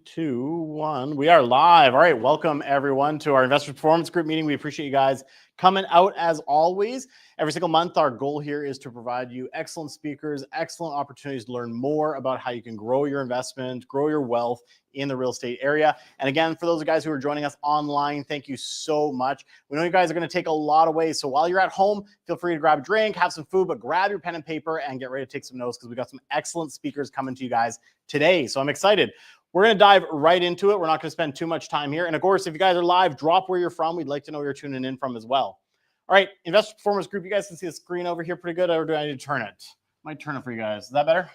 2, 1. We are live. All right. Welcome, everyone, to our Investors Performance Group meeting. We appreciate you guys coming out as always. Every single month, our goal here is to provide you excellent speakers, excellent opportunities to learn more about how you can grow your investment, grow your wealth in the real estate area. And again, for those guys who are joining us online, thank you so much. We know you guys are going to take a lot away. So while you're at home, feel free to grab a drink, have some food, but grab your pen and paper and get ready to take some notes because we got some excellent speakers coming to you guys today. So I'm excited. We're going to dive right into it. We're not going to spend too much time here. And of course, if you guys are live, drop where you're from. We'd like to know where you're tuning in from as well. All right, Investor Performance Group, you guys can see the screen over here pretty good, or do I need to turn it? Might turn it for you guys. Is that better?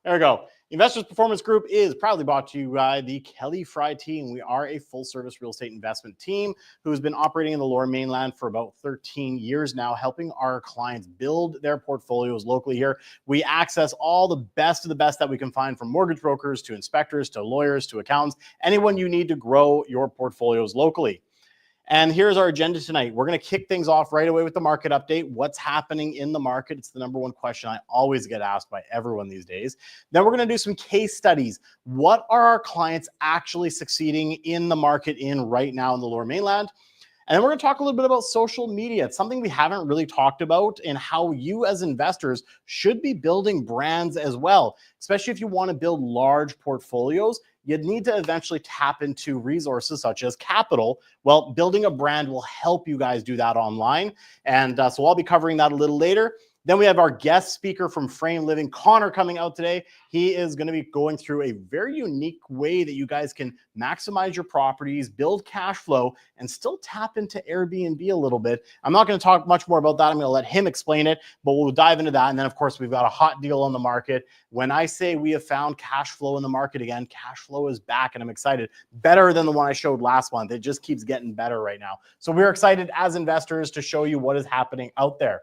There we go. Investors Performance Group is proudly brought to you by the Kelly Fry team. We are a full-service real estate investment team who has been operating in the Lower Mainland for about 13 years now, helping our clients build their portfolios locally here. We access all the best of the best that we can find, from mortgage brokers to inspectors to lawyers to accountants, anyone you need to grow your portfolios locally. And here's our agenda tonight. We're going to kick things off right away with the market update. What's happening in the market? It's the number one question I always get asked by everyone these days. Then we're going to do some case studies. What are our clients actually succeeding in the market in right now in the Lower Mainland? And then we're going to talk a little bit about social media. It's something we haven't really talked about, and how you as investors should be building brands as well, especially if you want to build large portfolios. You'd need to eventually tap into resources such as capital. Well, building a brand will help you guys do that online. And so I'll be covering that a little later. Then we have our guest speaker from Frame Living, Conor, coming out today. He is going to be going through a very unique way that you guys can maximize your properties, build cash flow, and still tap into Airbnb a little bit. I'm not going to talk much more about that. I'm going to let him explain it, but we'll dive into that. And then, of course, we've got a hot deal on the market. When I say we have found cash flow in the market again, cash flow is back, and I'm excited. Better than the one I showed last month. It just keeps getting better right now. So we're excited as investors to show you what is happening out there.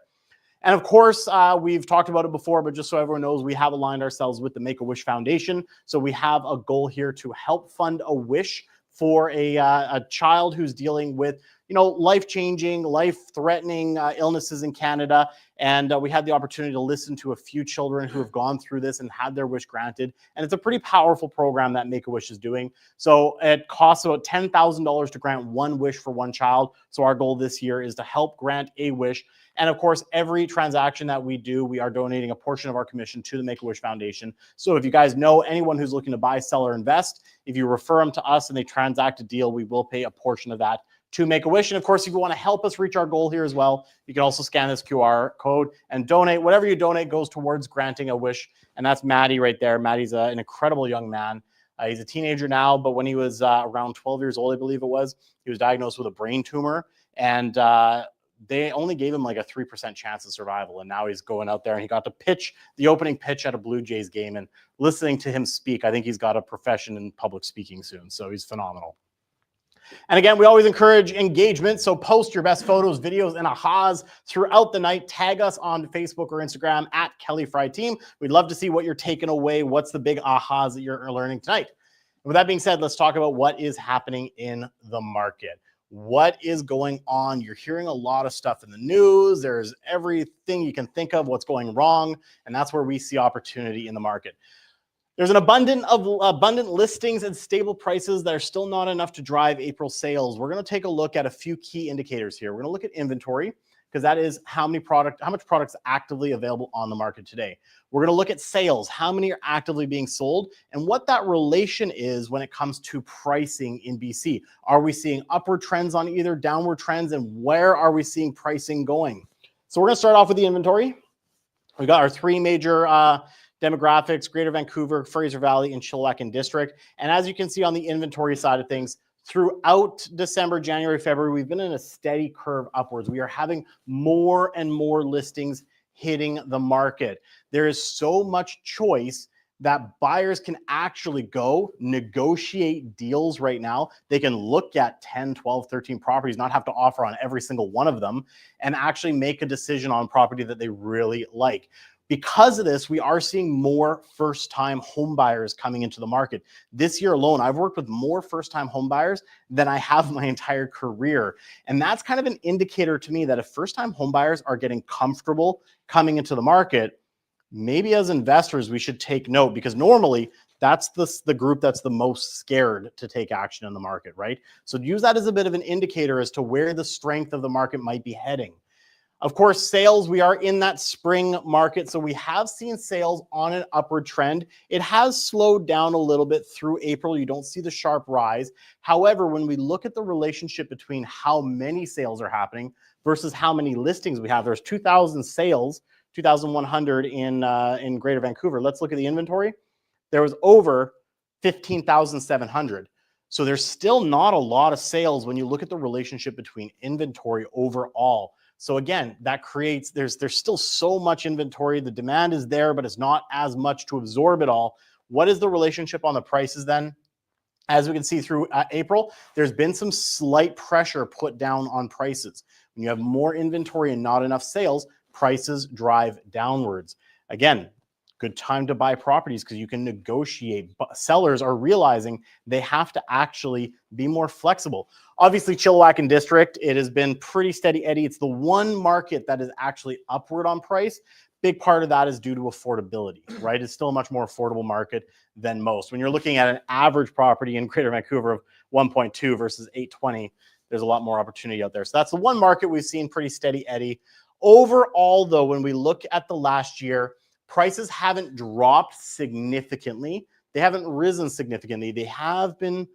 And of course, we've talked about it before, but just so everyone knows, we have aligned ourselves with the Make-A-Wish Foundation. So we have a goal here to help fund a wish for a child who's dealing with, life-changing, life-threatening illnesses in Canada. And we had the opportunity to listen to a few children who have gone through this and had their wish granted. And it's a pretty powerful program that Make-A-Wish is doing. So it costs about $10,000 to grant one wish for one child. So our goal this year is to help grant a wish. And of course, every transaction that we do, we are donating a portion of our commission to the Make-A-Wish Foundation. So if you guys know anyone who's looking to buy, sell, or invest, if you refer them to us and they transact a deal, we will pay a portion of that to Make-A-Wish. And of course, if you want to help us reach our goal here as well, you can also scan this QR code and donate. Whatever you donate goes towards granting a wish. And that's Maddie right there. Maddie's an incredible young man. He's a teenager now, but when he was around 12 years old, I believe it was, he was diagnosed with a brain tumor. And they only gave him like a 3% chance of survival. And now he's going out there, and he got to pitch the opening pitch at a Blue Jays game. And listening to him speak, I think he's got a profession in public speaking soon. So he's phenomenal. And again, we always encourage engagement. So post your best photos, videos, and ahas throughout the night. Tag us on Facebook or Instagram at Kelly Fry Team. We'd love to see what you're taking away. What's the big ahas that you're learning tonight? With that being said, let's talk about what is happening in the market. What is going on? You're hearing a lot of stuff in the news. There's everything you can think of what's going wrong. And that's where we see opportunity in the market. There's an abundant listings and stable prices that are still not enough to drive April sales. We're going to take a look at a few key indicators here. We're going to look at inventory, because that is how much products actively available on the market today. We're going to look at sales, how many are actively being sold, and what that relation is when it comes to pricing in BC. Are we seeing upward trends on either, downward trends, and where are we seeing pricing going? So we're going to start off with the inventory. We got our three major demographics: Greater Vancouver, Fraser Valley, and Chilliwack District. And as you can see on the inventory side of things, throughout December, January, February, we've been in a steady curve upwards. We are having more and more listings hitting the market. There is so much choice that buyers can actually go negotiate deals right now. They can look at 10, 12, 13 properties, not have to offer on every single one of them, and actually make a decision on property that they really like. Because of this, we are seeing more first-time home buyers coming into the market. This year alone, I've worked with more first-time home buyers than I have my entire career. And that's kind of an indicator to me that if first-time home buyers are getting comfortable coming into the market, maybe as investors, we should take note, because normally that's the group that's the most scared to take action in the market, right? So use that as a bit of an indicator as to where the strength of the market might be heading. Of course, sales, we are in that spring market, so we have seen sales on an upward trend. It has slowed down a little bit through April. You don't see the sharp rise. However, when we look at the relationship between how many sales are happening versus how many listings we have, there's 2,000 sales, 2,100 in Greater Vancouver. Let's look at the inventory. There was over 15,700. So there's still not a lot of sales when you look at the relationship between inventory overall. So again, that creates, there's still so much inventory. The demand is there, but it's not as much to absorb it all. What is the relationship on the prices then? As we can see through April, there's been some slight pressure put down on prices. When you have more inventory and not enough sales, prices drive downwards. Again, good time to buy properties because you can negotiate. But sellers are realizing they have to actually be more flexible. Obviously, Chilliwack and District, it has been pretty steady Eddie. It's the one market that is actually upward on price. Big part of that is due to affordability, right? It's still a much more affordable market than most. When you're looking at an average property in Greater Vancouver of 1.2 versus 820, there's a lot more opportunity out there. So that's the one market we've seen pretty steady Eddie. Overall, though, when we look at the last year, prices haven't dropped significantly. They haven't risen significantly. They have been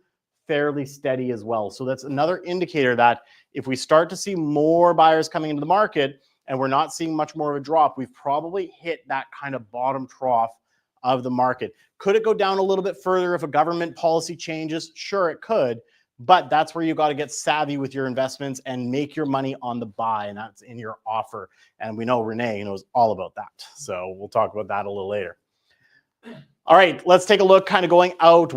fairly steady as well. So that's another indicator that if we start to see more buyers coming into the market and we're not seeing much more of a drop, we've probably hit that kind of bottom trough of the market. Could it go down a little bit further if a government policy changes? Sure, it could. But that's where you got to get savvy with your investments and make your money on the buy, and that's in your offer. And we know Renee knows all about that. So we'll talk about that a little later. All right, let's take a look kind of going out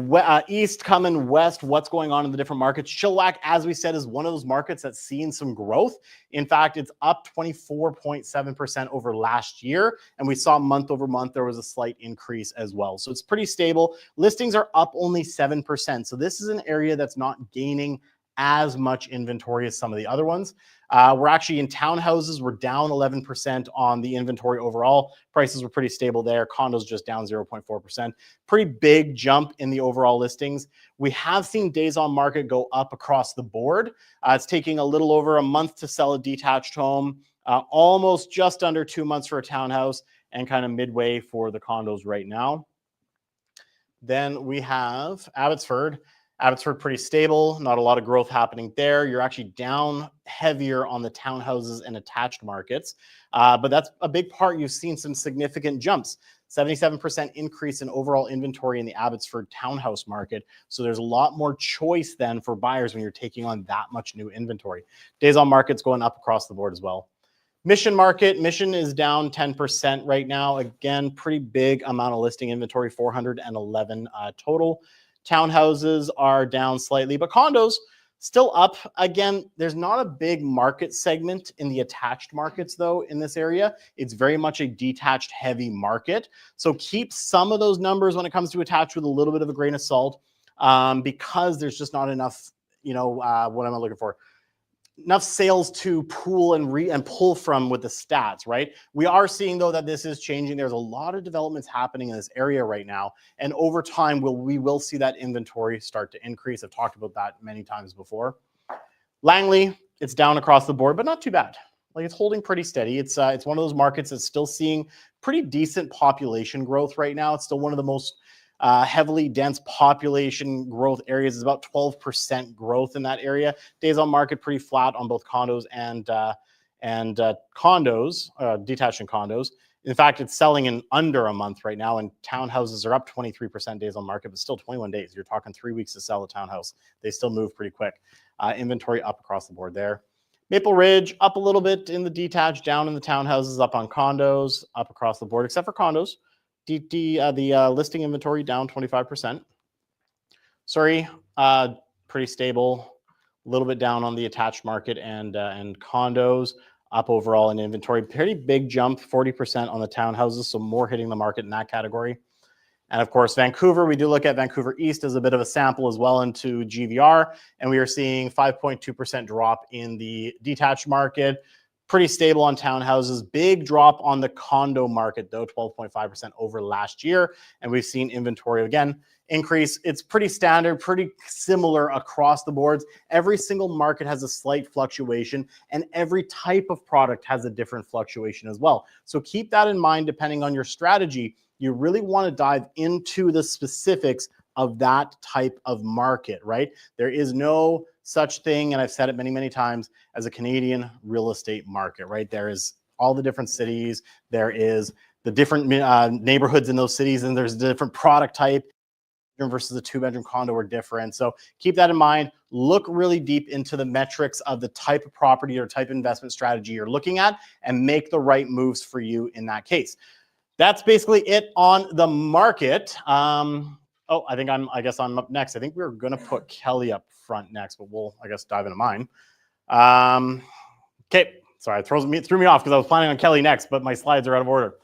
east, coming west, what's going on in the different markets. Chilliwack, as we said, is one of those markets that's seen some growth. In fact, it's up 24.7% over last year. And we saw month over month, there was a slight increase as well. So it's pretty stable. Listings are up only 7%. So this is an area that's not gaining as much inventory as some of the other ones. We're actually in townhouses, we're down 11% on the inventory overall. Prices were pretty stable there. Condos just down 0.4%. Pretty big jump in the overall listings. We have seen days on market go up across the board. It's taking a little over a month to sell a detached home, almost just under 2 months for a townhouse, and kind of midway for the condos right now. Then we have Abbotsford. Abbotsford pretty stable, not a lot of growth happening there. You're actually down heavier on the townhouses and attached markets, but that's a big part. You've seen some significant jumps, 77% increase in overall inventory in the Abbotsford townhouse market. So there's a lot more choice then for buyers when you're taking on that much new inventory. Days on market's going up across the board as well. Mission market, Mission is down 10% right now. Again, pretty big amount of listing inventory, 411 total. Townhouses are down slightly, but condos still up. Again, there's not a big market segment in the attached markets, though, in this area. It's very much a detached heavy market. So keep some of those numbers when it comes to attached with a little bit of a grain of salt, because there's just not enough, what am I looking for? Enough sales to pool and pull from with the stats, right? We are seeing, though, that this is changing. There's a lot of developments happening in this area right now. And over time, we will see that inventory start to increase. I've talked about that many times before. Langley, it's down across the board, but not too bad. Like, it's holding pretty steady. It's one of those markets that's still seeing pretty decent population growth right now. It's still one of the most heavily dense population growth areas. Is about 12% growth in that area. Days on market pretty flat on both condos and detached and condos. In fact, it's selling in under a month right now, and townhouses are up 23% days on market, but still 21 days. You're talking 3 weeks to sell a townhouse. They still move pretty quick. Inventory up across the board there. Maple Ridge up a little bit in the detached, down in the townhouses, up on condos, up across the board, except for condos. The listing inventory down 25%. Surrey, pretty stable, a little bit down on the attached market and condos, up overall in inventory. Pretty big jump, 40% on the townhouses, so more hitting the market in that category. And of course, Vancouver, we do look at Vancouver East as a bit of a sample as well into GVR, and we are seeing 5.2% drop in the detached market. Pretty stable on townhouses. Big drop on the condo market, though, 12.5% over last year. And we've seen inventory again increase. It's pretty standard, pretty similar across the boards. Every single market has a slight fluctuation, and every type of product has a different fluctuation as well. So keep that in mind depending on your strategy. You really want to dive into the specifics of that type of market, right? There is no such thing, and I've said it many, many times, as a Canadian real estate market, right? There is all the different cities, there is the different neighborhoods in those cities, and there's a different product type versus a 2-bedroom condo are different. So keep that in mind. Look really deep into the metrics of the type of property or type of investment strategy you're looking at and make the right moves for you in that case. That's basically it on the market. I guess I'm up next. I think we were going to put Kelly up front next, but we'll, I guess, dive into mine. Okay. Sorry, it threw me off because I was planning on Kelly next, but my slides are out of order.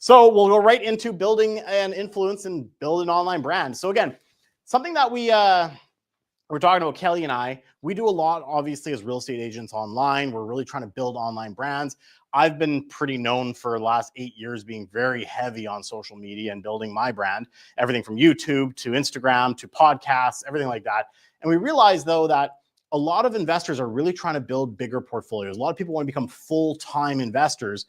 So we'll go right into building an influence and build an online brand. So again, something that we're talking about, Kelly and I, we do a lot, obviously, as real estate agents online. We're really trying to build online brands. I've been pretty known for the last 8 years being very heavy on social media and building my brand, everything from YouTube to Instagram to podcasts, everything like that. And we realized, though, that a lot of investors are really trying to build bigger portfolios. A lot of people want to become full-time investors.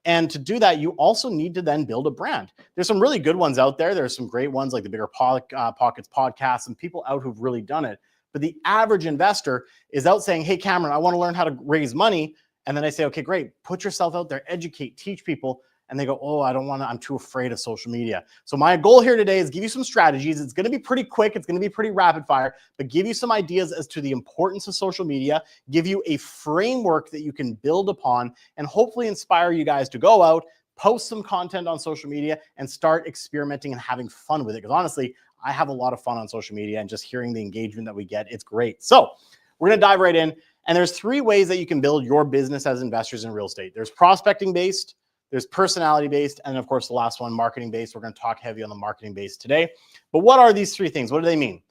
And to do that, you also need to then build a brand. There's some really good ones out there. There's some great ones like the Bigger Pockets podcast and people out who've really done it. But the average investor is out saying, hey, Cameron, I want to learn how to raise money. And then I say, okay, great. Put yourself out there, educate, teach people. And they go, oh, I don't want to, I'm too afraid of social media. So my goal here today is give you some strategies. It's going to be pretty quick. It's going to be pretty rapid fire, but give you some ideas as to the importance of social media, give you a framework that you can build upon, and hopefully inspire you guys to go out, post some content on social media, and start experimenting and having fun with it. Because honestly, I have a lot of fun on social media, and just hearing the engagement that we get, it's great. So we're going to dive right in. And there's 3 ways that you can build your business as investors in real estate. There's prospecting based, there's personality based, and of course, the last one, marketing based. We're going to talk heavy on the marketing based today. But what are these 3 things? What do they mean?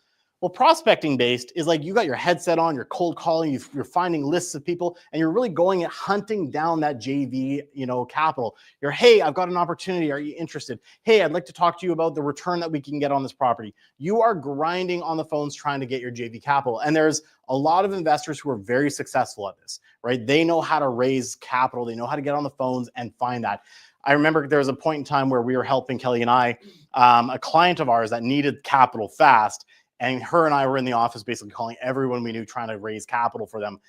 Well, prospecting based is like you got your headset on, you're cold calling, you're finding lists of people, and you're really going and hunting down that JV, capital. You're, hey, I've got an opportunity. Are you interested? Hey, I'd like to talk to you about the return that we can get on this property. You are grinding on the phones trying to get your JV capital. And there's a lot of investors who are very successful at this, right? They know how to raise capital. They know how to get on the phones and find that. I remember there was a point in time where we were helping Kelly and I, a client of ours that needed capital fast. And her and I were in the office basically calling everyone we knew trying to raise capital for them.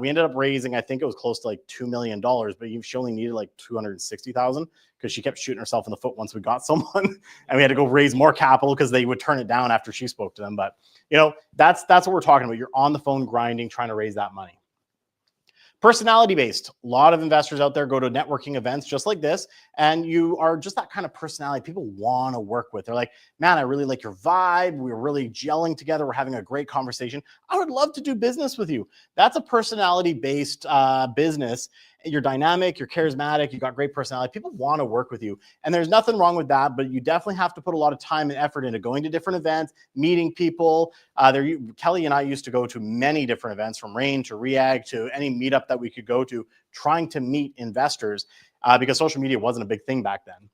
We ended up raising, I think it was close to like $2 million, but she only needed like 260,000 because she kept shooting herself in the foot once we got someone. And we had to go raise more capital because they would turn it down after she spoke to them. But, that's what we're talking about. You're on the phone grinding, trying to raise that money. Personality based. A lot of investors out there go to networking events just like this, and you are just that kind of personality people want to work with. They're like, man, I really like your vibe. We're really gelling together. We're having a great conversation. I would love to do business with you. That's a personality based business. You're dynamic, you're charismatic, you got great personality. People want to work with you. And there's nothing wrong with that, but you definitely have to put a lot of time and effort into going to different events, meeting people. Kelly and I used to go to many different events, from Rain to Reag to any meetup that we could go to, trying to meet investors because social media wasn't a big thing back then.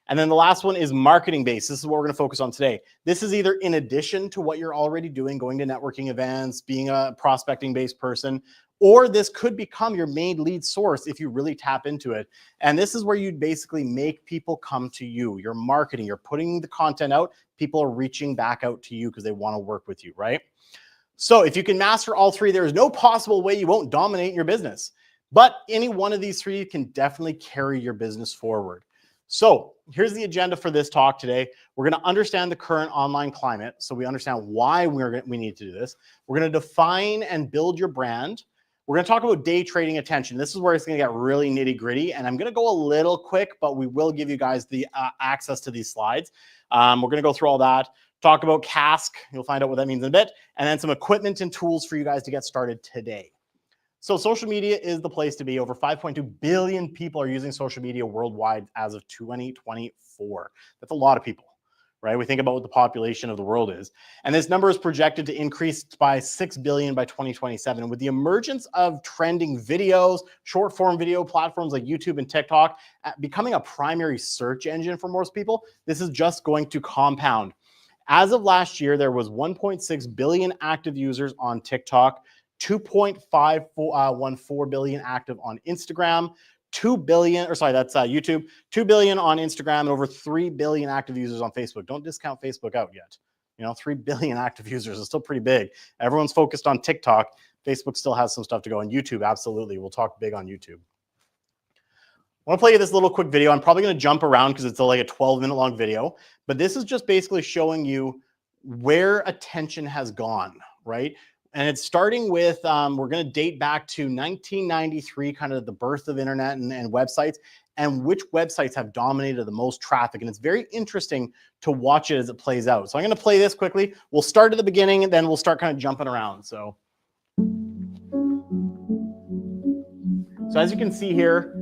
And then the last one is marketing based. This is what we're going to focus on today. This is either in addition to what you're already doing, going to networking events, being a prospecting based person, or this could become your main lead source if you really tap into it. And this is where you basically make people come to you. You're marketing, you're putting the content out. People are reaching back out to you because they want to work with you, right? So if you can master all 3, there is no possible way you won't dominate your business. But any one of these 3 can definitely carry your business forward. So here's the agenda for this talk today. We're going to understand the current online climate, so we understand why we need to do this. We're going to define and build your brand. We're going to talk about day trading attention. This is where it's going to get really nitty gritty, and I'm going to go a little quick, but we will give you guys the access to these slides. We're going to go through all that, talk about cask. You'll find out what that means in a bit, and then some equipment and tools for you guys to get started today. So social media is the place to be. Over 5.2 billion people are using social media worldwide as of 2024. That's a lot of people, right? We think about what the population of the world is. And this number is projected to increase by 6 billion by 2027. And with the emergence of trending videos, short form video platforms like YouTube and TikTok becoming a primary search engine for most people, this is just going to compound. As of last year, there was 1.6 billion active users on TikTok, 2.514 billion active on Instagram, 2 billion, or sorry, that's YouTube, 2 billion on Instagram, and over 3 billion active users on Facebook. Don't discount Facebook out yet. 3 billion active users is still pretty big. Everyone's focused on TikTok. Facebook still has some stuff to go. And YouTube, absolutely. We'll talk big on YouTube. I want to play you this little quick video. I'm probably going to jump around because it's like a 12-minute long video. But this is just basically showing you where attention has gone, right? And it's starting with, we're going to date back to 1993, kind of the birth of internet and websites, and which websites have dominated the most traffic. And it's very interesting to watch it as it plays out. So I'm going to play this quickly. We'll start at the beginning, and then we'll start kind of jumping around. So as you can see here,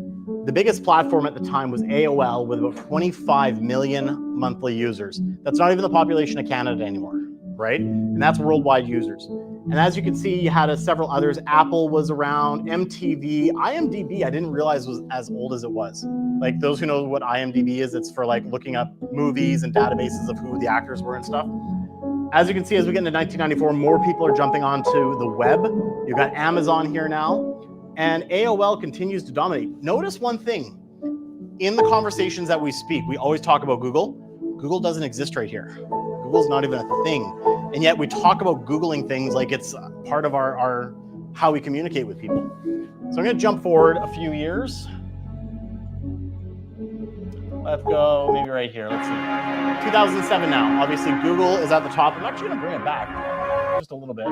the biggest platform at the time was AOL with about 25 million monthly users. That's not even the population of Canada anymore, right? And that's worldwide users. And as you can see, you had several others. Apple was around, MTV, IMDb, I didn't realize was as old as it was. Like those who know what IMDb is, it's for like looking up movies and databases of who the actors were and stuff. As you can see, as we get into 1994, more people are jumping onto the web. You've got Amazon here now, and AOL continues to dominate. Notice one thing, in the conversations that we speak, we always talk about Google. Google doesn't exist right here. Google's not even a thing. And yet we talk about Googling things like it's part of our how we communicate with people. So I'm going to jump forward a few years. Let's go maybe right here. Let's see. 2007 now. Obviously, Google is at the top. I'm actually going to bring it back just a little bit.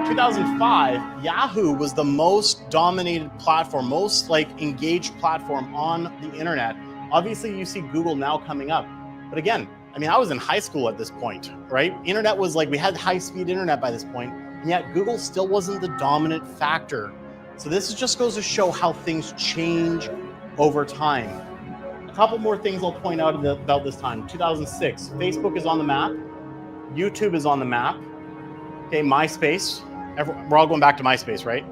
2005, Yahoo was the most dominated platform, most engaged platform on the internet. Obviously, you see Google now coming up. But again, I was in high school at this point, right? Internet was we had high-speed internet by this point, and yet Google still wasn't the dominant factor. So this just goes to show how things change over time. A couple more things I'll point out about this time. 2006, Facebook is on the map. YouTube is on the map. Okay, MySpace. We're all going back to MySpace, right?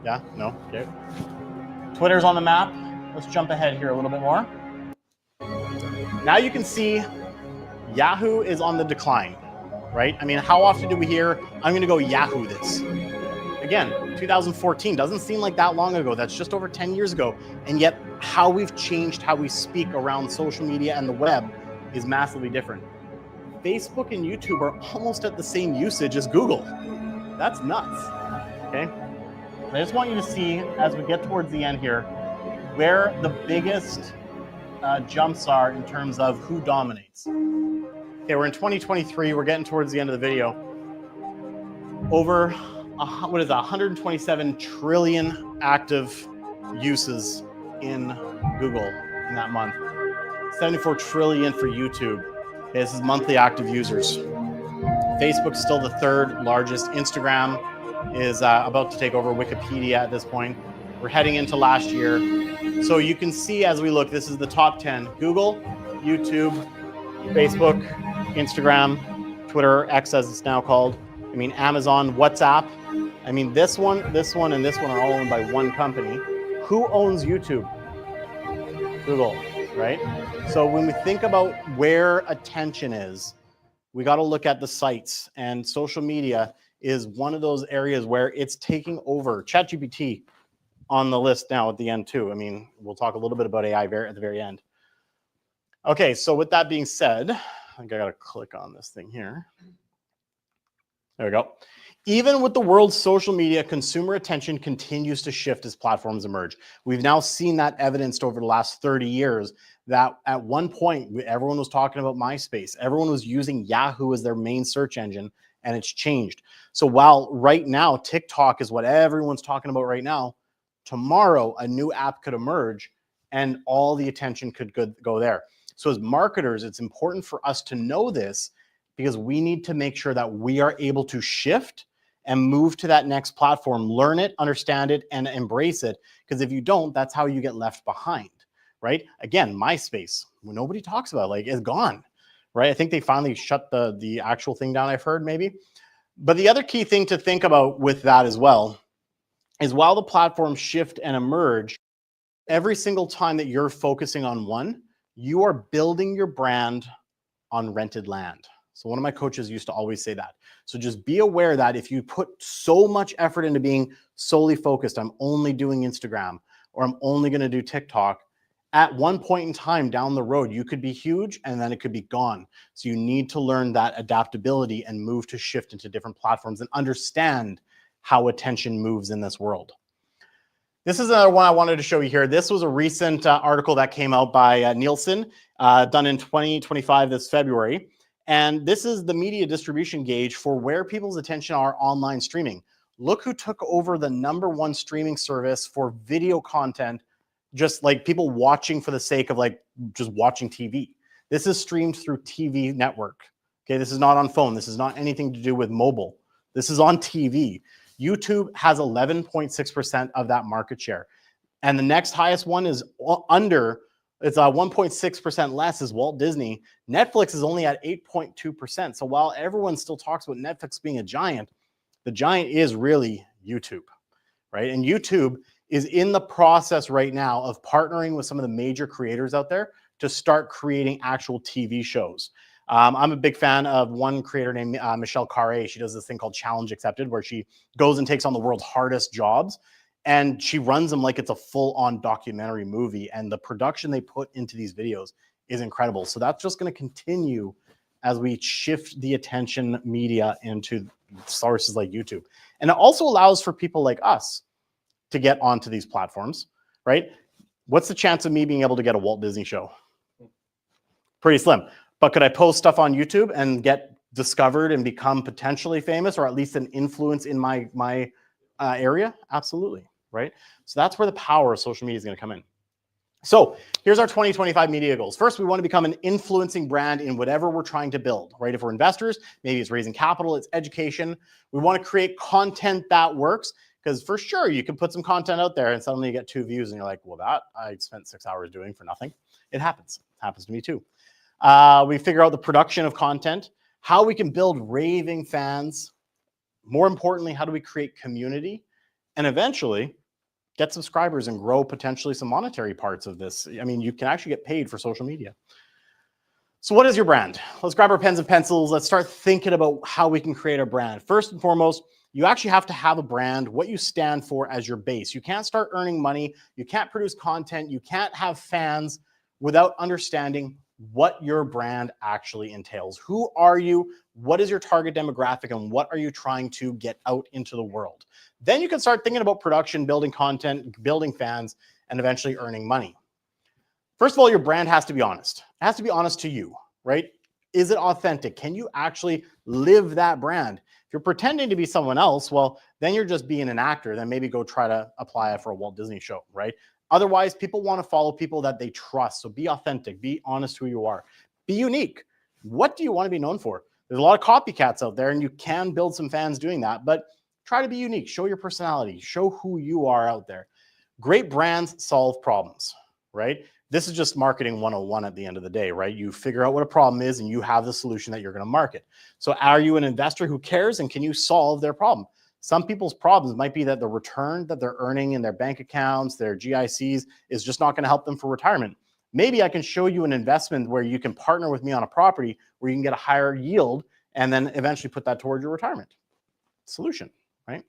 Yeah? No? Okay. Twitter's on the map. Let's jump ahead here a little bit more. Now you can see Yahoo is on the decline, right? How often do we hear, I'm going to go Yahoo this? Again, 2014 doesn't seem like that long ago. That's just over 10 years ago. And yet how we've changed how we speak around social media and the web is massively different. Facebook and YouTube are almost at the same usage as Google. That's nuts, okay? I just want you to see, as we get towards the end here, where the biggest jumps are in terms of who dominates. Okay, we're in 2023. We're getting towards the end of the video. Over, 127 trillion active uses in Google in that month. 74 trillion for YouTube. Okay, this is monthly active users. Facebook's still the third largest. Instagram is about to take over Wikipedia at this point. We're heading into last year. So you can see as we look, this is the top 10. Google, YouTube, Facebook, Instagram, Twitter, X as it's now called. Amazon, WhatsApp. This one, and this one are all owned by one company. Who owns YouTube? Google, right? So when we think about where attention is, we got to look at the sites, and social media is one of those areas where it's taking over. ChatGPT on the list now at the end too. We'll talk a little bit about AI at the very end. Okay, so with that being said, I think I got to click on this thing here. There we go. Even with the world's social media, consumer attention continues to shift as platforms emerge. We've now seen that evidenced over the last 30 years that at one point, everyone was talking about MySpace. Everyone was using Yahoo as their main search engine, and it's changed. So while right now, TikTok is what everyone's talking about right now, tomorrow, a new app could emerge and all the attention could go there. So as marketers, it's important for us to know this because we need to make sure that we are able to shift and move to that next platform, learn it, understand it, and embrace it. Because if you don't, that's how you get left behind, right? Again, MySpace, when nobody talks about it, it's gone, right? I think they finally shut the actual thing down, I've heard maybe. But the other key thing to think about with that as well is while the platforms shift and emerge, every single time that you're focusing on one, you are building your brand on rented land. So one of my coaches used to always say that. So just be aware that if you put so much effort into being solely focused, I'm only doing Instagram or I'm only going to do TikTok, at one point in time down the road, you could be huge and then it could be gone. So you need to learn that adaptability and move to shift into different platforms and understand how attention moves in this world. This is another one I wanted to show you here. This was a recent article that came out by Nielsen, done in 2025 this February. And this is the media distribution gauge for where people's attention are online streaming. Look who took over the #1 streaming service for video content, just like people watching for the sake of like just watching TV. This is streamed through TV network. Okay, this is not on phone. This is not anything to do with mobile. This is on TV. YouTube has 11.6% of that market share. And the next highest one is it's 1.6% less is Walt Disney. Netflix is only at 8.2%. So while everyone still talks about Netflix being a giant, the giant is really YouTube, right? And YouTube is in the process right now of partnering with some of the major creators out there to start creating actual TV shows. I'm a big fan of one creator named Michelle Carre. She does this thing called Challenge Accepted, where she goes and takes on the world's hardest jobs, and she runs them like it's a full-on documentary movie. And the production they put into these videos is incredible. So that's just going to continue as we shift the attention media into sources like YouTube. And it also allows for people like us to get onto these platforms, right? What's the chance of me being able to get a Walt Disney show? Pretty slim. But could I post stuff on YouTube and get discovered and become potentially famous, or at least an influence in my area? Absolutely, right? So that's where the power of social media is going to come in. So here's our 2025 media goals. First, we want to become an influencing brand in whatever we're trying to build, right? If we're investors, maybe it's raising capital, it's education. We want to create content that works, because for sure you can put some content out there and suddenly you get 2 views and you're like, well, that I spent 6 hours doing for nothing. It happens. It happens to me too. We figure out the production of content, how we can build raving fans. More importantly, how do we create community? And eventually get subscribers and grow potentially some monetary parts of this. I mean, you can actually get paid for social media. So what is your brand? Let's grab our pens and pencils. Let's start thinking about how we can create a brand. First and foremost, you actually have to have a brand, what you stand for as your base. You can't start earning money. You can't produce content. You can't have fans without understanding what your brand actually entails. Who are you? What is your target demographic? And what are you trying to get out into the world? Then you can start thinking about production, building content, building fans, and eventually earning money. First of all, your brand has to be honest. It has to be honest to you, right? Is it authentic? Can you actually live that brand? If you're pretending to be someone else, well, then you're just being an actor. Then maybe go try to apply for a Walt Disney show, right? Otherwise, people want to follow people that they trust. So be authentic, be honest who you are, be unique. What do you want to be known for? There's a lot of copycats out there, and you can build some fans doing that, but try to be unique. Show your personality, show who you are out there. Great brands solve problems, right? This is just marketing 101 at the end of the day, right? You figure out what a problem is and you have the solution that you're going to market. So are you an investor who cares, and can you solve their problem? Some people's problems might be that the return that they're earning in their bank accounts, their GICs, is just not going to help them for retirement. Maybe I can show you an investment where you can partner with me on a property where you can get a higher yield and then eventually put that towards your retirement solution, right?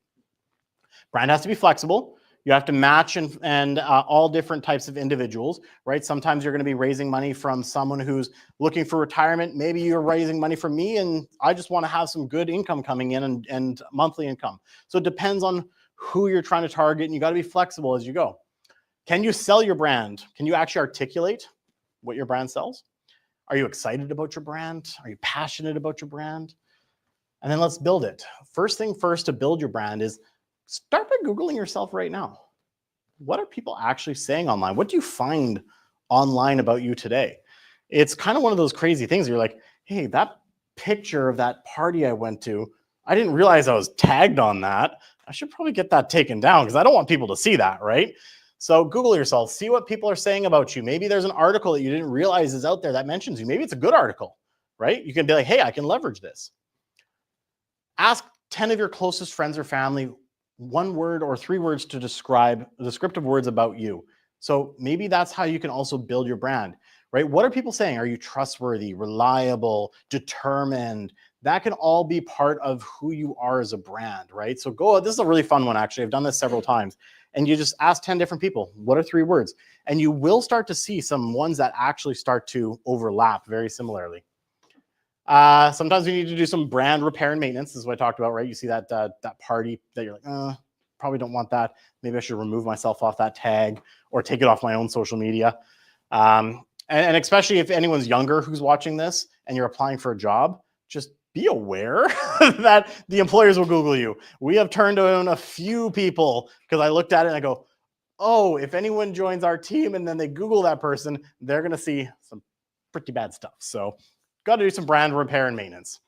Brand has to be flexible. You have to match and all different types of individuals, right? Sometimes you're going to be raising money from someone who's looking for retirement. Maybe you're raising money from me and I just want to have some good income coming in and monthly income. So it depends on who you're trying to target, and you got to be flexible as you go. Can you sell your brand? Can you actually articulate what your brand sells? Are you excited about your brand? Are you passionate about your brand? And then let's build it. First thing first, to build your brand is start by Googling yourself right now. What are people actually saying online? What do you find online about you today? It's kind of one of those crazy things. You're like, hey, that picture of that party I went to, I didn't realize I was tagged on that. I should probably get that taken down because I don't want people to see that, right? So Google yourself, see what people are saying about you. Maybe there's an article that you didn't realize is out there that mentions you. Maybe it's a good article, right? You can be like, hey, I can leverage this. Ask 10 of your closest friends or family 1 word or 3 words to describe descriptive words about you. So maybe that's how you can also build your brand, right? What are people saying? Are you trustworthy, reliable, determined? That can all be part of who you are as a brand, right? So this is a really fun one, actually. I've done this several times. And you just ask 10 different people, what are 3 words? And you will start to see some ones that actually start to overlap very similarly. Sometimes we need to do some brand repair and maintenance. This is what I talked about, right? You see that that party that you're like, probably don't want that. Maybe I should remove myself off that tag or take it off my own social media. And especially if anyone's younger who's watching this and you're applying for a job, just be aware that the employers will Google you. We have turned down a few people because I looked at it and I go, oh, if anyone joins our team and then they Google that person, they're going to see some pretty bad stuff. So got to do some brand repair and maintenance.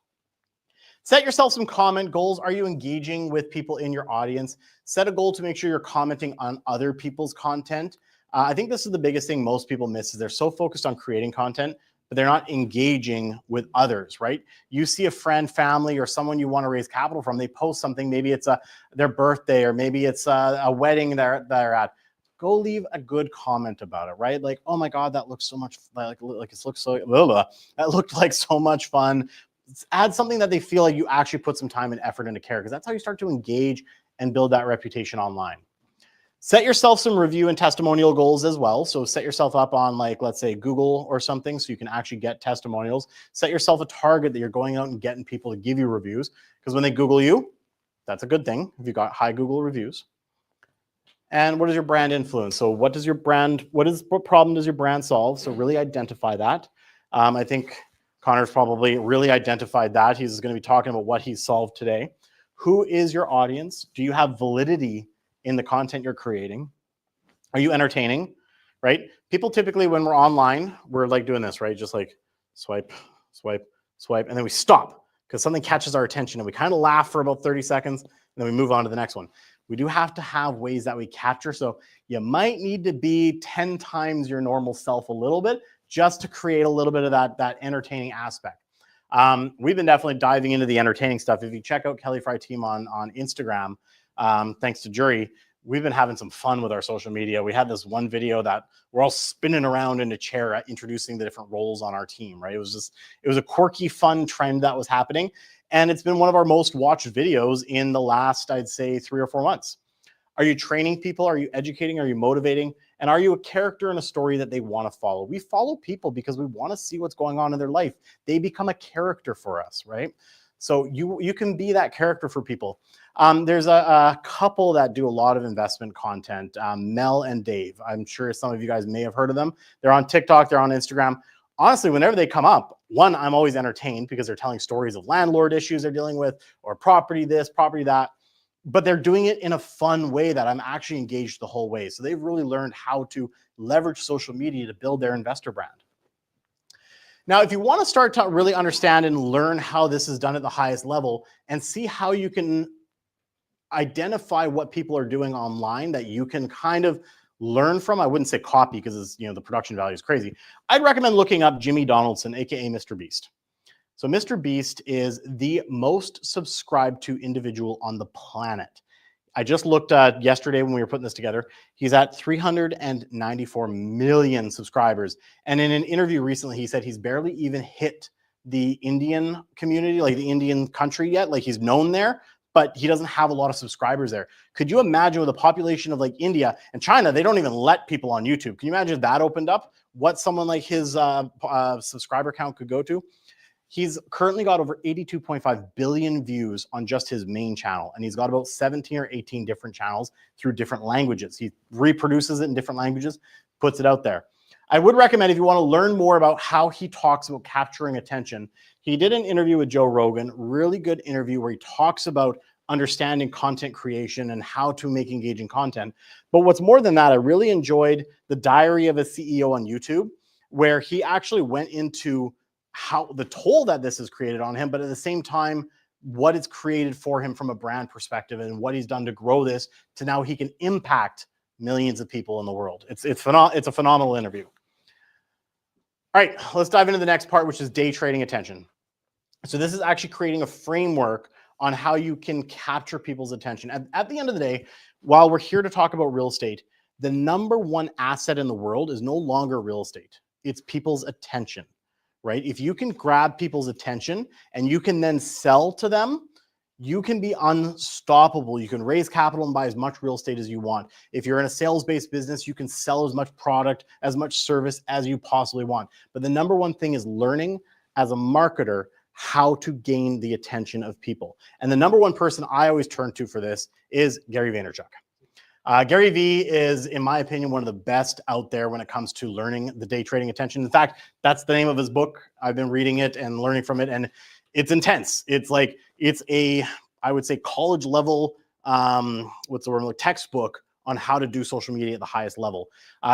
Set yourself some comment goals. Are you engaging with people in your audience? Set a goal to make sure you're commenting on other people's content. I think this is the biggest thing most people miss is they're so focused on creating content, but they're not engaging with others, right? You see a friend, family, or someone you want to raise capital from, they post something, maybe it's their birthday, or maybe it's a wedding they're at. Go leave a good comment about it, right? Like, oh my God, that looks so much like it looks so, blah, blah. That looked like so much fun. Add something that they feel like you actually put some time and effort into care, because that's how you start to engage and build that reputation online. Set yourself some review and testimonial goals as well. So set yourself up on, like, let's say Google or something, so you can actually get testimonials. Set yourself a target that you're going out and getting people to give you reviews, because when they Google you, that's a good thing if you got high Google reviews. And what is your brand influence? So what problem does your brand solve? So really identify that. I think Conor's probably really identified that. He's going to be talking about what he's solved today. Who is your audience? Do you have validity in the content you're creating? Are you entertaining, right? People typically, when we're online, we're like doing this, right? Just like swipe, swipe, swipe, and then we stop because something catches our attention and we kind of laugh for about 30 seconds and then we move on to the next one. We do have to have ways that we capture. So you might need to be 10 times your normal self a little bit just to create a little bit of that entertaining aspect. We've been definitely diving into the entertaining stuff. If you check out Kelly Fry Team on Instagram, thanks to Jury, we've been having some fun with our social media. We had this one video that we're all spinning around in a chair introducing the different roles on our team, right? It was a quirky, fun trend that was happening. And it's been one of our most watched videos in the last, I'd say, 3 or 4 months. Are you training people? Are you educating? Are you motivating? And are you a character in a story that they want to follow? We follow people because we want to see what's going on in their life. They become a character for us, right? So you can be that character for people. There's a couple that do a lot of investment content, Mel and Dave. I'm sure some of you guys may have heard of them. They're on TikTok. They're on Instagram. Honestly, whenever they come up, one, I'm always entertained because they're telling stories of landlord issues they're dealing with or property this, property that. But they're doing it in a fun way that I'm actually engaged the whole way. So they've really learned how to leverage social media to build their investor brand. Now, if you want to start to really understand and learn how this is done at the highest level and see how you can identify what people are doing online that you can kind of learn from, I wouldn't say copy because the production value is crazy. I'd recommend looking up Jimmy Donaldson, aka Mr. Beast. So Mr. Beast is the most subscribed to individual on the planet. I just looked at yesterday when we were putting this together. He's at 394 million subscribers. And in an interview recently, he said he's barely even hit the Indian community, like the Indian country yet. Like he's known there, but he doesn't have a lot of subscribers there. Could you imagine with a population of like India and China, they don't even let people on YouTube. Can you imagine if that opened up what someone like his subscriber count could go to? He's currently got over 82.5 billion views on just his main channel. And he's got about 17 or 18 different channels through different languages. He reproduces it in different languages, puts it out there. I would recommend, if you want to learn more about how he talks about capturing attention, he did an interview with Joe Rogan, really good interview where he talks about understanding content creation and how to make engaging content. But what's more than that, I really enjoyed the Diary of a CEO on YouTube, where he actually went into how the toll that this has created on him, but at the same time, what it's created for him from a brand perspective and what he's done to grow this to now he can impact millions of people in the world. It's a phenomenal interview. All right, let's dive into the next part, which is day trading attention. So this is actually creating a framework on how you can capture people's attention. At the end of the day, while we're here to talk about real estate, the number one asset in the world is no longer real estate. It's people's attention, right? If you can grab people's attention and you can then sell to them, you can be unstoppable. You can raise capital and buy as much real estate as you want. If you're in a sales-based business, you can sell as much product, as much service as you possibly want. But the number one thing is learning as a marketer how to gain the attention of people. And the number one person I always turn to for this is Gary Vaynerchuk. Gary V is, in my opinion, one of the best out there when it comes to learning the day trading attention. In fact, that's the name of his book. I've been reading it and learning from it, and it's intense. It's like, it's a, I would say, college level, what's the word, like textbook on how to do social media at the highest level.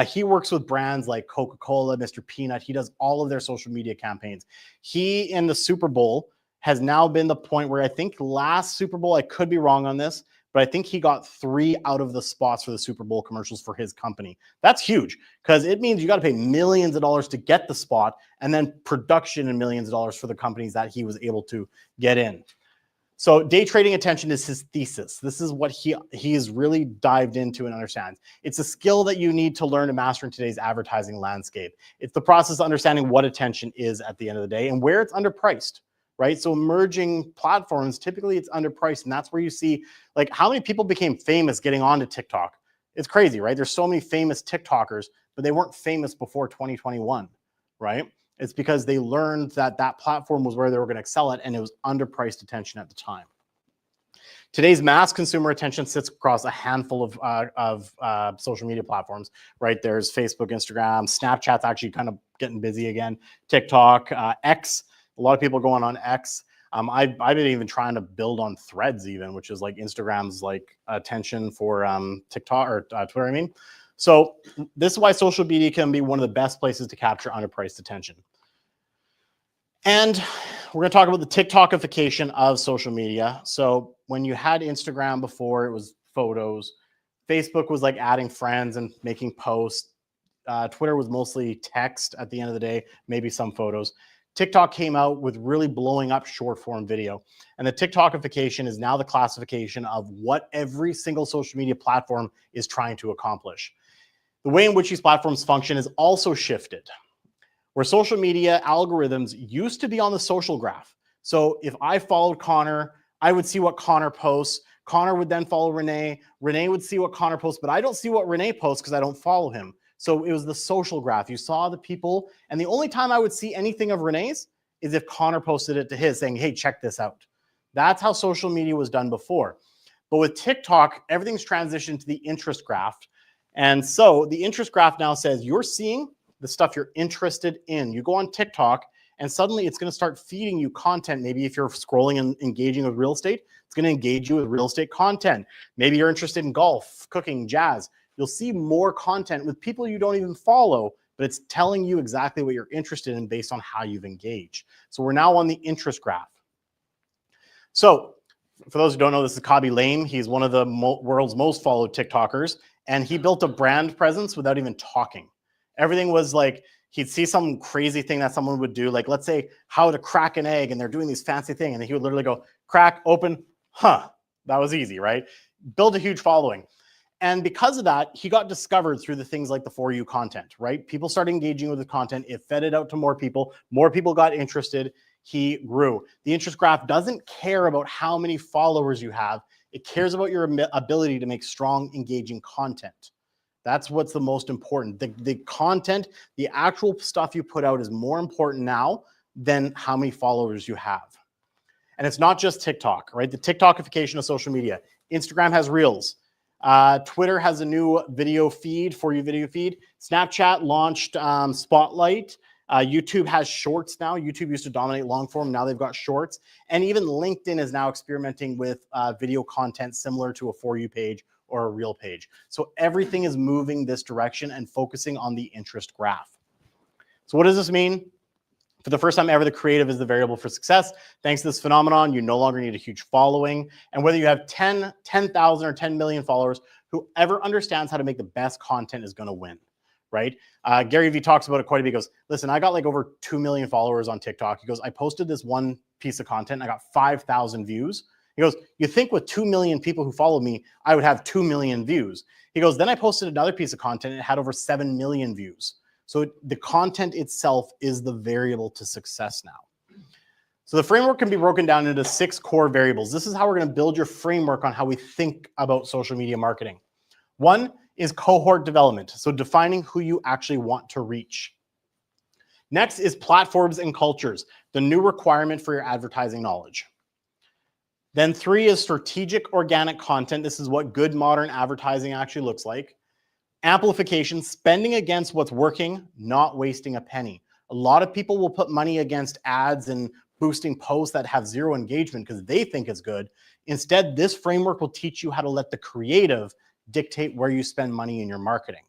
He works with brands like Coca-Cola, Mr. Peanut. He does all of their social media campaigns. He, in the Super Bowl, has now been the point where I think last Super Bowl, I could be wrong on this, but I think he got 3 out of the spots for the Super Bowl commercials for his company. That's huge, because it means you got to pay millions of dollars to get the spot, and then production and millions of dollars for the companies that he was able to get in. So day trading attention is his thesis. This is what he has really dived into and understands. It's a skill that you need to learn to master in today's advertising landscape. It's the process of understanding what attention is at the end of the day and where it's underpriced, right? So emerging platforms, typically it's underpriced, and that's where you see, like, how many people became famous getting onto TikTok. It's crazy, right? There's so many famous TikTokers, but they weren't famous before 2021, right? It's because they learned that that platform was where they were going to excel at, and it was underpriced attention at the time. Today's mass consumer attention sits across a handful of social media platforms, right? There's Facebook, Instagram, Snapchat's actually kind of getting busy again, TikTok, X. A lot of people going on X. I've been even trying to build on Threads even, which is like Instagram's like attention for TikTok or Twitter, I mean. So this is why social media can be one of the best places to capture underpriced attention. And we're going to talk about the TikTokification of social media. So when you had Instagram before, it was photos. Facebook was like adding friends and making posts. Twitter was mostly text at the end of the day, maybe some photos. TikTok came out with really blowing up short form video. And the TikTokification is now the classification of what every single social media platform is trying to accomplish. The way in which these platforms function is also shifted, where social media algorithms used to be on the social graph. So if I followed Conor, I would see what Conor posts. Conor would then follow Renee. Renee would see what Conor posts, but I don't see what Renee posts because I don't follow him. So it was the social graph. You saw the people, and the only time I would see anything of Renee's is if Conor posted it to his saying, hey, check this out. That's how social media was done before. But with TikTok, everything's transitioned to the interest graph. And so the interest graph now says you're seeing the stuff you're interested in. You go on TikTok and suddenly it's going to start feeding you content. Maybe if you're scrolling and engaging with real estate, it's going to engage you with real estate content. Maybe you're interested in golf, cooking, jazz. You'll see more content with people you don't even follow, but it's telling you exactly what you're interested in based on how you've engaged. So we're now on the interest graph. So for those who don't know, this is Kabi Lame. He's one of the world's most followed TikTokers, and he built a brand presence without even talking. Everything was like, he'd see some crazy thing that someone would do, like let's say how to crack an egg, and they're doing these fancy thing, and he would literally go, crack, open, huh, that was easy, right? Build a huge following. And because of that, he got discovered through the things like the For You content, right? People started engaging with the content. It fed it out to more people. More people got interested. He grew. The interest graph doesn't care about how many followers you have. It cares about your ability to make strong, engaging content. That's what's the most important. The content, the actual stuff you put out is more important now than how many followers you have. And it's not just TikTok, right? The TikTokification of social media. Instagram has Reels. Twitter has a new video feed, For You video feed. Snapchat launched Spotlight. YouTube has Shorts now. YouTube used to dominate long form. Now they've got Shorts. And even LinkedIn is now experimenting with video content similar to a For You page or a Reel page. So everything is moving this direction and focusing on the interest graph. So what does this mean? For the first time ever, the creative is the variable for success. Thanks to this phenomenon, you no longer need a huge following. And whether you have 10,000 or 10 million followers, whoever understands how to make the best content is going to win, right? Gary Vee talks about it quite a bit. He goes, listen, I got like over 2 million followers on TikTok. He goes, I posted this one piece of content. I got 5,000 views. He goes, you think with 2 million people who follow me, I would have 2 million views. He goes, then I posted another piece of content. It had over 7 million views. So the content itself is the variable to success now. So the framework can be broken down into 6 core variables. This is how we're going to build your framework on how we think about social media marketing. One is cohort development, so defining who you actually want to reach. Next is platforms and cultures, the new requirement for your advertising knowledge. Then 3 is strategic organic content. This is what good modern advertising actually looks like. Amplification, spending against what's working, not wasting a penny. A lot of people will put money against ads and boosting posts that have 0 engagement because they think it's good. Instead, this framework will teach you how to let the creative dictate where you spend money in your marketing.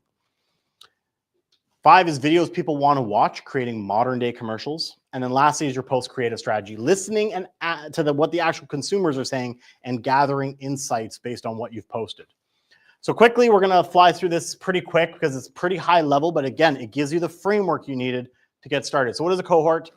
5 is videos people want to watch, creating modern day commercials. And then lastly is your post creative strategy, listening and to what the actual consumers are saying and gathering insights based on what you've posted. So quickly, we're going to fly through this pretty quick because it's pretty high level, but again, it gives you the framework you needed to get started. So what is a cohort?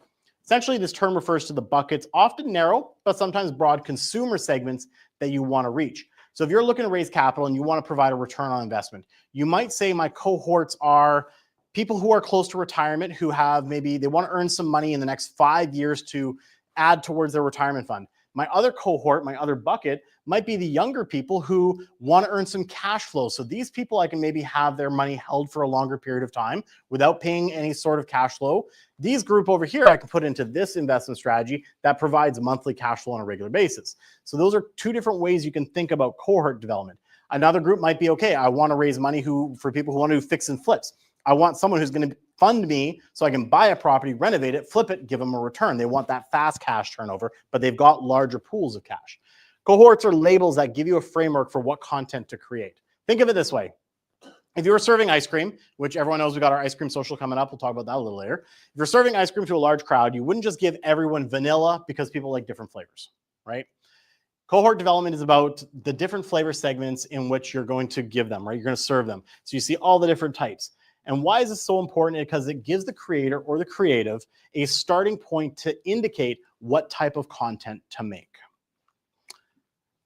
Essentially, this term refers to the buckets, often narrow, but sometimes broad consumer segments that you want to reach. So if you're looking to raise capital and you want to provide a return on investment, you might say my cohorts are people who are close to retirement, who have maybe they want to earn some money in the next 5 years to add towards their retirement fund. My other cohort, my other bucket, might be the younger people who want to earn some cash flow. So these people, I can maybe have their money held for a longer period of time without paying any sort of cash flow. These group over here, I can put into this investment strategy that provides monthly cash flow on a regular basis. So those are 2 different ways you can think about cohort development. Another group might be, okay, I want to raise money for people who want to do fix and flips. I want someone who's going to fund me so I can buy a property, renovate it, flip it, give them a return. They want that fast cash turnover, but they've got larger pools of cash. Cohorts are labels that give you a framework for what content to create. Think of it this way. If you were serving ice cream, which everyone knows we got our ice cream social coming up, we'll talk about that a little later. If you're serving ice cream to a large crowd, you wouldn't just give everyone vanilla because people like different flavors, right? Cohort development is about the different flavor segments in which you're going to give them, right? You're going to serve them. So you see all the different types. And why is this so important? Because it gives the creator or the creative a starting point to indicate what type of content to make.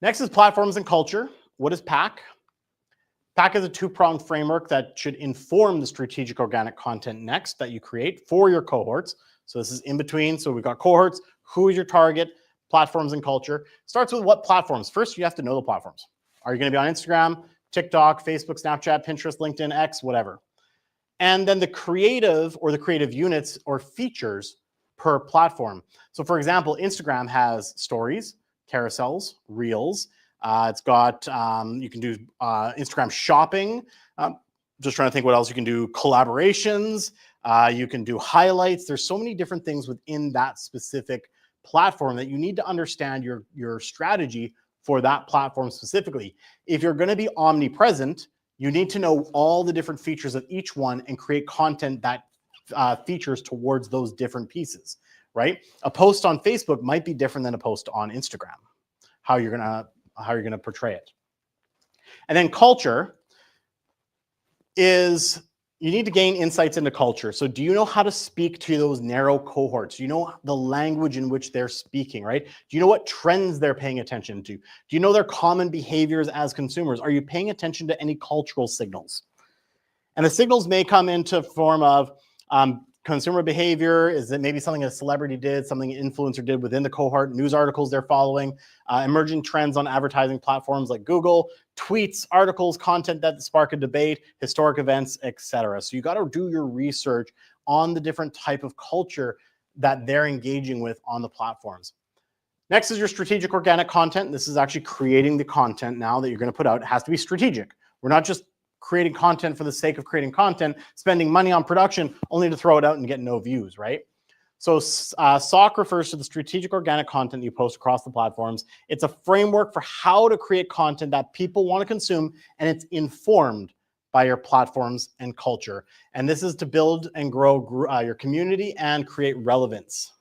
Next is platforms and culture. What is PAC? PAC is a 2-pronged framework that should inform the strategic organic content next that you create for your cohorts. So this is in between. So we've got cohorts, who is your target, platforms and culture. Starts with what platforms. First, you have to know the platforms. Are you going to be on Instagram, TikTok, Facebook, Snapchat, Pinterest, LinkedIn, X, whatever. And then the creative or the creative units or features per platform. So for example, Instagram has stories, carousels, reels. It's got, you can do Instagram shopping. Just trying to think what else you can do. Collaborations, you can do highlights. There's so many different things within that specific platform that you need to understand your strategy for that platform specifically. If you're going to be omnipresent, you need to know all the different features of each one and create content that features towards those different pieces, right? A post on Facebook might be different than a post on Instagram, how you're gonna portray it. And then culture is you need to gain insights into culture. So do you know how to speak to those narrow cohorts? Do you know the language in which they're speaking, right? Do you know what trends they're paying attention to? Do you know their common behaviors as consumers? Are you paying attention to any cultural signals? And the signals may come into form of consumer behavior. Is it maybe something a celebrity did, something an influencer did within the cohort, news articles they're following, emerging trends on advertising platforms like Google, tweets, articles, content that spark a debate, historic events, etc. So you got to do your research on the different type of culture that they're engaging with on the platforms. Next is your strategic organic content. This is actually creating the content now that you're going to put out. It has to be strategic. We're not just creating content for the sake of creating content, spending money on production only to throw it out and get no views, right? So SOC refers to the strategic organic content you post across the platforms. It's a framework for how to create content that people want to consume, and it's informed by your platforms and culture. And this is to build and grow your community and create relevance.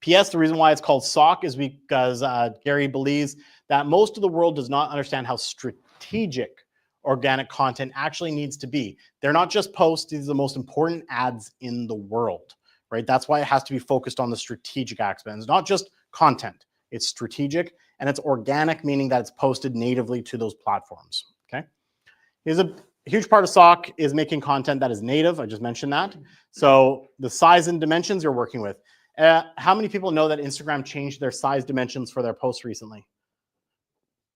PS, the reason why it's called SOC is because Gary believes that most of the world does not understand how strategic organic content actually needs to be. They're not just posts, these are the most important ads in the world, right? That's why it has to be focused on the strategic aspect. It's not just content, it's strategic and it's organic, meaning that it's posted natively to those platforms, okay? Here's a huge part of SOC is making content that is native. I just mentioned that. So the size and dimensions you're working with. How many people know that Instagram changed their size dimensions for their posts recently?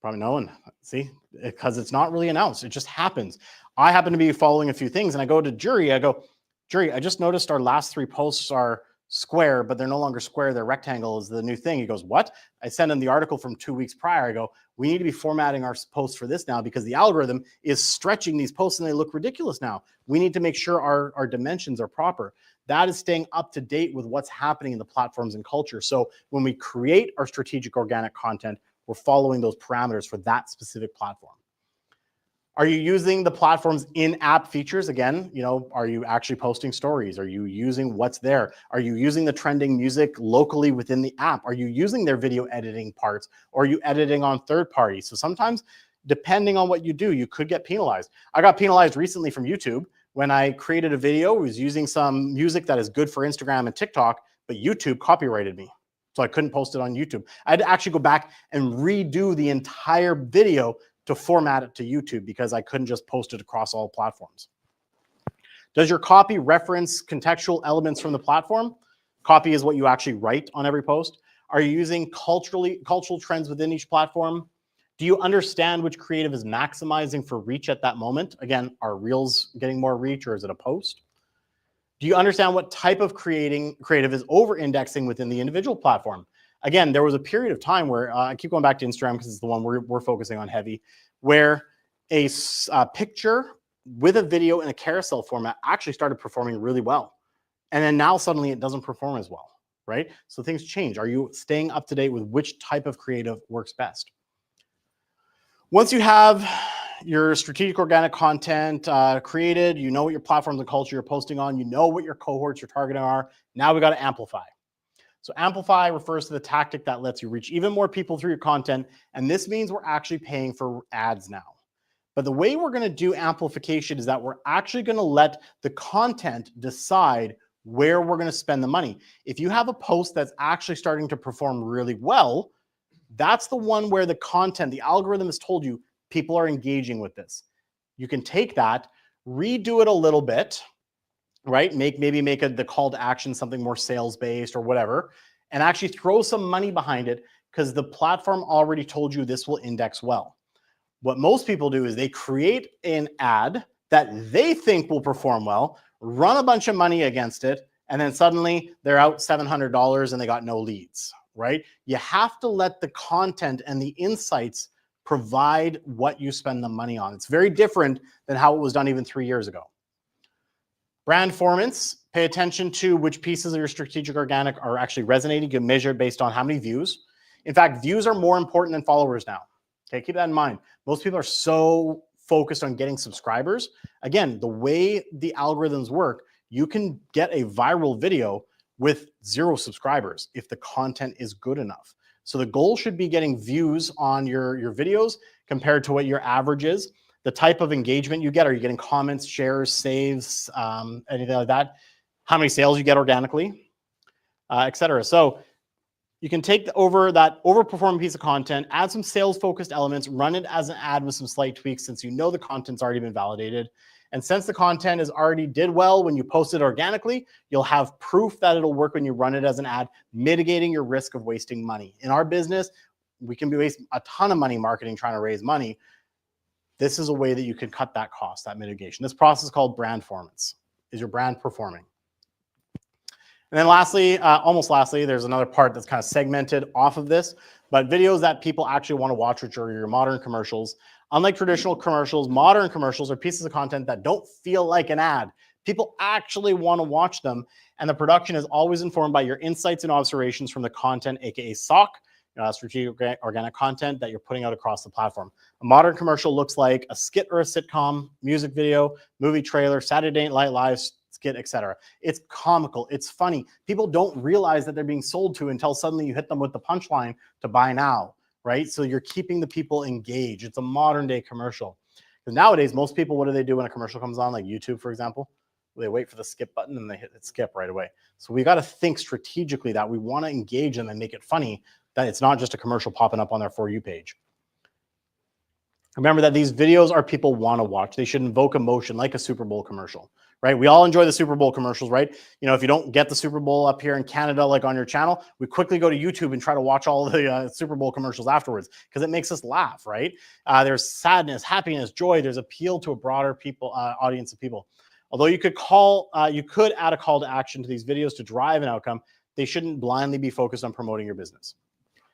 Probably no one. See, because it's not really announced. It just happens. I happen to be following a few things and I go to Jury. I go, Jury, I just noticed our last 3 posts are square, but they're no longer square. They're rectangle is the new thing. He goes, what? I sent him the article from 2 weeks prior. I go, we need to be formatting our posts for this now because the algorithm is stretching these posts and they look ridiculous now. We need to make sure our dimensions are proper. That is staying up to date with what's happening in the platforms and culture. So when we create our strategic organic content, we're following those parameters for that specific platform. Are you using the platform's in-app features? Again, you know, are you actually posting stories? Are you using what's there? Are you using the trending music locally within the app? Are you using their video editing parts? Or are you editing on third parties? So sometimes, depending on what you do, you could get penalized. I got penalized recently from YouTube when I created a video, was using some music that is good for Instagram and TikTok, but YouTube copyrighted me. So I couldn't post it on YouTube. I had to actually go back and redo the entire video to format it to YouTube because I couldn't just post it across all platforms. Does your copy reference contextual elements from the platform? Copy is what you actually write on every post. Are you using cultural trends within each platform? Do you understand which creative is maximizing for reach at that moment? Again, are Reels getting more reach or is it a post? Do you understand what type of creative is over-indexing within the individual platform? Again, there was a period of time where, I keep going back to Instagram because it's the one we're focusing on heavy, where a picture with a video in a carousel format actually started performing really well. And then now suddenly it doesn't perform as well, right? So things change. Are you staying up to date with which type of creative works best? Once you have your strategic organic content created, you know what your platforms and culture you're posting on, you know what your cohorts you're targeting are, now we got to amplify. So amplify refers to the tactic that lets you reach even more people through your content, and this means we're actually paying for ads now. But the way we're going to do amplification is that we're actually going to let the content decide where we're going to spend the money. If you have a post that's actually starting to perform really well, that's the one where the content, the algorithm has told you people are engaging with this. You can take that, redo it a little bit, right? Maybe make the call to action something more sales-based or whatever, and actually throw some money behind it because the platform already told you this will index well. What most people do is they create an ad that they think will perform well, run a bunch of money against it, and then suddenly they're out $700 and they got no leads, right? You have to let the content and the insights provide what you spend the money on. It's very different than how it was done even 3 years ago. Brand formants, pay attention to which pieces of your strategic organic are actually resonating. You can measure it based on how many views. In fact, views are more important than followers now. Okay, keep that in mind. Most people are so focused on getting subscribers. Again, the way the algorithms work, you can get a viral video with 0 subscribers if the content is good enough. So the goal should be getting views on your videos compared to what your average is. The type of engagement you get, are you getting comments, shares, saves, anything like that? How many sales you get organically, etc. So you can take that overperforming piece of content, add some sales-focused elements, run it as an ad with some slight tweaks since you know the content's already been validated. And since the content is already did well when you post it organically, you'll have proof that it'll work when you run it as an ad, mitigating your risk of wasting money. In our business, we can be wasting a ton of money marketing trying to raise money. This is a way that you can cut that cost, that mitigation. This process is called brand formants. Is your brand performing? And then lastly, almost lastly, there's another part that's kind of segmented off of this, but videos that people actually want to watch, which are your modern commercials. Unlike traditional commercials, modern commercials are pieces of content that don't feel like an ad. People actually want to watch them, and the production is always informed by your insights and observations from the content, aka SOC, strategic organic content that you're putting out across the platform. A modern commercial looks like a skit or a sitcom, music video, movie trailer, Saturday Night Live skit, etc. It's comical, it's funny. People don't realize that they're being sold to until suddenly you hit them with the punchline to buy now, right? So you're keeping the people engaged. It's a modern day commercial. Because nowadays, most people, what do they do when a commercial comes on, like YouTube, for example? They wait for the skip button and they hit skip right away. So we got to think strategically that we want to engage them and make it funny, that it's not just a commercial popping up on their For You page. Remember that these videos are people want to watch. They should invoke emotion like a Super Bowl commercial, right? We all enjoy the Super Bowl commercials, right? You know, if you don't get the Super Bowl up here in Canada, like on your channel, we quickly go to YouTube and try to watch all the Super Bowl commercials afterwards because it makes us laugh, right? There's sadness, happiness, joy. There's appeal to a broader audience of people. Although you could add a call to action to these videos to drive an outcome, they shouldn't blindly be focused on promoting your business.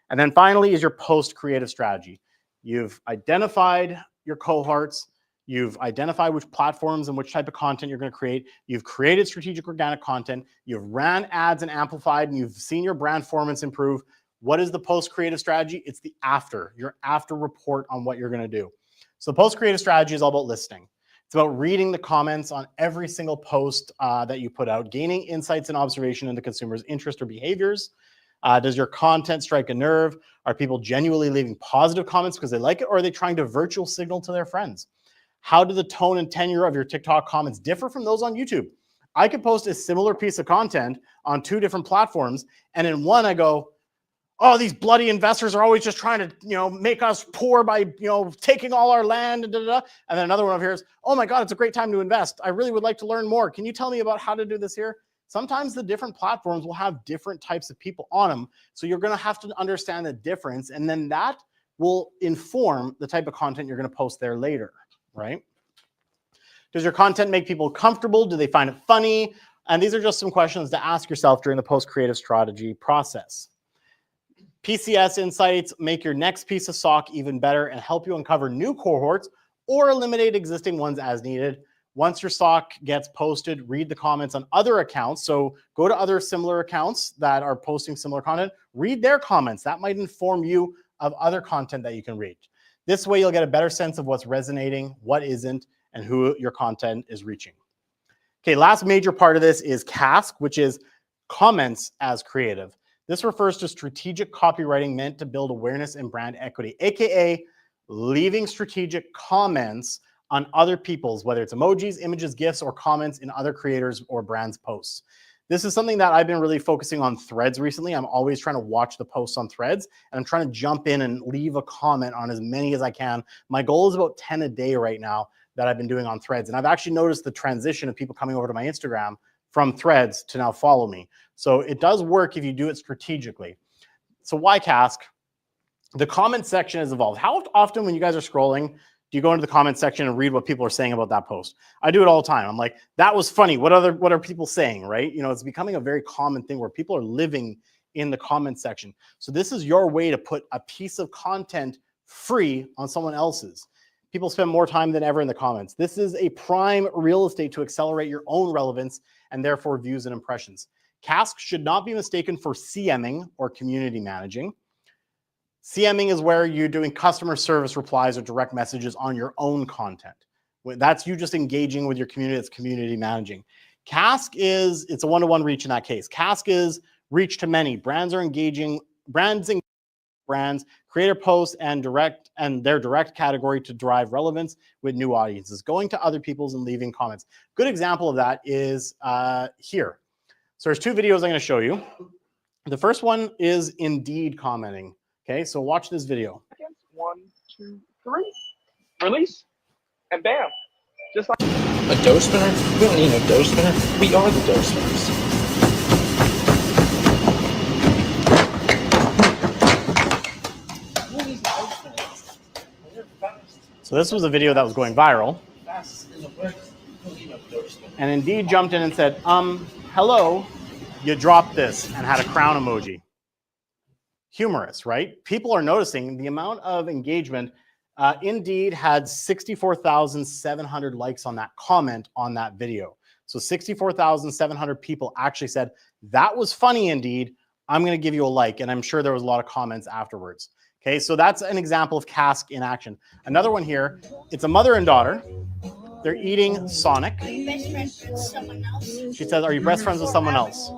And then finally is your post creative strategy. You've identified your cohorts. You've identified which platforms and which type of content you're going to create. You've created strategic organic content. You've ran ads and amplified, and you've seen your brand performance improve. What is the post-creative strategy? It's the after, your after report on what you're going to do. So the post-creative strategy is all about listening. It's about reading the comments on every single post that you put out, gaining insights and observation into consumers' interest or behaviors. Does your content strike a nerve? Are people genuinely leaving positive comments because they like it, or are they trying to virtual signal to their friends? How do the tone and tenure of your TikTok comments differ from those on YouTube? I could post a similar piece of content on 2 different platforms, and in one I go, oh, these bloody investors are always just trying to, make us poor by, taking all our land, and then another one over here is, oh my God, it's a great time to invest. I really would like to learn more. Can you tell me about how to do this here? Sometimes the different platforms will have different types of people on them. So you're going to have to understand the difference. And then that will inform the type of content you're going to post there later, right? Does your content make people comfortable? Do they find it funny? And these are just some questions to ask yourself during the post-creative strategy process. PCS insights make your next piece of SOC even better and help you uncover new cohorts or eliminate existing ones as needed. Once your SOC gets posted, read the comments on other accounts. So go to other similar accounts that are posting similar content, read their comments. That might inform you of other content that you can read. This way you'll get a better sense of what's resonating, what isn't, and who your content is reaching. Okay, last major part of this is CASK, which is comments as creative. This refers to strategic copywriting meant to build awareness and brand equity, AKA leaving strategic comments on other people's, whether it's emojis, images, GIFs, or comments in other creators or brands' posts. This is something that I've been really focusing on Threads recently. I'm always trying to watch the posts on Threads, and I'm trying to jump in and leave a comment on as many as I can. My goal is about 10 a day right now that I've been doing on Threads. And I've actually noticed the transition of people coming over to my Instagram from Threads to now follow me. So it does work if you do it strategically. So why CASK? The comment section has evolved. How often when you guys are scrolling, do you go into the comment section and read what people are saying about that post? I do it all the time. I'm like, that was funny. What are people saying, right? It's becoming a very common thing where people are living in the comment section. So this is your way to put a piece of content free on someone else's. People spend more time than ever in the comments. This is a prime real estate to accelerate your own relevance and therefore views and impressions. CASK should not be mistaken for CMing or community managing. CMing is where you're doing customer service replies or direct messages on your own content. That's you just engaging with your community. That's community managing. CASK it's a one-to-one reach in that case. CASK is reach to many. Brands creator posts and their direct category to drive relevance with new audiences, going to other people's and leaving comments. Good example of that is here. So there's 2 videos I'm going to show you. The first one is Indeed commenting. Okay, so watch this video. 1, 2, 3, release, and bam. Just like a dough spinner? We don't need no dough spinner. We are the dough spinners. So this was a video that was going viral. And Indeed jumped in and said, hello, you dropped this, and had a crown emoji. Humorous, right? People are noticing the amount of engagement. Indeed had 64,700 likes on that comment on that video. So 64,700 people actually said, that was funny, Indeed. I'm going to give you a like. And I'm sure there was a lot of comments afterwards. Okay, so that's an example of CASK in action. Another one here, it's a mother and daughter. They're eating Sonic. Are you best friends with someone else? She says, are you best friends with someone else?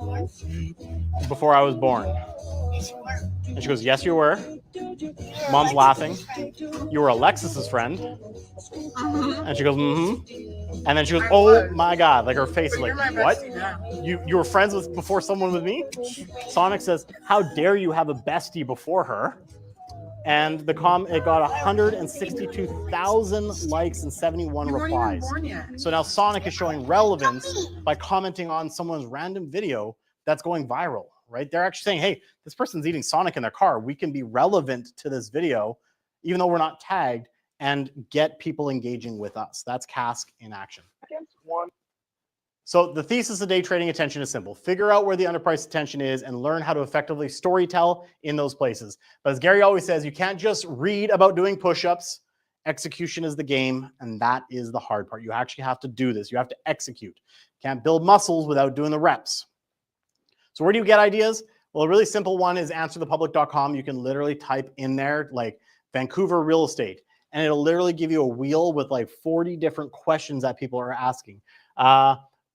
Before I was born. Yes, you were. And she goes, yes, you were. Mom's laughing. You were Alexis's friend. And she goes, mm-hmm. And then she goes, oh my God. Like her face is like, what? You were friends with before someone with me? Sonic says, how dare you have a bestie before her? And it got 162,000 likes and 71 replies. So now Sonic is showing relevance by commenting on someone's random video that's going viral, right? They're actually saying, hey, this person's eating Sonic in their car. We can be relevant to this video, even though we're not tagged, and get people engaging with us. That's Cask in action. So the thesis of day trading attention is simple. Figure out where the underpriced attention is and learn how to effectively storytell in those places. But as Gary always says, you can't just read about doing push-ups. Execution is the game, and that is the hard part. You actually have to do this. You have to execute. You can't build muscles without doing the reps. So where do you get ideas? Well, a really simple one is answerthepublic.com. You can literally type in there like Vancouver real estate, and it'll literally give you a wheel with like 40 different questions that people are asking.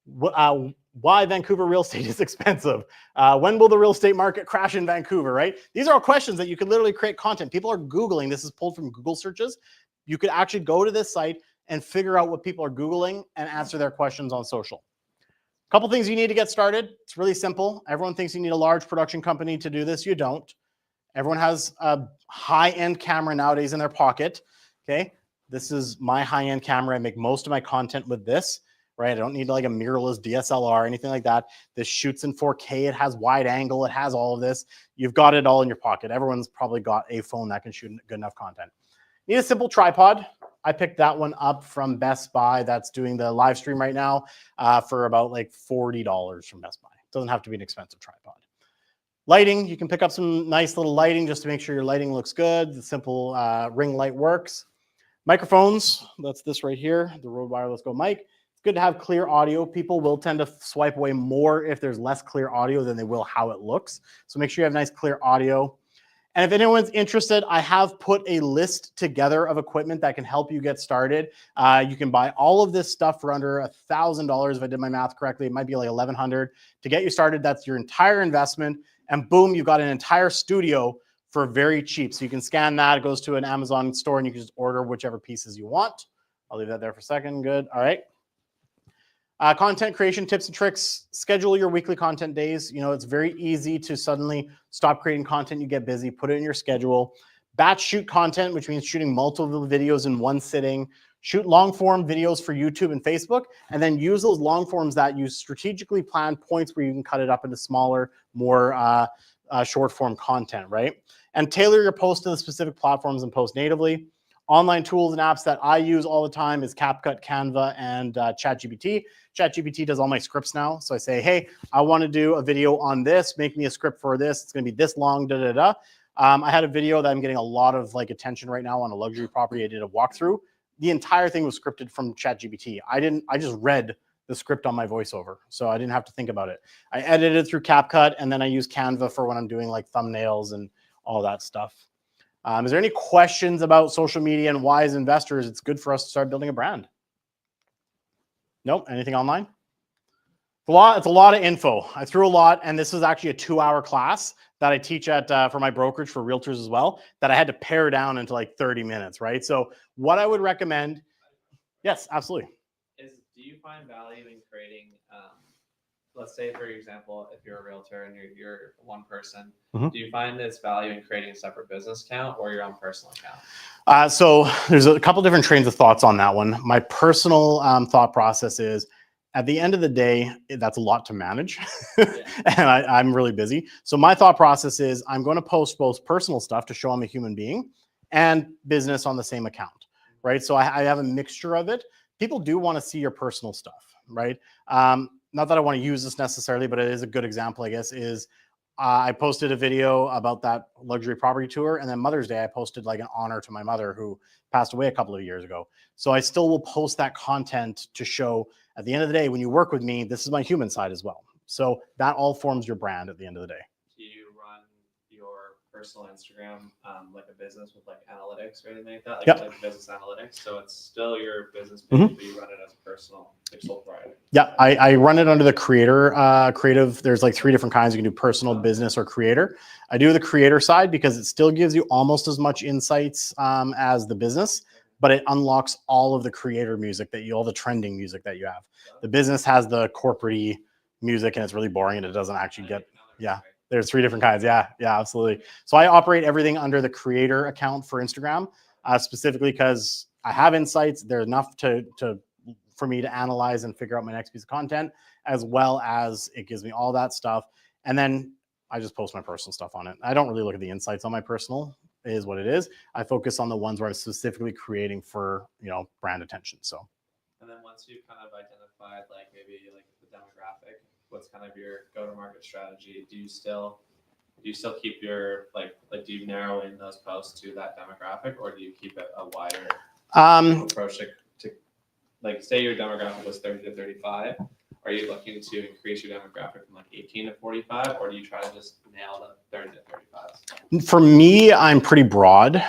Why Vancouver real estate is expensive. When will the real estate market crash in Vancouver, right? These are all questions that you could literally create content. People are Googling. This is pulled from Google searches. You could actually go to this site and figure out what people are Googling and answer their questions on social. A couple things you need to get started. It's really simple. Everyone thinks you need a large production company to do this. You don't. Everyone has a high-end camera nowadays in their pocket. Okay, this is my high-end camera. I make most of my content with this. Right, I don't need like a mirrorless DSLR or anything like that. This shoots in 4K. It has wide angle. It has all of this. You've got it all in your pocket. Everyone's probably got a phone that can shoot good enough content. Need a simple tripod. I picked that one up from Best Buy. That's doing the live stream right now for about like $40 from Best Buy. It doesn't have to be an expensive tripod. Lighting, you can pick up some nice little lighting just to make sure your lighting looks good. The simple ring light works. Microphones, that's this right here, the Rode Wireless Go mic. Good to have clear audio. People will tend to swipe away more if there's less clear audio than they will how it looks. So make sure you have nice clear audio. And if anyone's interested, I have put a list together of equipment that can help you get started. You can buy all of this stuff for under $1,000. If I did my math correctly, it might be like $1,100. To get you started, that's your entire investment. And boom, you've got an entire studio for very cheap. So you can scan that. It goes to an Amazon store and you can just order whichever pieces you want. I'll leave that there for a second. Good. All right. Content creation tips and tricks. Schedule your weekly content days. You know, it's very easy to suddenly stop creating content. You get busy, put it in your schedule. Batch shoot content, which means shooting multiple videos in one sitting. Shoot long form videos for YouTube and Facebook, and then use those long forms that you strategically plan points where you can cut it up into smaller, more short form content, right? And tailor your post to the specific platforms and post natively. Online tools and apps that I use all the time is CapCut, Canva, and ChatGPT. ChatGPT does all my scripts now. So I say, hey, I want to do a video on this. Make me a script for this. It's going to be this long, da-da-da. I had a video that I'm getting a lot of like attention right now on a luxury property. I did a walkthrough. The entire thing was scripted from ChatGPT. I just read the script on my voiceover. So I didn't have to think about it. I edited through CapCut, and then I use Canva for when I'm doing like thumbnails and all that stuff. Is there any questions about social media and why as investors it's good for us to start building a brand? Nope. Anything online? It's a lot of info. I threw a lot, and this is actually a 2-hour class that I teach at for my brokerage for realtors as well, that I had to pare down into like 30 minutes, right? So what I would recommend, yes, absolutely. Do you find value in creating, let's say, for example, if you're a realtor and you're one person, do you find this value in creating a separate business account or your own personal account? So there's a couple different trains of thoughts on that one. My personal thought process is, at the end of the day, that's a lot to manage. And I'm really busy. So my thought process is I'm going to post both personal stuff to show I'm a human being and business on the same account, right? So I have a mixture of it. People do want to see your personal stuff, right? Not that I want to use this necessarily, but it is a good example, I guess, is I posted a video about that luxury property tour, and then Mother's Day, I posted like an honor to my mother who passed away a couple of years ago. So I still will post that content to show at the end of the day, when you work with me, this is my human side as well. So that all forms your brand at the end of the day. Do you run your personal Instagram, like a business with like analytics or anything like that, like, Yep. like business analytics. So it's still your business Mhm. page, but you run it as a personal, like sole proprietor. Yeah, I run it under the creative. There's like 3 different kinds. You can do personal, business, or creator. I do the creator side because it still gives you almost as much insights as the business, but it unlocks all of the creator music all the trending music that you have. The business has the corporate music and it's really boring and it doesn't actually get, yeah. There's 3 different kinds. Yeah, absolutely. So I operate everything under the creator account for Instagram, specifically because I have insights. They're enough for me to analyze and figure out my next piece of content, as well as it gives me all that stuff. And then I just post my personal stuff on it. I don't really look at the insights on my personal, it is what it is. I focus on the ones where I'm specifically creating for, brand attention. So. And then once you've kind of identified like maybe like the demographic, what's kind of your go-to-market strategy? Do you still keep your like do you narrow in those posts to that demographic, or do you keep it a wider approach to like say your demographic was 30 to 35? Are you looking to increase your demographic from like 18 to 45, or do you try to just nail the 30 to 35? For me, I'm pretty broad.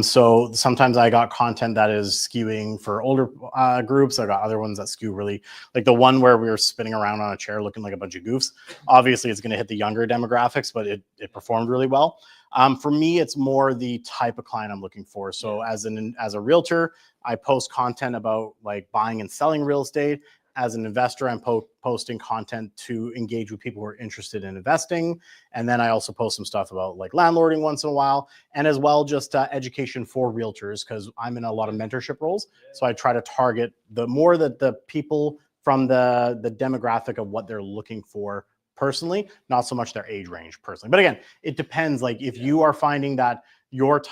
So sometimes I got content that is skewing for older groups. I got other ones that skew really, like the one where we were spinning around on a chair looking like a bunch of goofs. Obviously, it's going to hit the younger demographics, but it performed really well. For me, it's more the type of client I'm looking for. So as a realtor, I post content about like buying and selling real estate. As an investor, I'm posting content to engage with people who are interested in investing. And then I also post some stuff about like landlording once in a while, and as well just education for realtors, because I'm in a lot of mentorship roles. So I try to target the people from the demographic of what they're looking for personally, not so much their age range personally. But again, it depends. Like if you are finding that your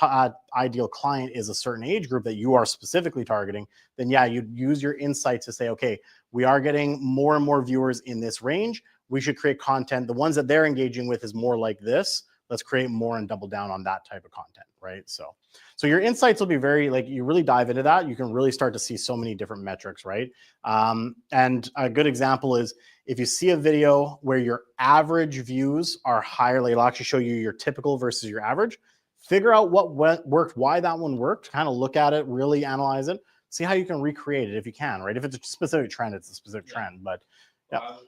ideal client is a certain age group that you are specifically targeting, then yeah, you'd use your insight to say, okay, we are getting more and more viewers in this range. We should create content. The ones that they're engaging with is more like this. Let's create more and double down on that type of content, right? So your insights will be very, like, you really dive into that. You can really start to see so many different metrics, right? And a good example is if you see a video where your average views are higher, like it'll actually show you your typical versus your average. Figure out what worked, why that one worked, kind of look at it, really analyze it, see how you can recreate it if you can, right? If it's a specific trend, it's a specific trend. But yeah. Well,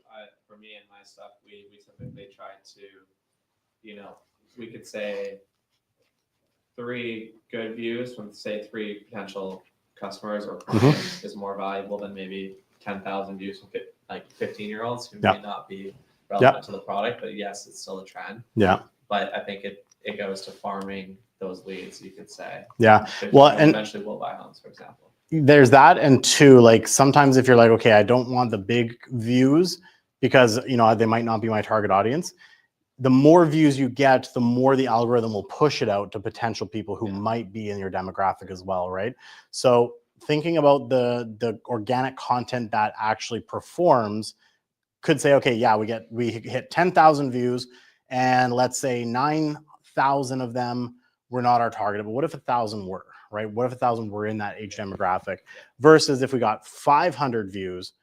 for me and my stuff, we typically try to, we could say 3 good views from say 3 potential customers or clients is more valuable than maybe 10,000 views from like 15-year-olds who may not be relevant to the product, but yes, it's still a trend. Yeah. But I think it goes to farming those leads, you could say. Yeah. Well, and eventually we'll buy homes, for example. There's that. And 2, like sometimes if you're like, okay, I don't want the big views because, they might not be my target audience. The more views you get, the more the algorithm will push it out to potential people who might be in your demographic as well, right? So thinking about the organic content that actually performs could say, okay, yeah, we hit 10,000 views and let's say 9,000 of them were not our target, but what if 1,000 were, right? What if 1,000 were in that age demographic versus if we got 500 views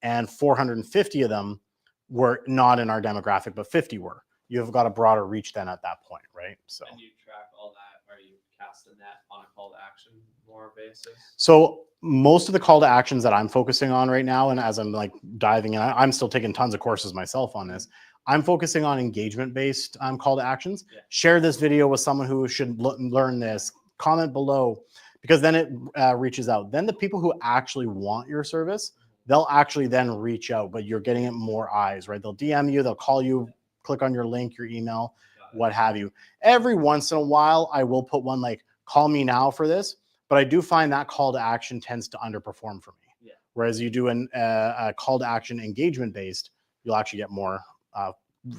and 450 of them were not in our demographic, but 50 were. You've got a broader reach then at that point, right? So. And you track all that, are you casting that on a call to action more basis? So most of the call to actions that I'm focusing on right now, and as I'm like diving in, I'm still taking tons of courses myself on this. I'm focusing on engagement-based call to actions. Yeah. Share this video with someone who should learn this. Comment below, because then it reaches out. Then the people who actually want your service, they'll actually then reach out, but you're getting it more eyes, right? They'll DM you, they'll call you, click on your link, your email, what have you. Every once in a while, I will put one like, call me now for this, but I do find that call to action tends to underperform for me. Yeah. Whereas you do a call to action engagement based, you'll actually get more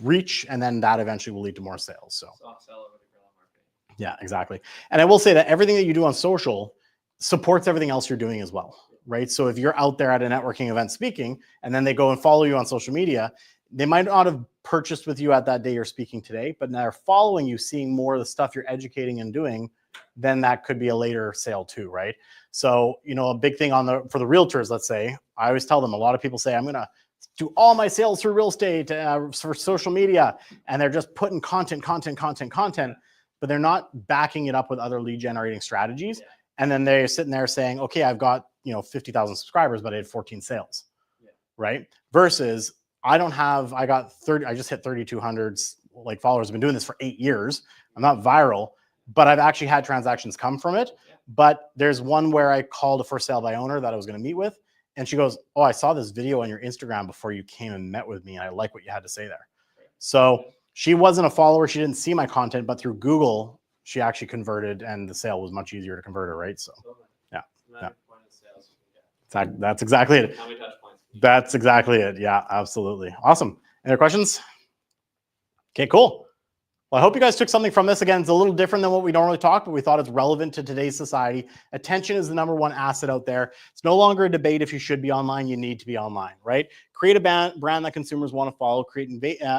reach, and then that eventually will lead to more sales. So yeah, exactly. And I will say that everything that you do on social supports everything else you're doing as well, right? So if you're out there at a networking event speaking, and then they go and follow you on social media, they might not have purchased with you at that day you're speaking today, but now they're following you, seeing more of the stuff you're educating and doing, then that could be a later sale too, right? So, a big thing for the realtors, let's say, I always tell them, a lot of people say, I'm going to do all my sales through real estate for social media, and they're just putting content. but they're not backing it up with other lead generating strategies. Yeah. And then they're sitting there saying, okay, I've got 50,000 subscribers, but I had 14 sales, right? Versus I got 30, I just hit 3,200 like followers. I've been doing this for 8 years. I'm not viral, but I've actually had transactions come from it. Yeah. But there's one where I called a for sale by owner that I was going to meet with. And she goes, oh, I saw this video on your Instagram before you came and met with me. And I like what you had to say there. So she wasn't a follower. She didn't see my content, but through Google, she actually converted and the sale was much easier to convert her, right? So yeah. That's exactly it. How many touch points? That's exactly it. Yeah, absolutely. Awesome. Any other questions? Okay, cool. Well, I hope you guys took something from this. Again, it's a little different than what we normally talk, but we thought it's relevant to today's society. Attention is the #1 asset out there. It's no longer a debate if you should be online, you need to be online, right? Create a brand that consumers want to follow, create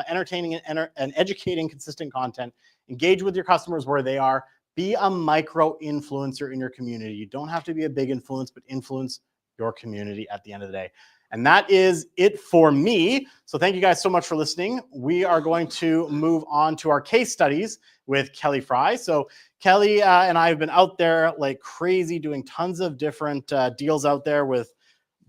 entertaining and educating consistent content, engage with your customers where they are, be a micro influencer in your community. You don't have to be a big influence, but influence your community at the end of the day. And that is it for me. So thank you guys so much for listening. We are going to move on to our case studies with Kelly Fry. So Kelly and I have been out there like crazy doing tons of different deals out there with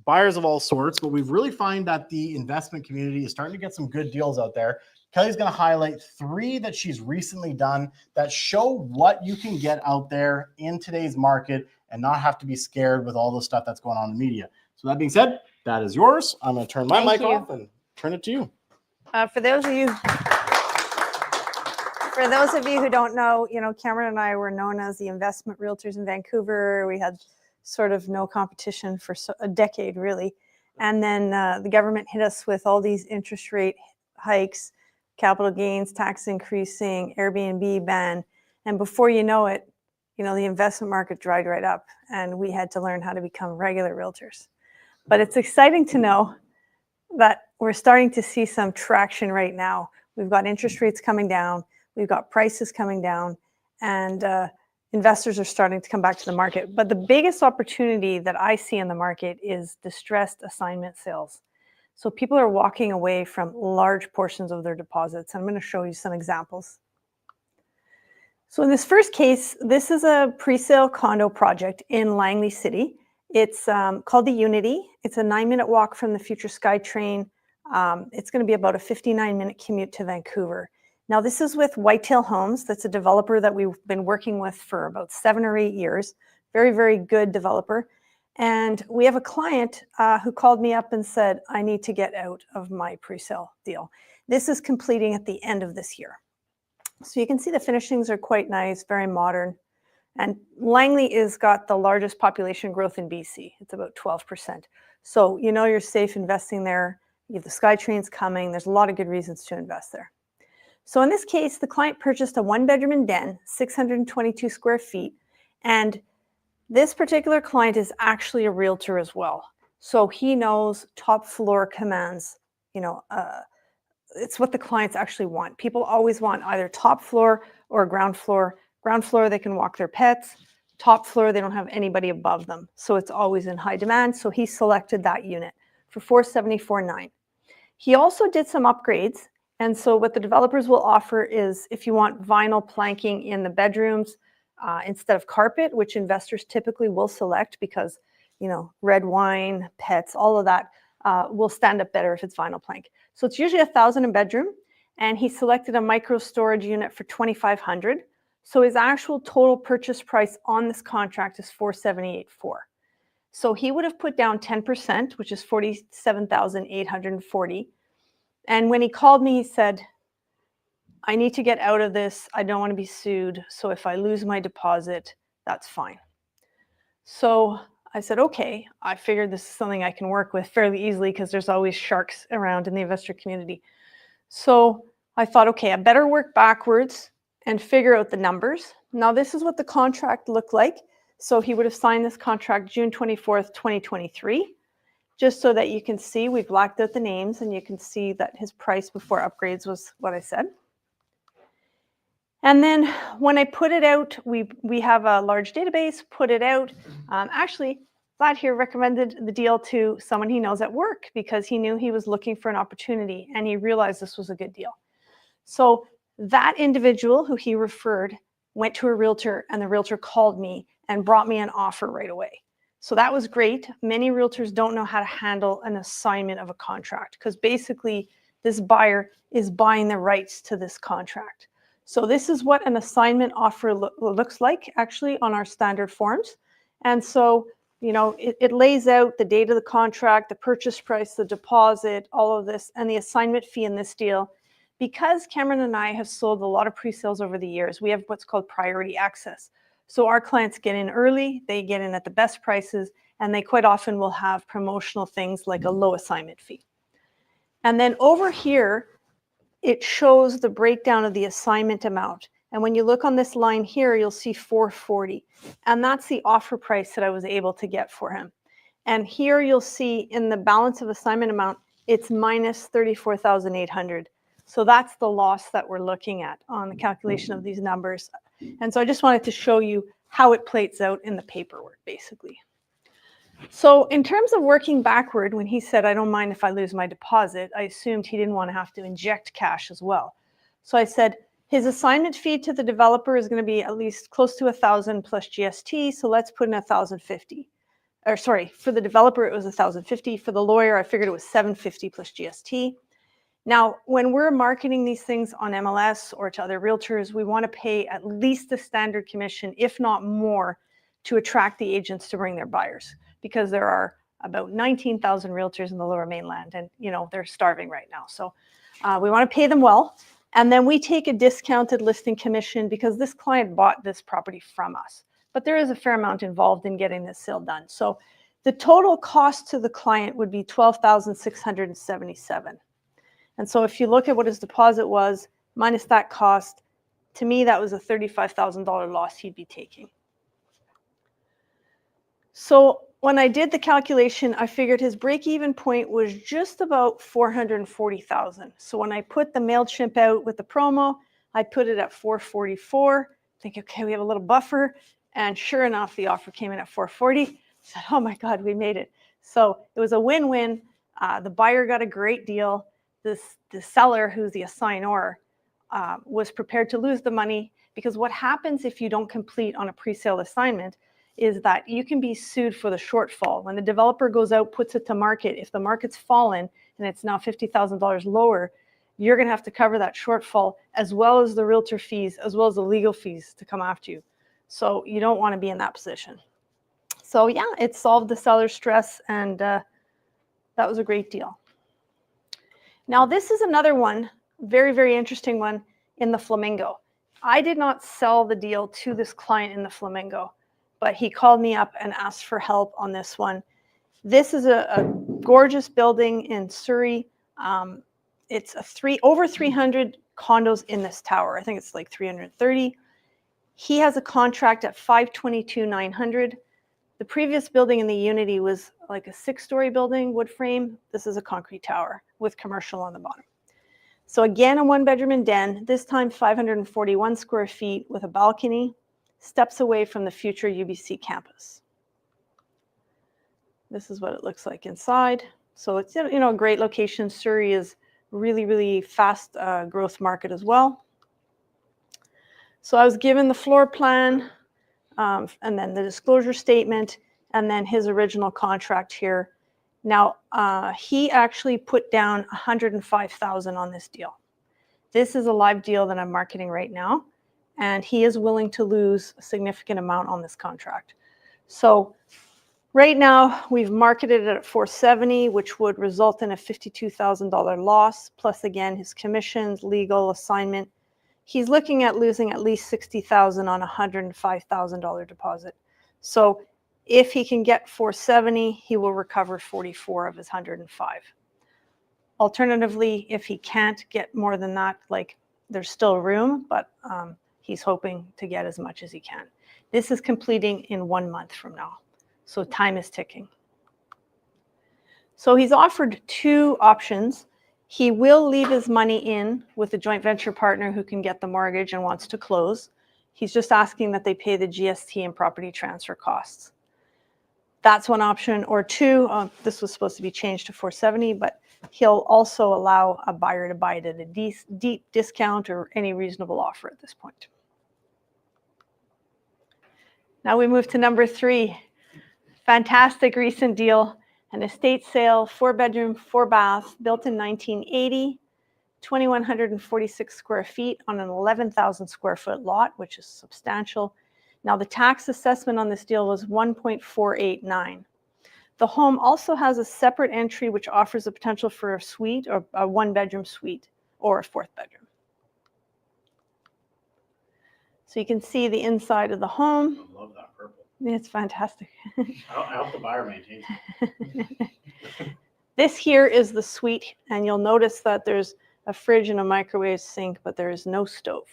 buyers of all sorts, but we've really find that the investment community is starting to get some good deals out there. Kelly's going to highlight 3 that she's recently done that show what you can get out there in today's market and not have to be scared with all the stuff that's going on in the media. So that being said, that is yours. I'm going to turn my mic off and turn it to you. For those of you who don't know, Cameron and I were known as the investment realtors in Vancouver. We had sort of no competition for a decade, really. And then the government hit us with all these interest rate hikes, capital gains, tax increasing, Airbnb ban. And before you know it, the investment market dried right up and we had to learn how to become regular realtors. But it's exciting to know that we're starting to see some traction right now. We've got interest rates coming down, we've got prices coming down, and investors are starting to come back to the market. But the biggest opportunity that I see in the market is distressed assignment sales. So people are walking away from large portions of their deposits. I'm going to show you some examples. So in this first case, this is a pre-sale condo project in Langley City. It's called the Unity. It's a 9-minute walk from the future SkyTrain. It's going to be about a 59-minute commute to Vancouver. Now, this is with Whitetail Homes. That's a developer that we've been working with for about 7 or 8 years. Very, very good developer. And we have a client who called me up and said, I need to get out of my pre-sale deal. This is completing at the end of this year. So you can see the finishings are quite nice, very modern. And Langley has got the largest population growth in BC. It's about 12%. So you're safe investing there. You have the SkyTrains coming. There's a lot of good reasons to invest there. So in this case, the client purchased a 1-bedroom and den, 622 square feet. And this particular client is actually a realtor as well. So he knows top floor commands, it's what the clients actually want. People always want either top floor or ground floor. Ground floor, they can walk their pets. Top floor, they don't have anybody above them. So it's always in high demand. So he selected that unit for $474,900. He also did some upgrades. And so what the developers will offer is if you want vinyl planking in the bedrooms instead of carpet, which investors typically will select because, red wine, pets, all of that will stand up better if it's vinyl plank. So it's usually $1,000 a bedroom. And he selected a micro storage unit for $2,500. So his actual total purchase price on this contract is $478,400. So he would have put down 10%, which is $47,840. And when he called me, he said, I need to get out of this. I don't want to be sued. So if I lose my deposit, that's fine. So I said, okay, I figured this is something I can work with fairly easily because there's always sharks around in the investor community. So I thought, okay, I better work backwards and figure out the numbers. Now, this is what the contract looked like. So he would have signed this contract June 24th, 2023, just so that you can see, we blacked out the names and you can see that his price before upgrades was what I said. And then when I put it out, we have a large database, put it out. Actually, Vlad here recommended the deal to someone he knows at work because he knew he was looking for an opportunity and he realized this was a good deal. So that individual who he referred went to a realtor, and the realtor called me and brought me an offer right away. So that was great. Many realtors don't know how to handle an assignment of a contract because basically this buyer is buying the rights to this contract. So this is what an assignment offer looks like actually on our standard forms. And so, you know, it lays out the date of the contract, the purchase price, the deposit, all of this, and the assignment fee in this deal. Because Cameron and I have sold a lot of pre-sales over the years, we have what's called priority access. So our clients get in early, they get in at the best prices, and they quite often will have promotional things like a low assignment fee. And then over here, it shows the breakdown of the assignment amount. And when you look on this line here, you'll see 440. And that's the offer price that I was able to get for him. And here you'll see in the balance of assignment amount, it's minus 34,800. So that's the loss that we're looking at on the calculation of these numbers. And so I just wanted to show you how it plays out in the paperwork, basically. So in terms of working backward, when he said, I don't mind if I lose my deposit, I assumed he didn't want to have to inject cash as well. So I said, his assignment fee to the developer is going to be at least close to 1,000 plus GST. So let's put in 1,050. Or sorry, for the developer, it was 1,050. For the lawyer, I figured it was 750 plus GST. Now, when we're marketing these things on MLS or to other realtors, we want to pay at least the standard commission, if not more, to attract the agents to bring their buyers, because there are about 19,000 realtors in the Lower Mainland, and you know they're starving right now. So we want to pay them well, and then we take a discounted listing commission because this client bought this property from us. But there is a fair amount involved in getting this sale done. So the total cost to the client would be $12,677. And so if you look at what his deposit was, minus that cost, to me, that was a $35,000 loss he'd be taking. So when I did the calculation, I figured his break-even point was just about $440,000. So when I put the MailChimp out with the promo, I put it at $444. Think, okay, we have a little buffer. And sure enough, the offer came in at $440. I said, oh my God, we made it. So it was a win-win. The buyer got a great deal. The seller, who's the assignor, was prepared to lose the money, because what happens if you don't complete on a pre-sale assignment is that you can be sued for the shortfall. When the developer goes out, puts it to market, if the market's fallen and it's now $50,000 lower, you're going to have to cover that shortfall, as well as the realtor fees, as well as the legal fees to come after you. So you don't want to be in that position. So yeah, it solved the seller's stress, and that was a great deal. Now, this is another one, very, very interesting one in the Flamingo. I did not sell the deal to this client in the Flamingo, but he called me up and asked for help on this one. This is a gorgeous building in Surrey. It's over 300 condos in this tower. I think it's like 330. He has a contract at $522,900. The previous building in the Unity was like a 6-story building, wood frame. This is a concrete tower with commercial on the bottom. So again, a 1-bedroom and den, this time 541 square feet with a balcony, steps away from the future UBC campus. This is what it looks like inside. So it's, you know, a great location. Surrey is really, really fast growth market as well. So I was given the floor plan, and then the disclosure statement, and then his original contract here. Now, he actually put down $105,000 on this deal. This is a live deal that I'm marketing right now, and he is willing to lose a significant amount on this contract. So right now, we've marketed it at $470,000, which would result in a $52,000 loss, plus again, his commissions, legal, assignment. He's looking at losing at least $60,000 on a $105,000 deposit. So if he can get $470,000, he will recover $44,000 of his $105,000. Alternatively, if he can't get more than that, like there's still room, but he's hoping to get as much as he can. This is completing in 1 month from now. So time is ticking. So he's offered 2 options. He will leave his money in with a joint venture partner who can get the mortgage and wants to close. He's just asking that they pay the GST and property transfer costs. That's one option. Or 2, this was supposed to be changed to $470,000, but he'll also allow a buyer to buy it at a deep discount or any reasonable offer at this point. Now we move to number 3. Fantastic recent deal. An estate sale, 4-bedroom, 4-bath, built in 1980, 2,146 square feet on an 11,000 square foot lot, which is substantial. Now the tax assessment on this deal was 1.489. The home also has a separate entry which offers the potential for a suite or a 1-bedroom suite or a 4th bedroom. So you can see the inside of the home. I love that purple. It's fantastic. I hope the buyer maintains it. This here is the suite, and you'll notice that there's a fridge and a microwave sink, but there is no stove.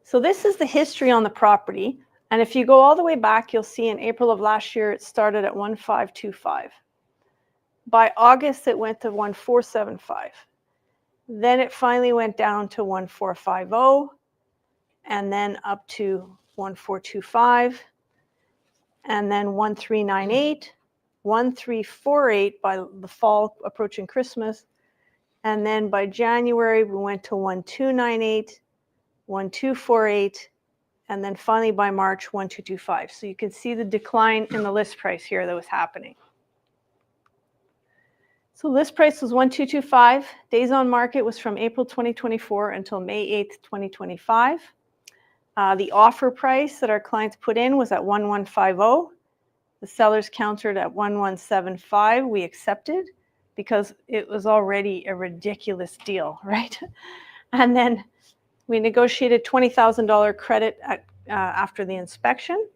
So this is the history on the property. And if you go all the way back, you'll see in April of last year, it started at 1,525. By August, it went to 1,475. Then it finally went down to 1,450, and then up to 1,425, and then 1,398, 1,348 by the fall approaching Christmas. And then by January, we went to 1,298, 1,248, and then finally by March, 1,225. So you can see the decline in the list price here that was happening. So list price was 1,225. Days on market was from April 2024 until May 8th, 2025. The offer price that our clients put in was at 1,150. The sellers countered at 1,175. We accepted because it was already a ridiculous deal, right? And then we negotiated $20,000 credit after the inspection.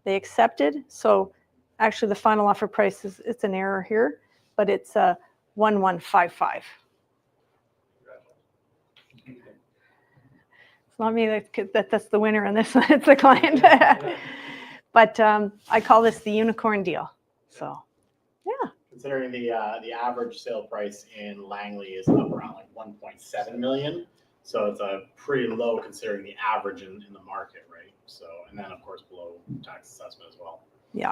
They accepted. So actually the final offer price is, it's an error here, but it's 1,155. It's not me that's the winner in this one, it's the client. But I call this the unicorn deal. So, yeah. Considering the average sale price in Langley is up around like 1.7 million. So it's a pretty low considering the average in the market, right? So, and then of course below tax assessment as well. Yeah.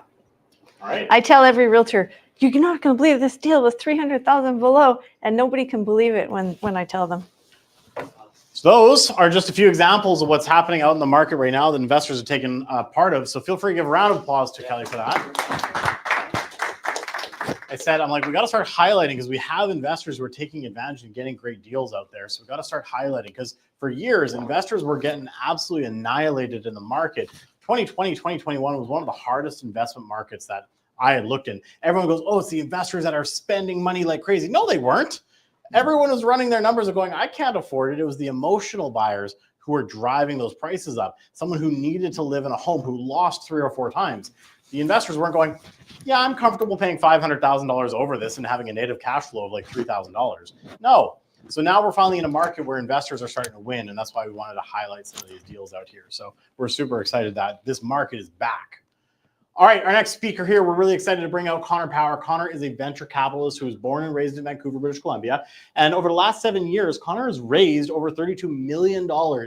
All right. I tell every realtor, you're not going to believe this deal was 300,000 below, and nobody can believe it when I tell them. So those are just a few examples of what's happening out in the market right now that investors are taking part of. So feel free to give a round of applause to Kelly for that. I said, I'm like, we got to start highlighting because we have investors who are taking advantage and getting great deals out there. So we got to start highlighting because for years, investors were getting absolutely annihilated in the market. 2020, 2021 was one of the hardest investment markets that I had looked in. Everyone goes, oh, it's the investors that are spending money like crazy. No, they weren't. Everyone was running their numbers and going, I can't afford it. It was the emotional buyers who were driving those prices up. Someone who needed to live in a home who lost 3 or 4 times. The investors weren't going, yeah, I'm comfortable paying $500,000 over this and having a native cash flow of like $3,000. No. So now we're finally in a market where investors are starting to win. And that's why we wanted to highlight some of these deals out here. So we're super excited that this market is back. All right, our next speaker here, we're really excited to bring out Conor Power. Conor is a venture capitalist who was born and raised in Vancouver, British Columbia. And over the last 7 years, Conor has raised over $32 million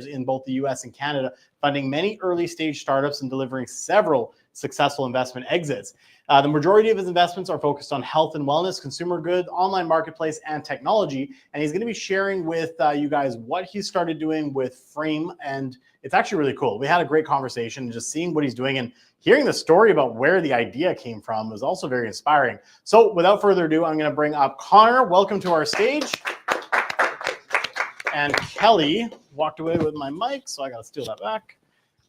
in both the US and Canada, funding many early stage startups and delivering several successful investment exits. The majority of his investments are focused on health and wellness, consumer goods, online marketplace, and technology. And he's going to be sharing with you guys what he started doing with Frame. And it's actually really cool. We had a great conversation, just seeing what he's doing and hearing the story about where the idea came from was also very inspiring. So without further ado, I'm going to bring up Conor. Welcome to our stage. And Kelly walked away with my mic, so I got to steal that back.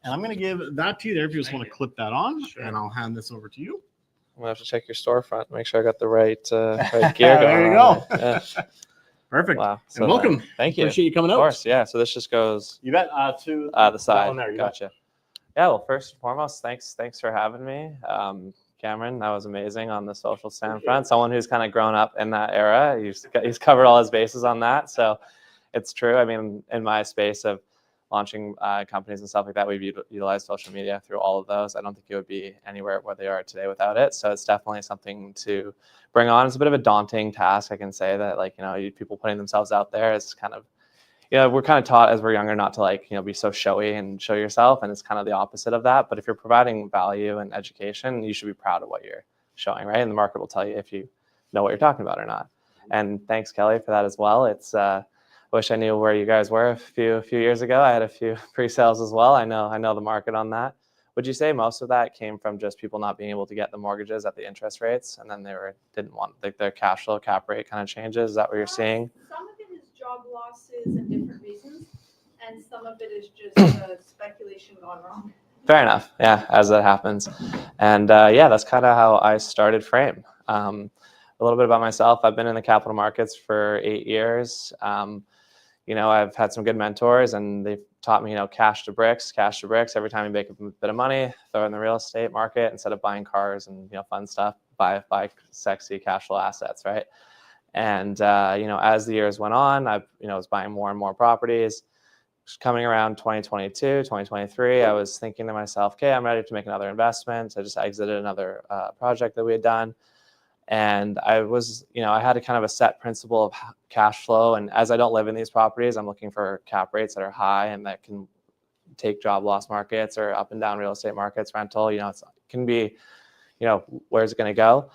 And I'm going to give that to you there if you just want to clip that on. Sure. And I'll hand this over to you. I'm going to have to check your storefront, make sure I got the right gear going. There you go. Yeah. Perfect. Wow. So, and welcome. Thank you. Appreciate you coming out. Of course, yeah. So this just goes you bet to the side. There, gotcha. Yeah, well, first and foremost, thanks for having me. Cameron, that was amazing on the social stand front. Someone who's kind of grown up in that era. He's covered all his bases on that. So it's true. I mean, in my space of launching companies and stuff like that, we've utilized social media through all of those. I don't think it would be anywhere where they are today without it. So it's definitely something to bring on. It's a bit of a daunting task. I can say that, like, people putting themselves out there is kind of, we're kind of taught as we're younger not to, like, be so showy and show yourself. And it's kind of the opposite of that. But if you're providing value and education, you should be proud of what you're showing, right? And the market will tell you if you know what you're talking about or not. And thanks, Kelly, for that as well. It's wish I knew where you guys were a few years ago. I had a few pre-sales as well. I know the market on that. Would you say most of that came from just people not being able to get the mortgages at the interest rates, and then didn't want, like, their cash flow cap rate kind of changes? Is that what you're seeing? Some of it is job losses and different reasons, and some of it is just speculation gone wrong. Fair enough. Yeah, as that happens. And yeah, that's kind of how I started Frame. A little bit about myself. I've been in the capital markets for 8 years. I've had some good mentors, and they've taught me, cash to bricks. Every time you make a bit of money, throw it in the real estate market instead of buying cars and, fun stuff, buy sexy cash flow assets, right? And, as the years went on, I was buying more and more properties. Coming around 2022, 2023, I was thinking to myself, okay, I'm ready to make another investment. I just exited another project that we had done. And I was, I had a kind of a set principle of cash flow. And as I don't live in these properties, I'm looking for cap rates that are high and that can take job loss markets or up and down real estate markets, rental, it can be, where's it going to go?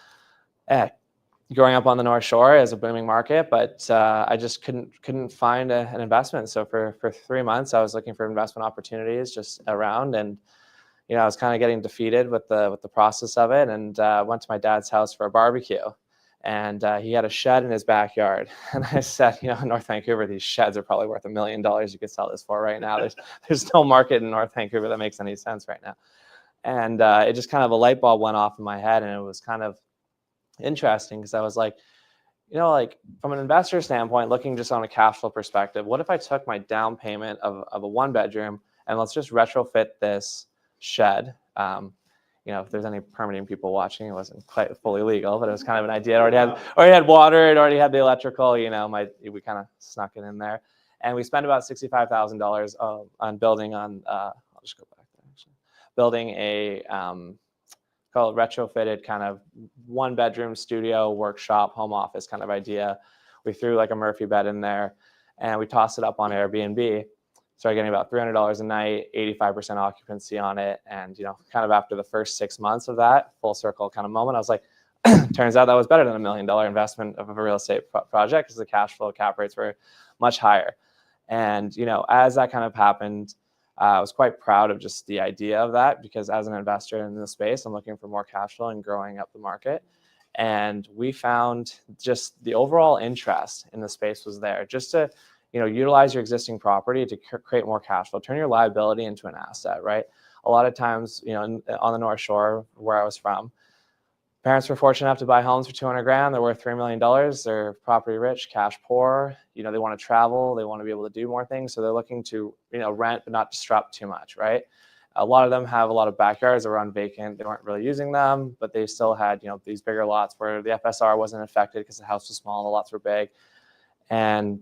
Growing up on the North Shore is a booming market, but I just couldn't find an investment. So for 3 months, I was looking for investment opportunities just around, and I was kind of getting defeated with the process of it, and went to my dad's house for a barbecue, and he had a shed in his backyard, and I said, in North Vancouver, these sheds are probably worth $1 million. You could sell this for right now. There's no market in North Vancouver that makes any sense right now, and it just kind of a light bulb went off in my head, and it was kind of interesting because I was like, from an investor standpoint, looking just on a cash flow perspective, what if I took my down payment of a 1-bedroom and let's just retrofit this shed? If there's any permitting people watching, it wasn't quite fully legal, but it was kind of an idea. It already had water, it already had the electrical, we kind of snuck it in there. And we spent about $65,000 on building I'll just go back there actually. Building a call it retrofitted kind of 1-bedroom studio, workshop, home office kind of idea. We threw like a Murphy bed in there and we tossed it up on Airbnb. Started getting about $300 a night, 85% occupancy on it. And, kind of after the first 6 months of that full circle kind of moment, I was like, turns out that was better than $1 million investment of a real estate project because the cash flow cap rates were much higher. And, as that kind of happened, I was quite proud of just the idea of that because as an investor in the space, I'm looking for more cash flow and growing up the market. And we found just the overall interest in the space was there just to, utilize your existing property to create more cash flow, turn your liability into an asset, right? A lot of times, on the North Shore where I was from, parents were fortunate enough to buy homes for $200,000. They're worth $3 million. They're property rich, cash poor. They want to travel. They want to be able to do more things. So they're looking to, rent, but not disrupt too much, right? A lot of them have a lot of backyards that were on vacant. They weren't really using them, but they still had, these bigger lots where the FSR wasn't affected because the house was small and the lots were big. And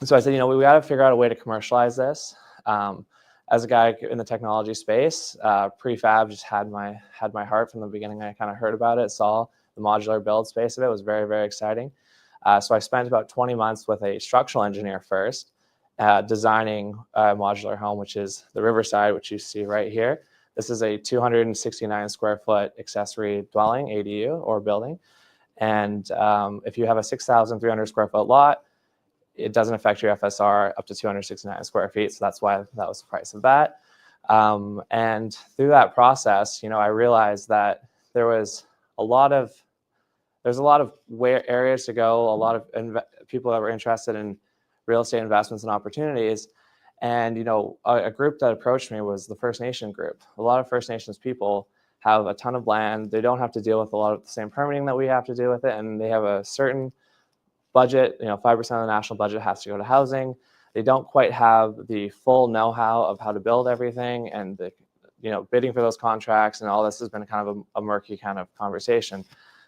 so I said, we got to figure out a way to commercialize this. As a guy in the technology space, Pre-Fab just had my heart from the beginning. I kind of heard about it, saw the modular build space of it. It was very, very exciting. So I spent about 20 months with a structural engineer first, designing a modular home, which is the Riverside, which you see right here. This is a 269 square foot accessory dwelling, ADU, or building. And if you have a 6,300 square foot lot, it doesn't affect your FSR up to 269 square feet. So that's why that was the price of that. And through that process, I realized that there's a lot of areas to go, a lot of people that were interested in real estate investments and opportunities. And, a group that approached me was the First Nation group. A lot of First Nations people have a ton of land. They don't have to deal with a lot of the same permitting that we have to deal with it. And they have a certain budget, 5% of the national budget has to go to housing. They don't quite have the full know-how of how to build everything, and the, bidding for those contracts and all this has been kind of a murky kind of conversation.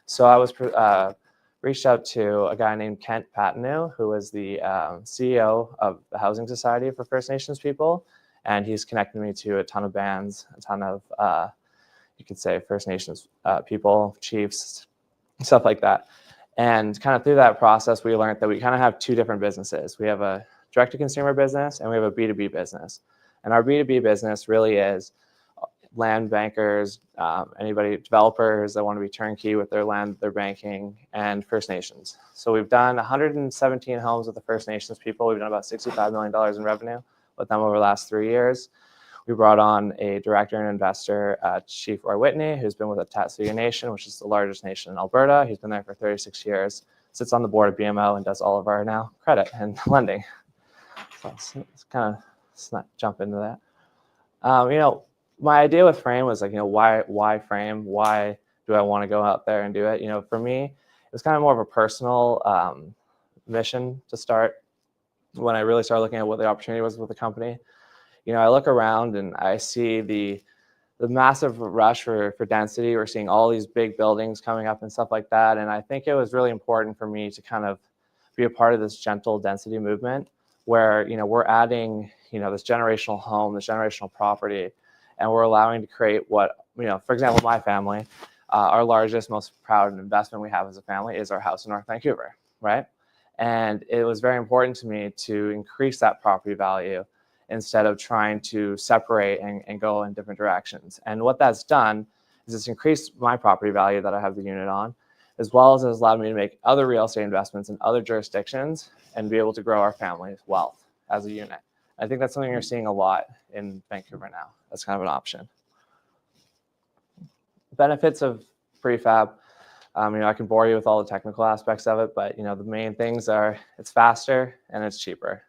So I was reached out to a guy named Kent Pattenu, who is the CEO of the Housing Society for First Nations people, and he's connected me to a ton of bands, a ton of you could say First Nations people, chiefs, stuff like that. And kind of through that process, we learned that we kind of have two different businesses. We have a direct-to-consumer business and we have a B2B business. And our B2B business really is land bankers, anybody, developers that want to be turnkey with their land, their banking, and First Nations. So we've done 117 homes with the First Nations people. We've done about $65 million in revenue with them over the last 3 years. We brought on a director and investor, Chief Roy Whitney, who's been with the Tatsutsu Nation, which is the largest nation in Alberta. He's been there for 36 years, sits on the board of BMO and does all of our now credit and lending. So it's kind of, let's not jump into that. My idea with Frame was like, why Frame? Why do I want to go out there and do it? For me, it was kind of more of a personal mission to start when I really started looking at what the opportunity was with the company. I look around and I see the massive rush for density. We're seeing all these big buildings coming up and stuff like that. And I think it was really important for me to kind of be a part of this gentle density movement where, we're adding, this generational home, this generational property, and we're allowing to create what, for example, my family, our largest, most proud investment we have as a family is our house in North Vancouver, right? And it was very important to me to increase that property value instead of trying to separate and go in different directions. And what that's done is it's increased my property value that I have the unit on, as well as it has allowed me to make other real estate investments in other jurisdictions and be able to grow our family's wealth as a unit. I think that's something you're seeing a lot in Vancouver now. That's kind of an option. Benefits of Pre-Fab. I can bore you with all the technical aspects of it, but the main things are it's faster and it's cheaper.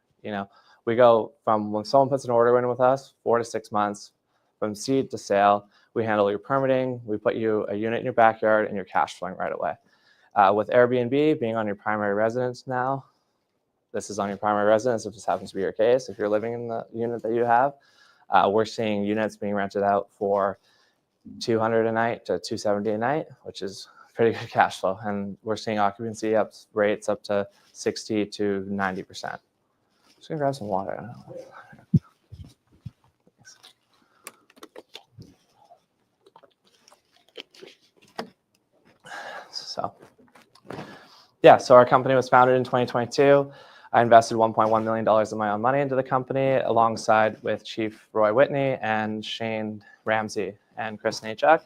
We go from when someone puts an order in with us, 4 to 6 months, from seed to sale. We handle your permitting. We put you a unit in your backyard and you're cash flowing right away. With Airbnb being on your primary residence now, this is on your primary residence if this happens to be your case. If you're living in the unit that you have, we're seeing units being rented out for $200 a night to $270 a night, which is pretty good cash flow. And we're seeing occupancy rates up to 60 to 90%. Just gonna grab some water. So our company was founded in 2022. I invested $1.1 million of my own money into the company alongside with Chief Roy Whitney and Shane Ramsey and Chris Nachuk.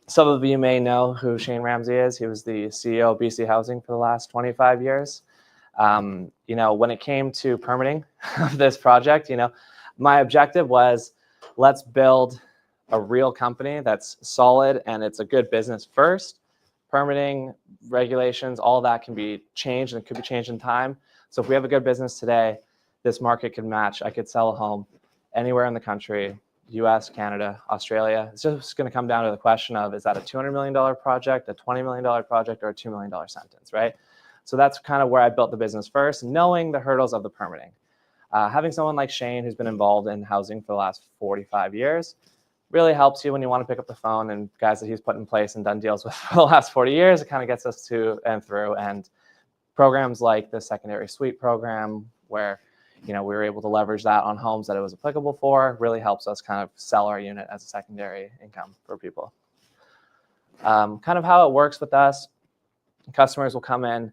Some of you may know who Shane Ramsey is. He was the CEO of BC Housing for the last 25 years. When it came to permitting of this project, my objective was let's build a real company that's solid and it's a good business first. Permitting, regulations, all that can be changed and it could be changed in time. So if we have a good business today, this market can match. I could sell a home anywhere in the country, US, Canada, Australia. It's just going to come down to the question of, is that a $200 million project, a $20 million project, or a $2 million sentence, right? So that's kind of where I built the business first, knowing the hurdles of the permitting. Having someone like Shane, who's been involved in housing for the last 45 years, really helps you when you want to pick up the phone, and guys that he's put in place and done deals with for the last 40 years, it kind of gets us to and through. And programs like the secondary suite program, where we were able to leverage that on homes that it was applicable for, really helps us kind of sell our unit as a secondary income for people. Kind of how it works with us, customers will come in,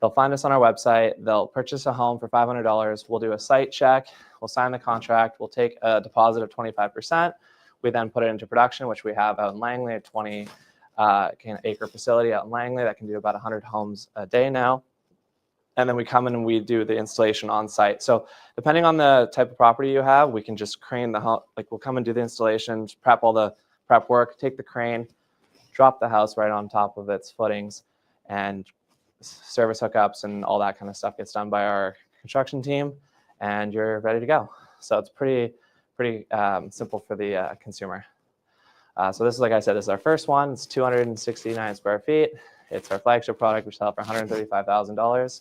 they'll find us on our website, they'll purchase a home for $500, we'll do a site check, we'll sign the contract, we'll take a deposit of 25%, we then put it into production, which we have out in Langley, a 20-acre facility out in Langley that can do about 100 homes a day now. And then we come in and we do the installation on site. So depending on the type of property you have, we can just crane the home, like we'll come and do the installation, prep all the prep work, take the crane, drop the house right on top of its footings, and service hookups and all that kind of stuff gets done by our construction team, and you're ready to go. So it's pretty simple for the consumer. So this is, like I said, this is our first one. It's 269 square feet. It's our flagship product. We sell it for $135,000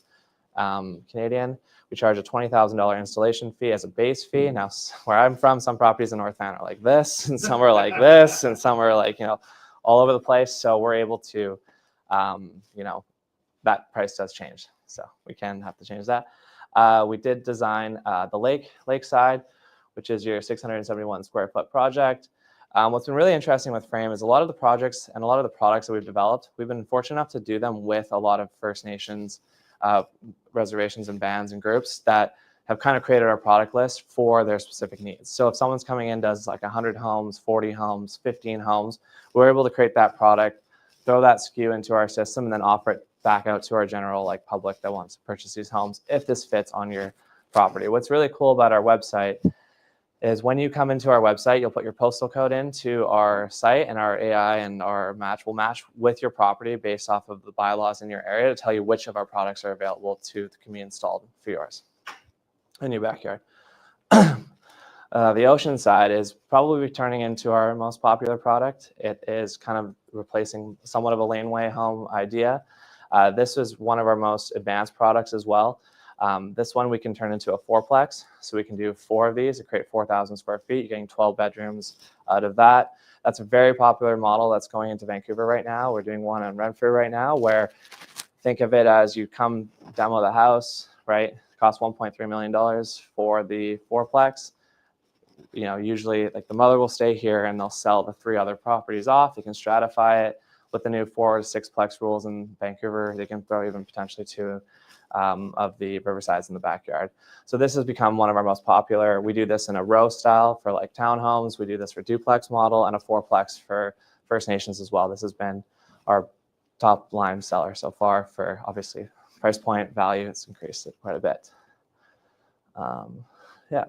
Canadian. We charge a $20,000 installation fee as a base fee. Now, where I'm from, some properties in North Van are like this, and some are like this, and some are like, all over the place. So we're able to, that price does change. So we can have to change that. We did design the lakeside, which is your 671 square foot project. What's been really interesting with Frame is a lot of the projects and a lot of the products that we've developed, we've been fortunate enough to do them with a lot of First Nations reservations and bands and groups that have kind of created our product list for their specific needs. So if someone's coming in, does like 100 homes, 40 homes, 15 homes, we're able to create that product, throw that SKU into our system, and then offer it back out to our general like public that wants to purchase these homes if this fits on your property. What's really cool about our website is when you come into our website, you'll put your postal code into our site, and our AI and our match will match with your property based off of the bylaws in your area to tell you which of our products are available to can be installed for yours in your backyard. The ocean side is probably turning into our most popular product. It is kind of replacing somewhat of a laneway home idea. This is one of our most advanced products as well. This one we can turn into a fourplex. So we can do 4 of these to create 4,000 square feet. You're getting 12 bedrooms out of that. That's a very popular model that's going into Vancouver right now. We're doing one in Renfrew right now, where think of it as you come demo the house, right? It costs $1.3 million for the fourplex. You know, usually like the mother will stay here and they'll sell the 3 other properties off. They can stratify it with the new 4 to 6plex rules in Vancouver. They can throw even potentially 2 of the riversides in the backyard. So this has become one of our most popular. We do this in a row style for like townhomes. We do this for duplex model and a fourplex for First Nations as well. This has been our top line seller so far for obviously price point value. It's increased it quite a bit. Yeah,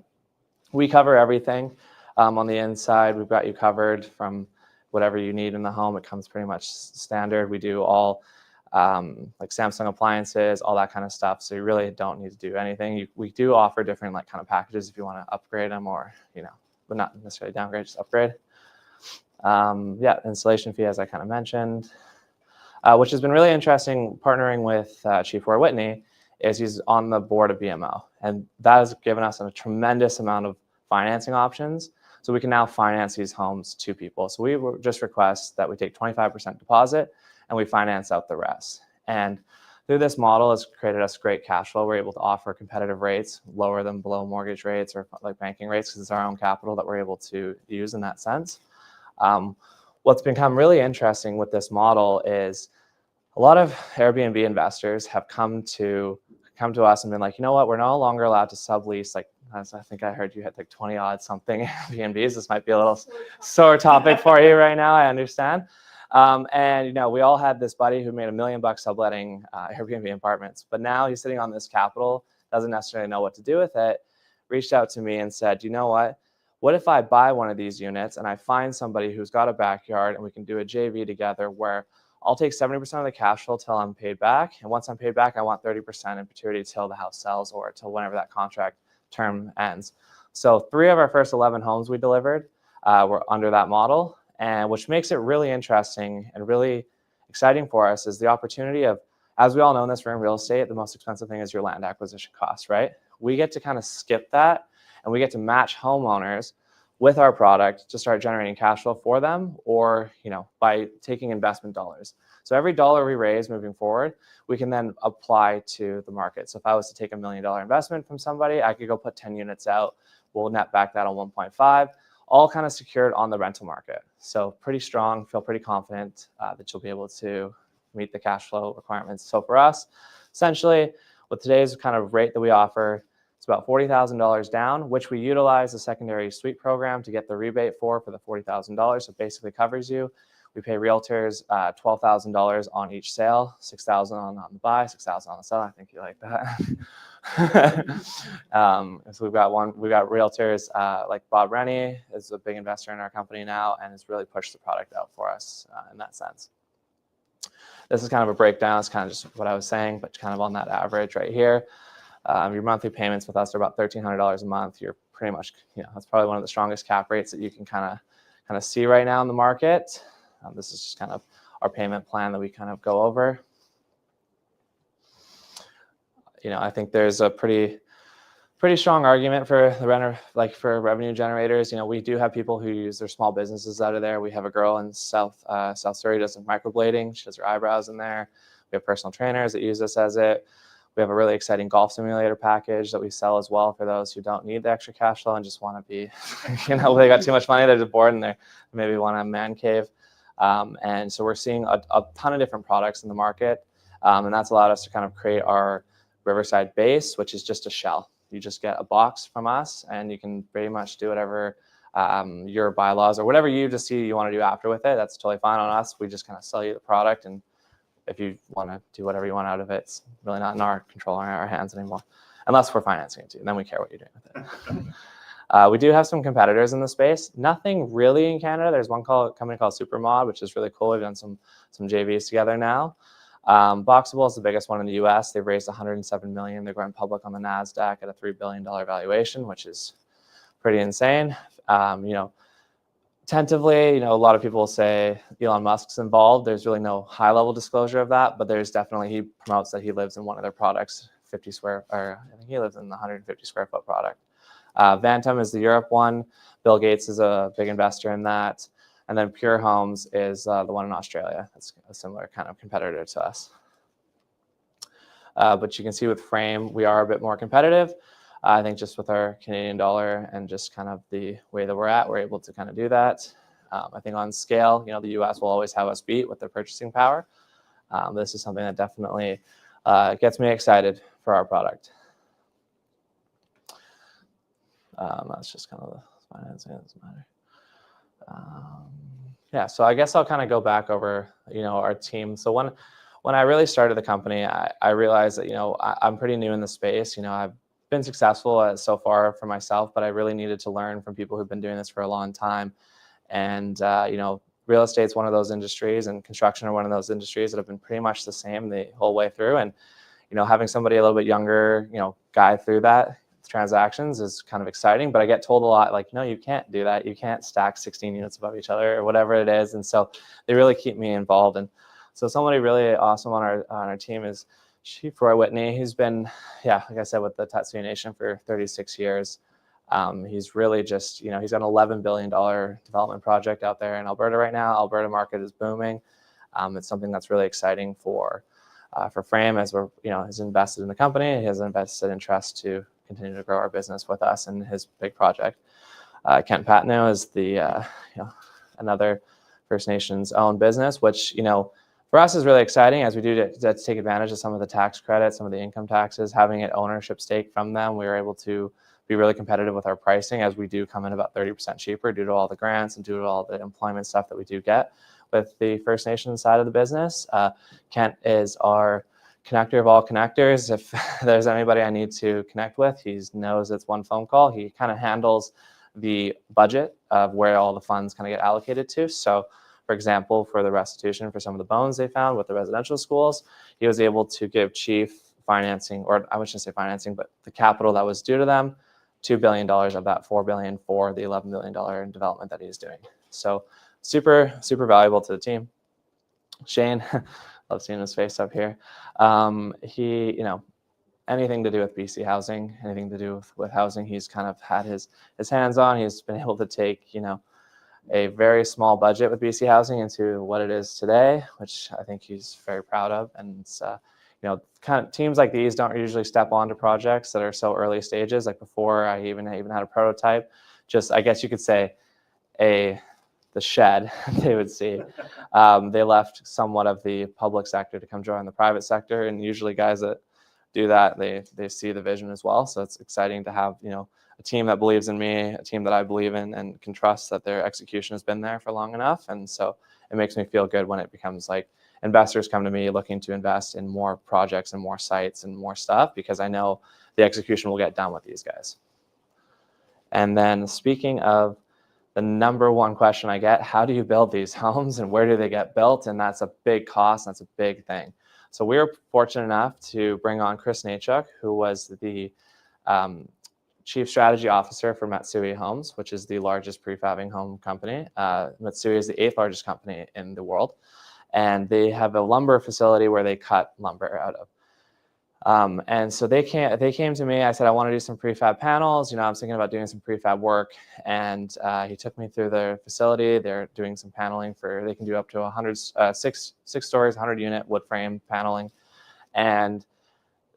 we cover everything on the inside. We've got you covered from whatever you need in the home. It comes pretty much standard. We do all like Samsung appliances, all that kind of stuff. So you really don't need to do anything. We do offer different like kind of packages if you want to upgrade them, or, you know, but not necessarily downgrade, just upgrade. Yeah, installation fee, as I kind of mentioned, which has been really interesting partnering with Chief Roy Whitney, is he's on the board of BMO. And that has given us a tremendous amount of financing options. So we can now finance these homes to people. So we just request that we take 25% deposit and we finance out the rest. And through this model, it's created us great cash flow. We're able to offer competitive rates, lower than below mortgage rates or like banking rates, because it's our own capital that we're able to use in that sense. What's become really interesting with this model is a lot of Airbnb investors have come to us and been like, you know what, we're no longer allowed to sublease, like, as I think I heard you had like 20 odd something Airbnbs. This might be a little sore topic for you right now, I understand. And, you know, we all had this buddy who made $1 million subletting Airbnb apartments, but now he's sitting on this capital, doesn't necessarily know what to do with it, reached out to me and said, you know what if I buy one of these units and I find somebody who's got a backyard and we can do a JV together where I'll take 70% of the cash flow till I'm paid back. And once I'm paid back, I want 30% in perpetuity till the house sells or till whenever that contract term ends. So 3 of our first 11 homes we delivered were under that model. And which makes it really interesting and really exciting for us is the opportunity of, as we all know in this room, real estate, the most expensive thing is your land acquisition costs, right? We get to kind of skip that and we get to match homeowners with our product to start generating cash flow for them, or, you know, by taking investment dollars. So every dollar we raise moving forward, we can then apply to the market. So if I was to take $1 million investment from somebody, I could go put 10 units out. We'll net back that on 1.5, all kind of secured on the rental market. So pretty strong, feel pretty confident that you'll be able to meet the cash flow requirements. So for us, essentially, with today's kind of rate that we offer, it's about $40,000 down, which we utilize the secondary suite program to get the rebate for the $40,000. So it basically covers you. We pay realtors $12,000 on each sale, $6,000 on the buy, $6,000 on the sell. I think you like that. So we've got realtors like Bob Rennie is a big investor in our company now and has really pushed the product out for us in that sense. This is kind of a breakdown. It's kind of just what I was saying, but kind of on that average right here. Your monthly payments with us are about $1,300 a month. You're pretty much, you know, that's probably one of the strongest cap rates that you can kind of see right now in the market. This is just kind of our payment plan that we kind of go over. You know, I think there's a pretty strong argument for the renter, like for revenue generators. You know, we do have people who use their small businesses out of there. We have a girl in South Surrey who does some microblading. She does her eyebrows in there. We have personal trainers that use this as it. We have a really exciting golf simulator package that we sell as well for those who don't need the extra cash flow and just want to be, you know, they got too much money, they're just bored and they maybe want a man cave. And so we're seeing a ton of different products in the market. And that's allowed us to kind of create our Riverside base, which is just a shell. You just get a box from us, and you can pretty much do whatever your bylaws or whatever you just see you want to do after with it. That's totally fine on us. We just kind of sell you the product, and if you want to do whatever you want out of it, it's really not in our control or in our hands anymore, unless we're financing it too. Then we care what you're doing with it. We do have some competitors in the space. Nothing really in Canada. There's one company called Supermod, which is really cool. We've done some JVs together now. Boxable is the biggest one in the US. They've raised $107 million. They're going public on the NASDAQ at a $3 billion valuation, which is pretty insane. Tentatively, a lot of people say Elon Musk's involved. There's really no high level disclosure of that, but there's definitely, he promotes that he lives in one of their products, I think he lives in the 150 square foot product. Vantum is the Europe one. Bill Gates is a big investor in that. And then Pure Homes is the one in Australia. That's a similar kind of competitor to us. But you can see with Frame, we are a bit more competitive. I think just with our Canadian dollar and just kind of the way that we're able to kind of do that. I think on scale, the US will always have us beat with their purchasing power. This is something that definitely gets me excited for our product. That's just kind of the financing, it doesn't matter. Yeah, so I guess I'll kind of go back over, our team. So when I really started the company, I realized that, I'm pretty new in the space. I've been successful so far for myself, but I really needed to learn from people who've been doing this for a long time. And, real estate's one of those industries, and construction are one of those industries that have been pretty much the same the whole way through. And, having somebody a little bit younger, guide through that transactions is kind of exciting, but I get told a lot, like, no, you can't do that. You can't stack 16 units above each other or whatever it is. And so they really keep me involved. And so somebody really awesome on our team is Chief Roy Whitney. He's been, like I said, with the Tatsuya Nation for 36 years. He's really just, he's got an $11 billion development project out there in Alberta right now. Alberta market is booming. It's something that's really exciting for Frame, as we're, has invested in the company. He has invested interest to continue to grow our business with us and his big project. Kent Patno is the, another First Nations owned business, which, for us is really exciting as we do to take advantage of some of the tax credits, some of the income taxes, having an ownership stake from them. We were able to be really competitive with our pricing, as we do come in about 30% cheaper due to all the grants and due to all the employment stuff that we do get with the First Nations side of the business. Kent is our connector of all connectors. If there's anybody I need to connect with, he knows it's one phone call. He kind of handles the budget of where all the funds kind of get allocated to. So, for example, for the restitution for some of the bones they found with the residential schools, he was able to give Chief financing, or I shouldn't say financing, but the capital that was due to them, $2 billion of that $4 billion for the $11 billion in development that he's doing. So super, super valuable to the team. Shane, love seeing his face up here. He, anything to do with BC housing, anything to do with housing, he's kind of had his hands on. He's been able to take, a very small budget with BC housing into what it is today, which I think he's very proud of. And it's, kind of teams like these don't usually step onto projects that are so early stages. Like before I even had a prototype, just, I guess you could say, the shed they would see. They left somewhat of the public sector to come join the private sector, and usually guys that do that, they see the vision as well. So it's exciting to have a team that believes in me, a team that I believe in and can trust that their execution has been there for long enough. And so it makes me feel good when it becomes like investors come to me looking to invest in more projects and more sites and more stuff, because I know the execution will get done with these guys. And then speaking of the number one question I get, how do you build these homes and where do they get built? And that's a big cost. That's a big thing. So we were fortunate enough to bring on Chris Nachuk, who was the Chief Strategy Officer for Matsui Homes, which is the largest prefabbing home company. Matsui is the 8th largest company in the world. And they have a lumber facility where they cut lumber out of. And so they came to me. I said, I want to do some prefab panels. I was thinking about doing some prefab work. And he took me through their facility. They're doing some paneling they can do up to 6 stories, 100 unit wood frame paneling. And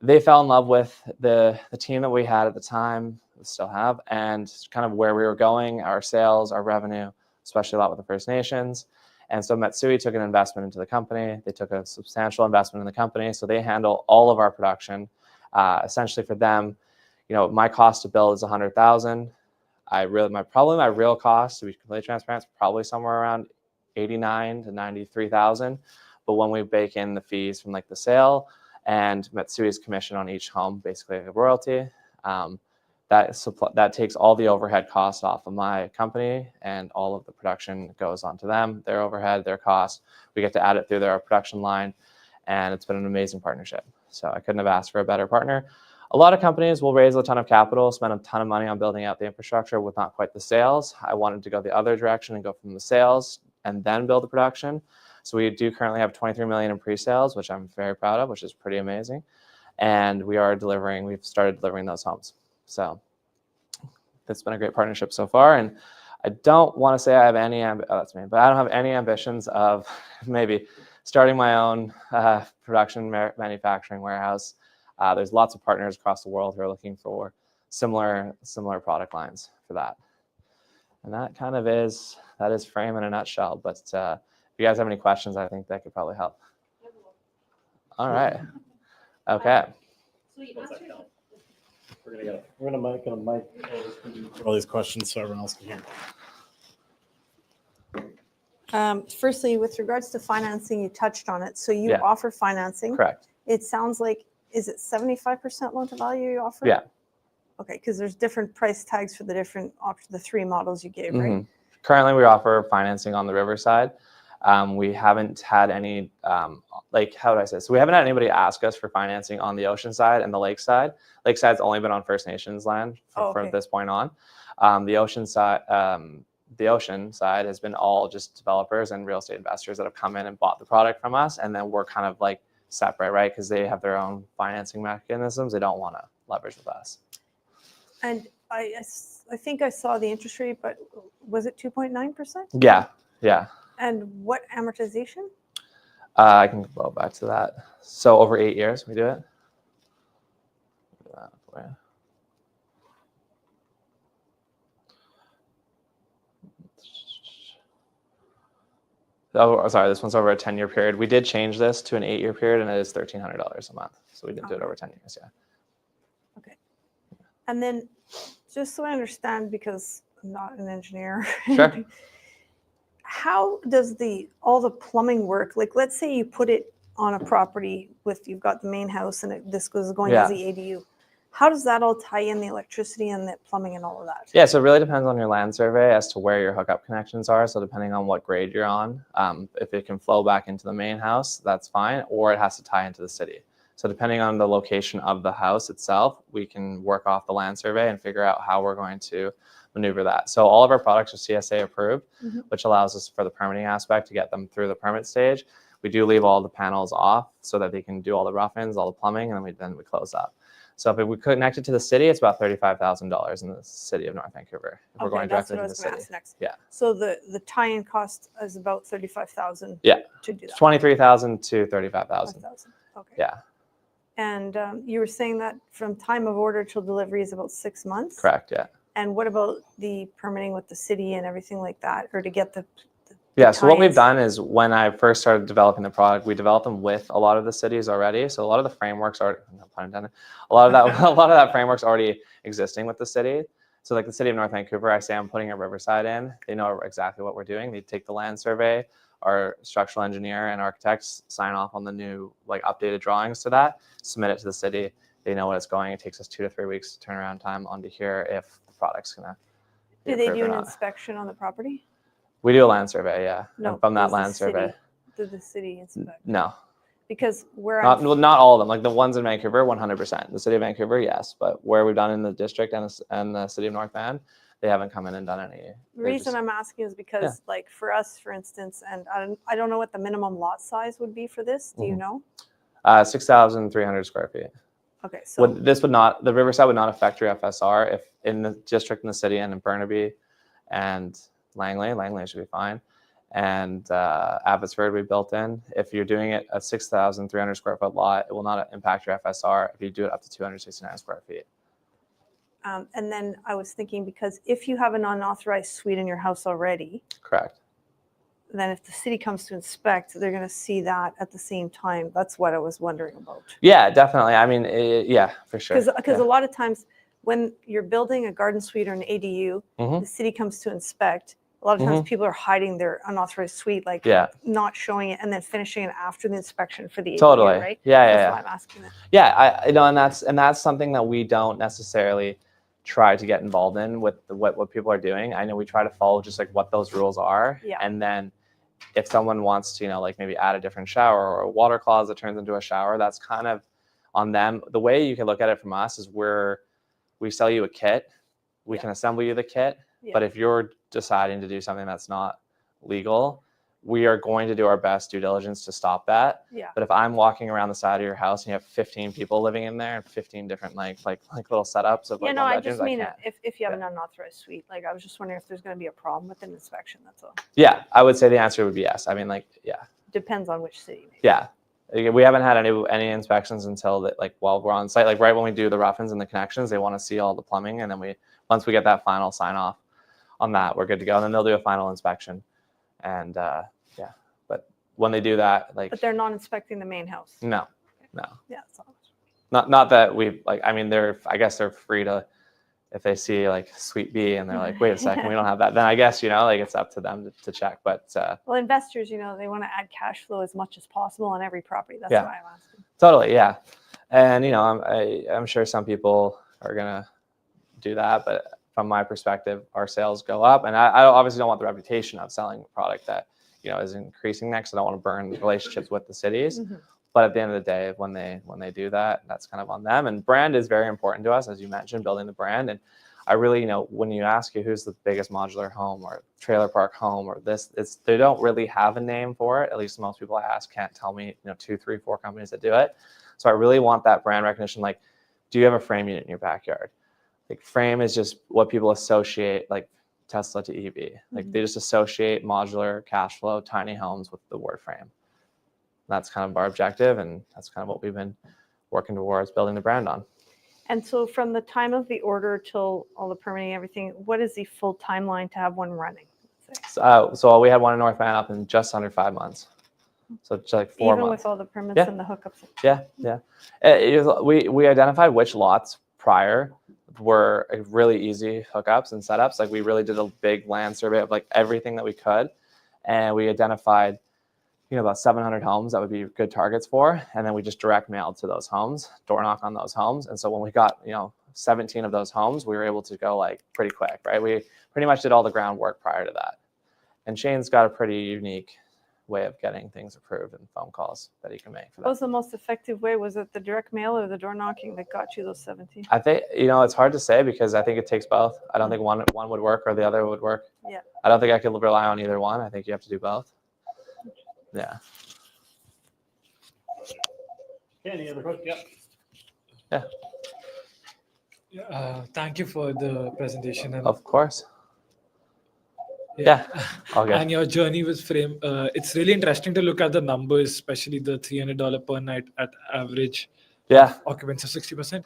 they fell in love with the team that we had at the time, we still have, and kind of where we were going, our sales, our revenue, especially a lot with the First Nations. And so Matsui took an investment into the company. They took a substantial investment in the company. So they handle all of our production. Essentially for them, my cost to build is 100,000. My real cost, to be completely transparent, is probably somewhere around 89 to 93,000. But when we bake in the fees from like the sale and Matsui's commission on each home, basically a royalty, that takes all the overhead costs off of my company, and all of the production goes onto them, their overhead, their costs. We get to add it through their production line, and it's been an amazing partnership. So I couldn't have asked for a better partner. A lot of companies will raise a ton of capital, spend a ton of money on building out the infrastructure with not quite the sales. I wanted to go the other direction and go from the sales and then build the production. So we do currently have 23 million in pre-sales, which I'm very proud of, which is pretty amazing. And we've started delivering those homes. So it's been a great partnership so far. And I don't want to say I have any, that's me, but I don't have any ambitions of maybe starting my own production manufacturing warehouse. There's lots of partners across the world who are looking for similar product lines for that. And that is Frame in a nutshell. But if you guys have any questions, I think that could probably help. All right. Okay. We're gonna mic all these questions so everyone else can hear. Firstly, with regards to financing, you touched on it. So you Yeah. offer financing. Correct. It sounds like, is it 75% loan to value you offer? Yeah. Okay, because there's different price tags for the different the three models you gave, right? Mm-hmm. Currently, we offer financing on the Riverside. We haven't had any, how would I say? So we haven't had anybody ask us for financing on the ocean side and the lake side. Lakeside's only been on First Nations land from this point on. The ocean side has been all just developers and real estate investors that have come in and bought the product from us, and then we're kind of like separate, right? Because they have their own financing mechanisms. They don't want to leverage with us. And I think I saw the interest rate, but was it 2.9%? Yeah. And what amortization? I can go back to that. So over 8 years, we do it. Oh, sorry, this one's over a 10-year period. We did change this to an 8-year period, and it is $1,300 a month. So we did do it over 10 years, yeah. Okay. And then just so I understand, because I'm not an engineer. Sure. How does all the plumbing work? Like, let's say you put it on a property you've got the main house and this goes going as the ADU. How does that all tie in, the electricity and the plumbing and all of that? Yeah, so it really depends on your land survey as to where your hookup connections are. So depending on what grade you're on, if it can flow back into the main house, that's fine, or it has to tie into the city. So depending on the location of the house itself, we can work off the land survey and figure out how we're going to maneuver that. So all of our products are CSA approved, which allows us for the permitting aspect to get them through the permit stage. We do leave all the panels off so that they can do all the rough-ins, all the plumbing, and then we close up. So if we connect it to the city, it's about $35,000 in the city of North Vancouver. If we're going directly to the city. Next. Yeah. So the tie-in cost is about $35,000. Yeah. To do that. $23,000 to $35,000. Okay. Yeah. And you were saying that from time of order till delivery is about 6 months. Correct. Yeah. And what about the permitting with the city and everything like that, or to get the so what we've done is when I first started developing the product, we developed them with a lot of the cities already. So a lot of the frameworks are, no pun intended, a lot of that framework's already existing with the city. So like the city of North Vancouver, I say I'm putting a Riverside in. They know exactly what we're doing. They take the land survey, our structural engineer and architects sign off on the new updated drawings to that, submit it to the city. They know what it's going. It takes us 2 to 3 weeks turnaround time onto here if the product's gonna. Do they do an inspection on the property? We do a land survey, yeah. No. And from that land survey. Did the city inspect? No. Because not all of them. Like the ones in Vancouver, 100%. The city of Vancouver, yes, but where we've done in the district and the city of North Van, they haven't come in and done any. The reason I'm asking is because, like for us, for instance, and I don't know what the minimum lot size would be for this. Do you know? 6,300 square feet. Okay, so the Riverside would not affect your FSR if in the district, in the city, and in Burnaby, and Langley should be fine. And Abbotsford we built in. If you're doing it at 6,300 square foot lot, it will not impact your FSR if you do it up to 269 square feet. And then I was thinking, because if you have an unauthorized suite in your house already, correct, then if the city comes to inspect, they're going to see that at the same time. That's what I was wondering about. Yeah, definitely. I mean, yeah, for sure. Because a lot of times when you're building a garden suite or an ADU, Mhm. the city comes to inspect. A lot of times people are hiding their unauthorized suite, like Yeah. not showing it and then finishing it after the inspection for the ADU, Totally. right? Yeah, yeah, That's yeah. why I'm asking that. Yeah, I know, and that's something that we don't necessarily try to get involved in with what people are doing. I know we try to follow just like what those rules are, Yeah. and then if someone wants to, like maybe add a different shower or a water closet turns into a shower, that's kind of on them. The way you can look at it from us is we sell you a kit, we can assemble you the kit, but if you're deciding to do something that's not legal, we are going to do our best due diligence to stop that. Yeah. But if I'm walking around the side of your house and you have 15 people living in there and 15 different like little setups of like No, one I bedrooms, just mean can't. if you have an unauthorized suite. Like I was just wondering if there's going to be a problem with an inspection. That's all. Yeah, I would say the answer would be yes. I mean, like, yeah. Depends on which city. Maybe. Yeah. We haven't had any inspections until that, like while we're on site, like right when we do the rough-ins and the connections, they want to see all the plumbing, and then once we get that final sign off on that, we're good to go. And then they'll do a final inspection, and yeah. But when they do that, like, But they're not inspecting the main house. no. Yeah. That's all. Not that we like. I mean, I guess they're free to, if they see like Suite B and they're like, wait a second, we don't have that. Then I guess like it's up to them to check. But Well, investors, they want to add cash flow as much as possible on every property. That's Yeah. why I'm asking. totally, yeah. And I'm sure some people are gonna do that, but from my perspective, our sales go up, and I obviously don't want the reputation of selling a product that is increasing next. I don't want to burn relationships with the cities. Mm-hmm. But at the end of the day, when they do that, that's kind of on them. And brand is very important to us, as you mentioned, building the brand. And I really, when you ask who's the biggest modular home or trailer park home or they don't really have a name for it. At least most people I ask can't tell me, 2, 3, 4 companies that do it. So I really want that brand recognition. Like, do you have a frame unit in your backyard? Like, frame is just what people associate, like Tesla to EV. Like, they just associate modular, cash flow, tiny homes with the word frame. That's kind of our objective, and that's kind of what we've been working towards building the brand on. And so from the time of the order till all the permitting, everything, what is the full timeline to have one running? So we had one in North Van up in just under 5 months. So it's like 4 Even months. with all the permits Yeah. and the hookups? Yeah. We identified which lots prior were really easy hookups and setups. Like, we really did a big land survey of like everything that we could, and we identified about 700 homes that would be good targets for, and then we just direct mailed to those homes, door knock on those homes. And so when we got 17 of those homes, we were able to go like pretty quick, right? We pretty much did all the groundwork prior to that. And Shane's got a pretty unique way of getting things approved and phone calls that he can make for What that. was the most effective way? Was it the direct mail or the door knocking that got you those 17? I think it's hard to say, because I think it takes both. I don't think one would work or the other would work. Yeah. I don't think I could rely on either one. I think you have to do both. Yeah. Any other questions? Yeah. Thank you for the presentation. And Of course. Yeah. All good. And your journey with Frame. It's really interesting to look at the numbers, especially the $300 per night at average Yeah. occupancy of 60%.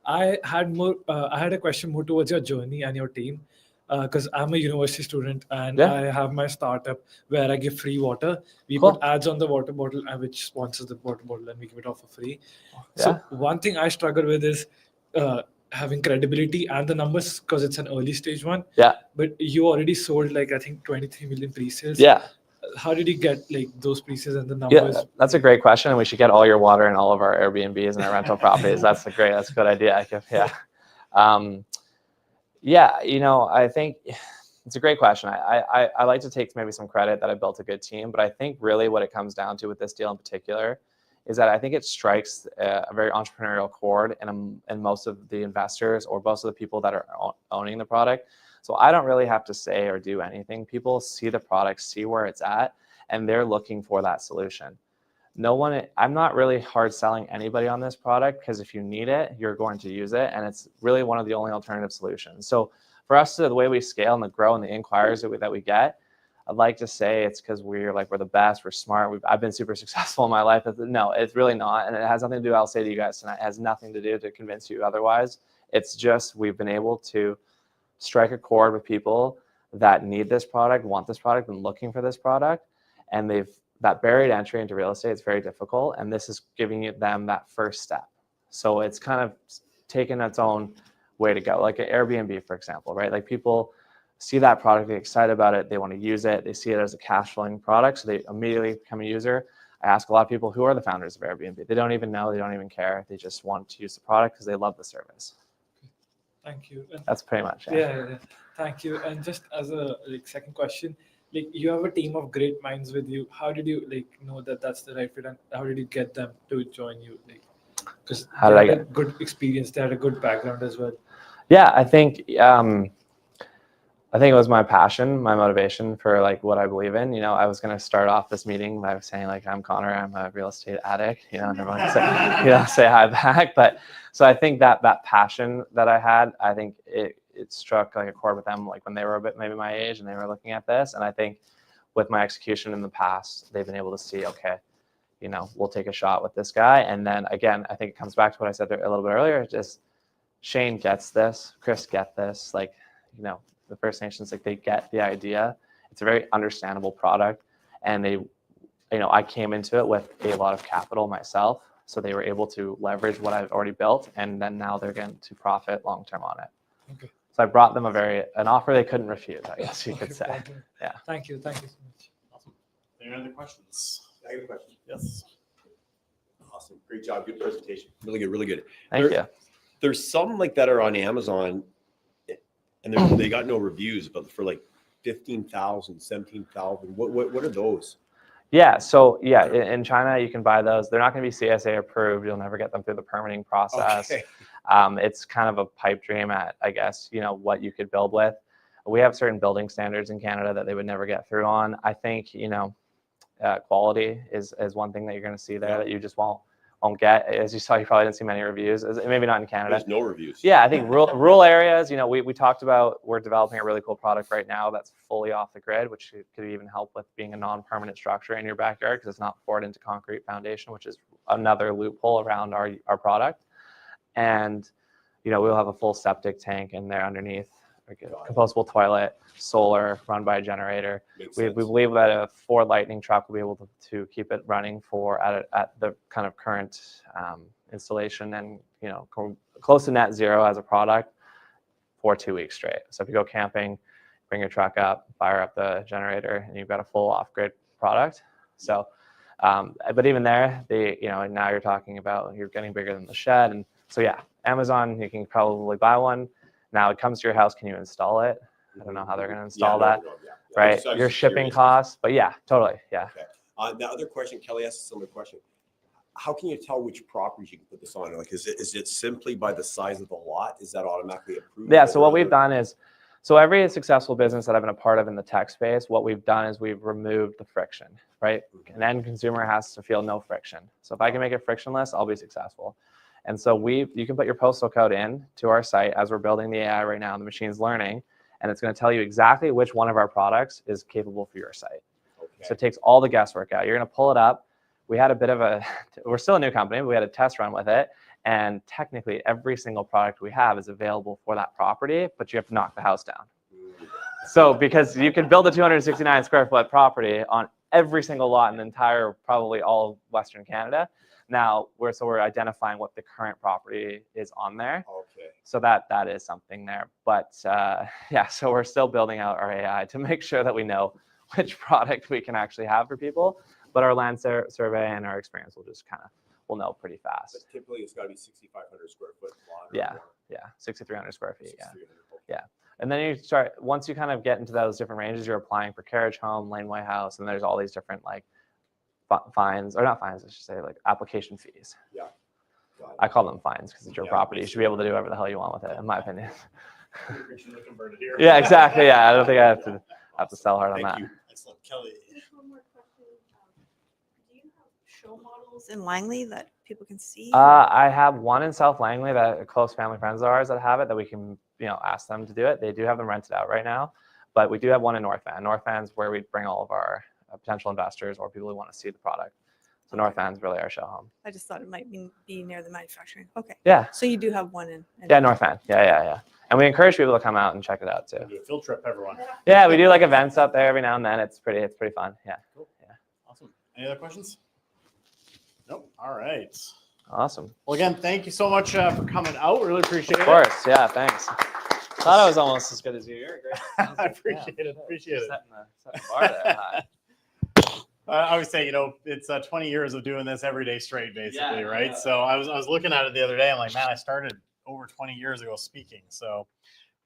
I had a question more towards your journey and your team, because I'm a university student and Yeah. I have my startup where I give free water. We Cool. put ads on the water bottle, which sponsors the water bottle, and we give it off for free. Yeah. So one thing I struggle with is having credibility and the numbers, because it's an early stage one. Yeah. But you already sold I think 23 million pre-sales. Yeah. How did you get those pre-sales and the numbers? Yeah, that's a great question, and we should get all your water in all of our Airbnbs and our rental properties. That's a good idea. Yeah. I think it's a great question. I like to take maybe some credit that I built a good team, but I think really what it comes down to with this deal in particular is that I think it strikes a very entrepreneurial chord in most of the investors or most of the people that are owning the product. So I don't really have to say or do anything. People see the product, see where it's at, and they're looking for that solution. I'm not really hard selling anybody on this product, because if you need it, you're going to use it. And it's really one of the only alternative solutions. So for us, the way we scale and the grow and the inquiries that we get, I'd like to say it's because we're the best, we're smart. I've been super successful in my life. No, it's really not. And it has nothing to do, I'll say to you guys tonight, it has nothing to do to convince you otherwise. It's just, we've been able to strike a chord with people that need this product, want this product, and looking for this product. And that barrier to entry into real estate is very difficult. And this is giving them that first step. So it's kind of taken its own way to go. Like an Airbnb, for example, right? Like people see that product, they're excited about it, they want to use it, they see it as a cash flowing product, so they immediately become a user. I ask a lot of people, who are the founders of Airbnb? They don't even know, they don't even care. They just want to use the product because they love the service. Thank you. And That's pretty much it. yeah. Thank you. And just as a second question, like you have a team of great minds with you. How did you know that that's the right fit, and how did you get them to join you? Like, because they had a good experience, they had a good background as well. Yeah, I think it was my passion, my motivation for like what I believe in. I was going to start off this meeting by saying like, I'm Connor, I'm a real estate addict, and everyone say hi back. But so I think that passion that I had, I think it struck like a chord with them, like when they were a bit maybe my age and they were looking at this. And I think with my execution in the past, they've been able to see, okay, we'll take a shot with this guy. And then again, I think it comes back to what I said a little bit earlier, just Shane gets this, Chris get this, like, the First Nations, like they get the idea. It's a very understandable product. And they, I came into it with a lot of capital myself. So they were able to leverage what I've already built. And then now they're getting to profit long-term on it. Okay. So I brought them an offer they couldn't refuse, I guess you could say. Perfect. Yeah. Thank you so much. Awesome. Any other questions? I have a question. Yes. Awesome. Great job. Good presentation. Really good. Really good. Thank you. There's some like that are on Amazon and they got no reviews, but for like 15,000, 17,000. What are those? Yeah. So yeah, in China, you can buy those. They're not going to be CSA approved. You'll never get them through the permitting process. Okay. It's kind of a pipe dream at, I guess, what you could build with. We have certain building standards in Canada that they would never get through on. I think, quality is one thing that you're going to see there that you just won't get. As you saw, you probably didn't see many reviews. Maybe not in Canada. There's no reviews. Yeah, I think rural areas, we talked about, we're developing a really cool product right now that's fully off the grid, which could even help with being a non-permanent structure in your backyard because it's not poured into concrete foundation, which is another loophole around our product. And, we'll have a full septic tank in there underneath, compostable toilet, solar, run by a generator. We believe that a Ford Lightning truck will be able to keep it running at the kind of current installation and, close to net zero as a product for 2 weeks straight. So if you go camping, bring your truck up, fire up the generator, and you've got a full off-grid product. So, but even there, now you're talking about, you're getting bigger than the shed. And so yeah, Amazon, you can probably buy one. Now it comes to your house, can you install it? I don't know how they're going to install that, right? Your shipping costs, but yeah, totally, yeah. Okay. The other question, Kelly asked a similar question. How can you tell which properties you can put this on? Like, is it simply by the size of the lot? Is that automatically approved? Yeah, so what we've done is, so every successful business that I've been a part of in the tech space, what we've done is we've removed the friction, right? An end consumer has to feel no friction. So if I can make it frictionless, I'll be successful. And so you can put your postal code in to our site as we're building the AI right now, the machine's learning, and it's going to tell you exactly which one of our products is capable for your site. Okay. So it takes all the guesswork out. You're going to pull it up. We had a bit of we're still a new company, but we had a test run with it. And technically every single product we have is available for that property, but you have to knock the house down. So because you can build a 269 square foot property on every single lot in the entire, probably all of Western Canada. Now we're identifying what the current property is on there. Okay. So that is something there. But yeah, so we're still building out our AI to make sure that we know which product we can actually have for people. But our land survey and our experience will just we'll know pretty fast. But typically it's got to be 6,500 square foot lot. Yeah, yeah, 6,300 square feet. Yeah, yeah. And then once you kind of get into those different ranges, you're applying for carriage home, laneway house, and there's all these different like fines, or not fines, I should say, like application fees. Yeah. I call them fines because it's your property. You should be able to do whatever the hell you want with it, in my opinion. Yeah, exactly. Yeah, I don't think I have to sell hard on that. Excellent, Kelly. Just one more question. Do you have show models in Langley that people can see? I have one in South Langley that close family friends of ours that have it, that we can ask them to do it. They do have them rented out right now, but we do have one in North Van. North Van's where we bring all of our potential investors or people who want to see the product. So North Van's really our show home. I just thought it might be near the manufacturing. Okay. Yeah. So you do have one in. Yeah, North Van. Yeah. And we encourage people to come out and check it out too. Do a field trip, everyone. Yeah, we do like events up there every now and then. It's pretty fun. Yeah. Cool. Yeah. Awesome. Any other questions? Nope. All right. Awesome. Well, again, thank you so much for coming out. Really appreciate Of it. course. Yeah. Thanks. Thought I was almost as good as you. You're great. I appreciate it. Appreciate it. Setting the bar there high. I always say, it's 20 years of doing this every day straight, basically, right? Yeah. So I was looking at it the other day. I'm like, man, I started over 20 years ago speaking. So,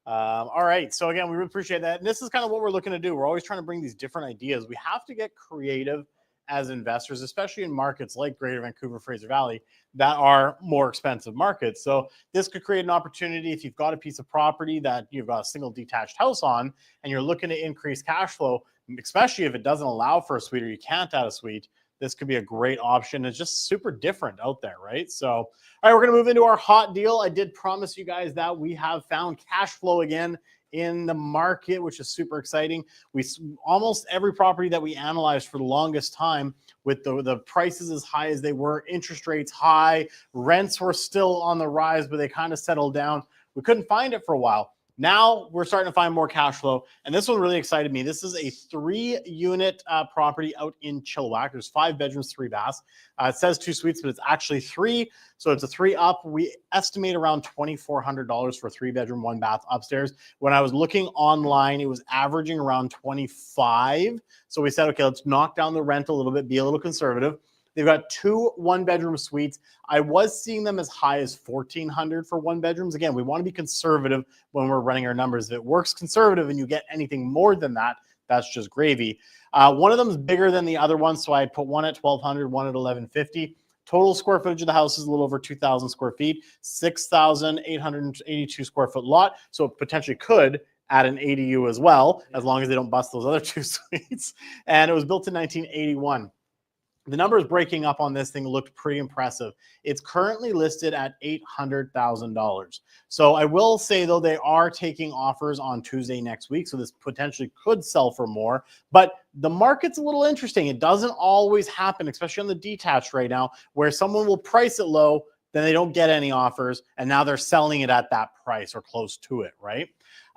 all right. So again, we really appreciate that. And this is kind of what we're looking to do. We're always trying to bring these different ideas. We have to get creative as investors, especially in markets like Greater Vancouver, Fraser Valley, that are more expensive markets. So this could create an opportunity if you've got a piece of property that you've got a single detached house on and you're looking to increase cash flow, especially if it doesn't allow for a suite or you can't add a suite. This could be a great option. It's just super different out there, right? So, all right, we're going to move into our hot deal. I did promise you guys that we have found cash flow again in the market, which is super exciting. We almost every property that we analyzed for the longest time with the prices as high as they were, interest rates high, rents were still on the rise, but they kind of settled down. We couldn't find it for a while. Now we're starting to find more cash flow. And this one really excited me. This is a 3-unit property out in Chilliwack. There's 5 bedrooms, 3 baths. It says 2 suites, but it's actually 3. So it's a 3-up. We estimate around $2,400 for a 3-bedroom, 1-bath upstairs. When I was looking online, it was averaging around 25. So we said, okay, let's knock down the rent a little bit, be a little conservative. They've got 2 1-bedroom suites. I was seeing them as high as $1,400 for 1-bedrooms. Again, we want to be conservative when we're running our numbers. If it works conservative and you get anything more than that, that's just gravy. One of them is bigger than the other one, so I put one at $1,200, one at $1,150. Total square footage of the house is a little over 2,000 square feet, 6,882 square foot lot. So it potentially could add an ADU as well, as long as they don't bust those other 2 suites. And it was built in 1981. The numbers breaking up on this thing looked pretty impressive. It's currently listed at $800,000. So I will say, though, they are taking offers on Tuesday next week. So this potentially could sell for more. But the market's a little interesting. It doesn't always happen, especially on the detached right now, where someone will price it low, then they don't get any offers, and now they're selling it at that price or close to it, right?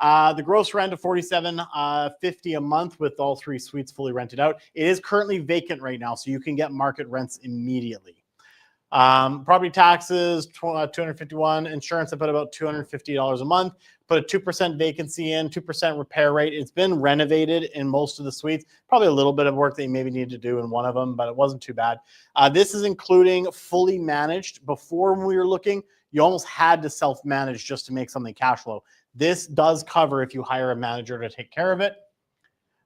The gross rent of $47.50 a month with all 3 suites fully rented out. It is currently vacant right now, so you can get market rents immediately. Property taxes, $251. Insurance, I put about $250 a month. Put a 2% vacancy in, 2% repair rate. It's been renovated in most of the suites. Probably a little bit of work that you maybe need to do in one of them, but it wasn't too bad. This is including fully managed. Before, when we were looking, you almost had to self-manage just to make something cash flow. This does cover if you hire a manager to take care of it.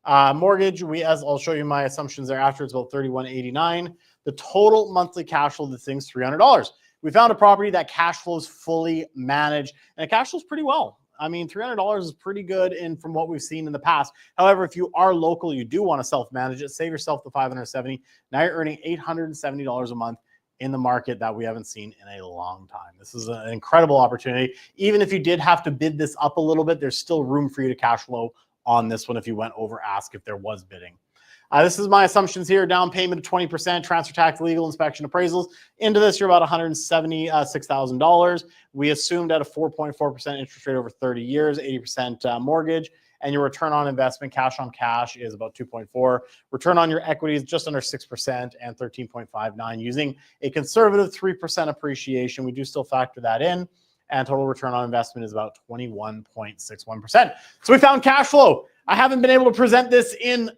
Mortgage, as I'll show you my assumptions there after, it's about $31.89. The total monthly cash flow of this thing's $300. We found a property that cash flows fully managed, and it cash flows pretty well. I mean, $300 is pretty good from what we've seen in the past. However, if you are local, you do want to self-manage it, save yourself the $570. Now you're earning $870 a month in the market that we haven't seen in a long time. This is an incredible opportunity. Even if you did have to bid this up a little bit, there's still room for you to cash flow on this one if you went over ask if there was bidding. This is my assumptions here. Down payment of 20%, transfer tax, legal inspection, appraisals. Into this, you're about $176,000. We assumed at a 4.4% interest rate over 30 years, 80% mortgage. And your return on investment, cash on cash, is about 2.4. Return on your equity is just under 6% and 13.59 using a conservative 3% appreciation. We do still factor that in. And total return on investment is about 21.61%. So we found cash flow. I haven't been able to present this in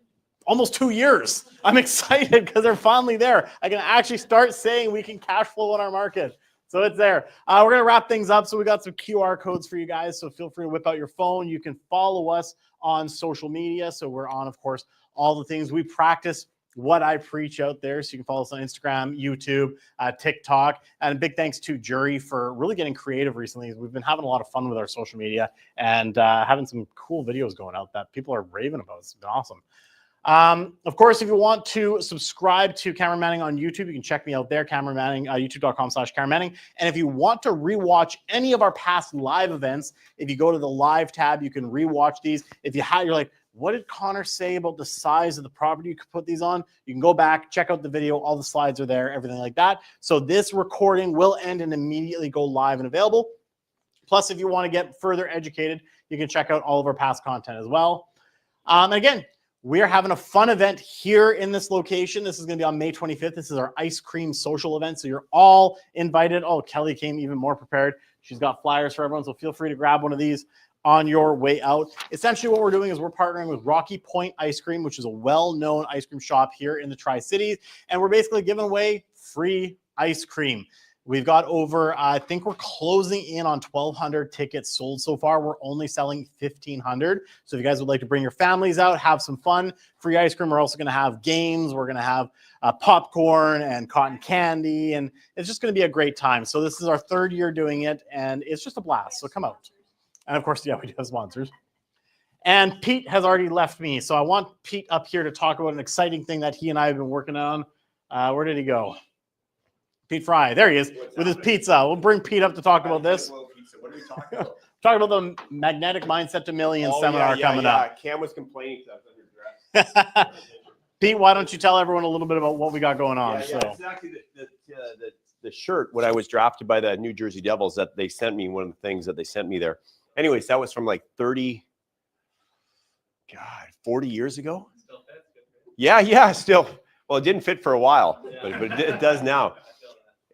almost 2 years. I'm excited because they're finally there. I can actually start saying we can cash flow on our market. So it's there. We're going to wrap things up. So we got some QR codes for you guys. So feel free to whip out your phone. You can follow us on social media. So we're on, of course, all the things we practice what I preach out there. So you can follow us on Instagram, YouTube, TikTok. And a big thanks to Jury for really getting creative recently. We've been having a lot of fun with our social media and having some cool videos going out that people are raving about. It's been awesome. Of course, if you want to subscribe to Cameron Manning on YouTube, you can check me out there, Cameron Manning, youtube.com/Cameron Manning. And if you want to rewatch any of our past live events, if you go to the live tab, you can rewatch these. If you're like, what did Conor say about the size of the property you could put these on? You can go back, check out the video. All the slides are there, everything like that. So this recording will end and immediately go live and available. Plus, if you want to get further educated, you can check out all of our past content as well. Again, We are having a fun event here in this location. This is going to be on May 25th. This is our ice cream social event. So you're all invited. Oh, Kelly came even more prepared. She's got flyers for everyone. So feel free to grab one of these on your way out. Essentially what we're doing is we're partnering with Rocky Point Ice Cream, which is a well-known ice cream shop here in the Tri-Cities. And we're basically giving away free ice cream. We've got over, I think we're closing in on 1,200 tickets sold so far. We're only selling 1,500. So if you guys would like to bring your families out, have some fun, free ice cream. We're also going to have games. We're going to have popcorn and cotton candy, and it's just going to be a great time. So this is our 3rd year doing it, and it's just a blast. So come out. And of course, yeah, we do have sponsors. And Pete has already left me. So I want Pete up here to talk about an exciting thing that he and I have been working on. Where did he go? Pete Fry, there he is with his pizza. We'll bring Pete up to talk about this. What are we talking about? Talking about the Magnetic Mindset to Millions seminar coming up. Cam was complaining because I was underdressed. Pete, why don't you tell everyone a little bit about what we got going on? Exactly. The shirt, when I was drafted by the New Jersey Devils, that they sent me, one of the things that they sent me there. Anyways, that was from like 40 years ago. Still fits, good. Yeah, still. Well, it didn't fit for a while, but it does now.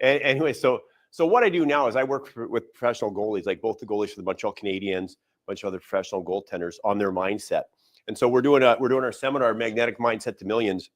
Anyway, so what I do now is I work with professional goalies, like both the goalies for the Montreal Canadiens, a bunch of other professional goaltenders, on their mindset. And so we're doing our seminar, Magnetic Mindset to Millions,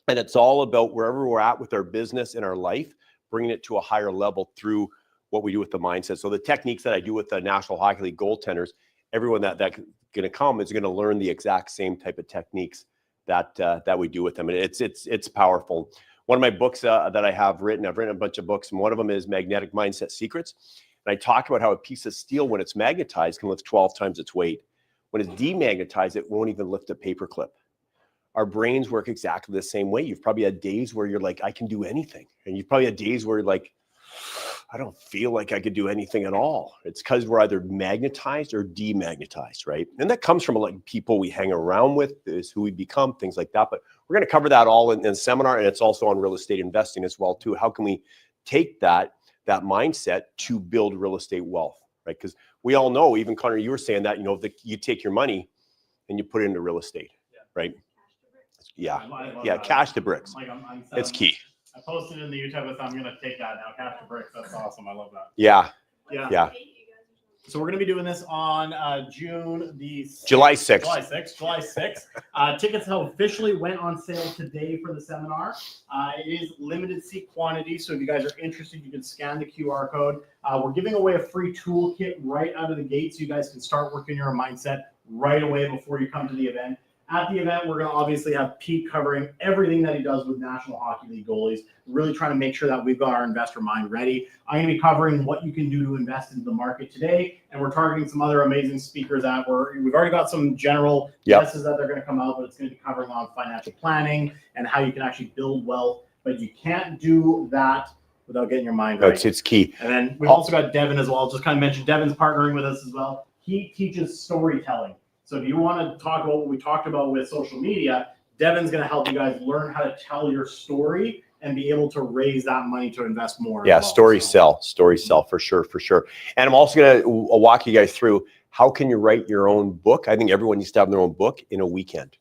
and it's all about wherever we're at with our business and our life, bringing it to a higher level through what we do with the mindset. So the techniques that I do with the National Hockey League goaltenders, everyone that's going to come is going to learn the exact same type of techniques that we do with them. And it's powerful. One of my books that I have written, I've written a bunch of books, and one of them is Magnetic Mindset Secrets. And I talk about how a piece of steel, when it's magnetized, can lift 12 times its weight. When it's demagnetized, it won't even lift a paperclip. Our brains work exactly the same way. You've probably had days where you're like, I can do anything. And you've probably had days where you're like, I don't feel like I could do anything at all. It's because we're either magnetized or demagnetized, right? And that comes from like people we hang around with, is who we become, things like that. But we're going to cover that all in the seminar, and it's also on real estate investing as well too. How can we take that mindset to build real estate wealth, right? Because we all know, even Conor, you were saying that, you take your money and you put it into real estate, right? Yeah, cash to bricks. It's key. I posted in the YouTube, so I'm going to take that now. Cash to bricks. That's awesome. I love that. Yeah. So we're going to be doing this on July 6th. July 6th. Tickets have officially went on sale today for the seminar. It is limited seat quantity, so if you guys are interested, you can scan the QR code. We're giving away a free toolkit right out of the gate, so you guys can start working your mindset right away before you come to the event. At the event, we're going to obviously have Pete covering everything that he does with National Hockey League goalies, really trying to make sure that we've got our investor mind ready. I'm going to be covering what you can do to invest into the market today, and we're targeting some other amazing speakers that we've already got some general guesses that they're going to come out, but it's going to be covering on financial planning and how you can actually build wealth, but you can't do that without getting your mind right. It's key. And then we've also got Devin as well. Just kind of mentioned, Devin's partnering with us as well. He teaches storytelling. So if you want to talk about what we talked about with social media, Devin's going to help you guys learn how to tell your story and be able to raise that money to invest more. Yeah, story sell for sure. And I'm also going to walk you guys through how can you write your own book. I think everyone needs to have their own book in a weekend,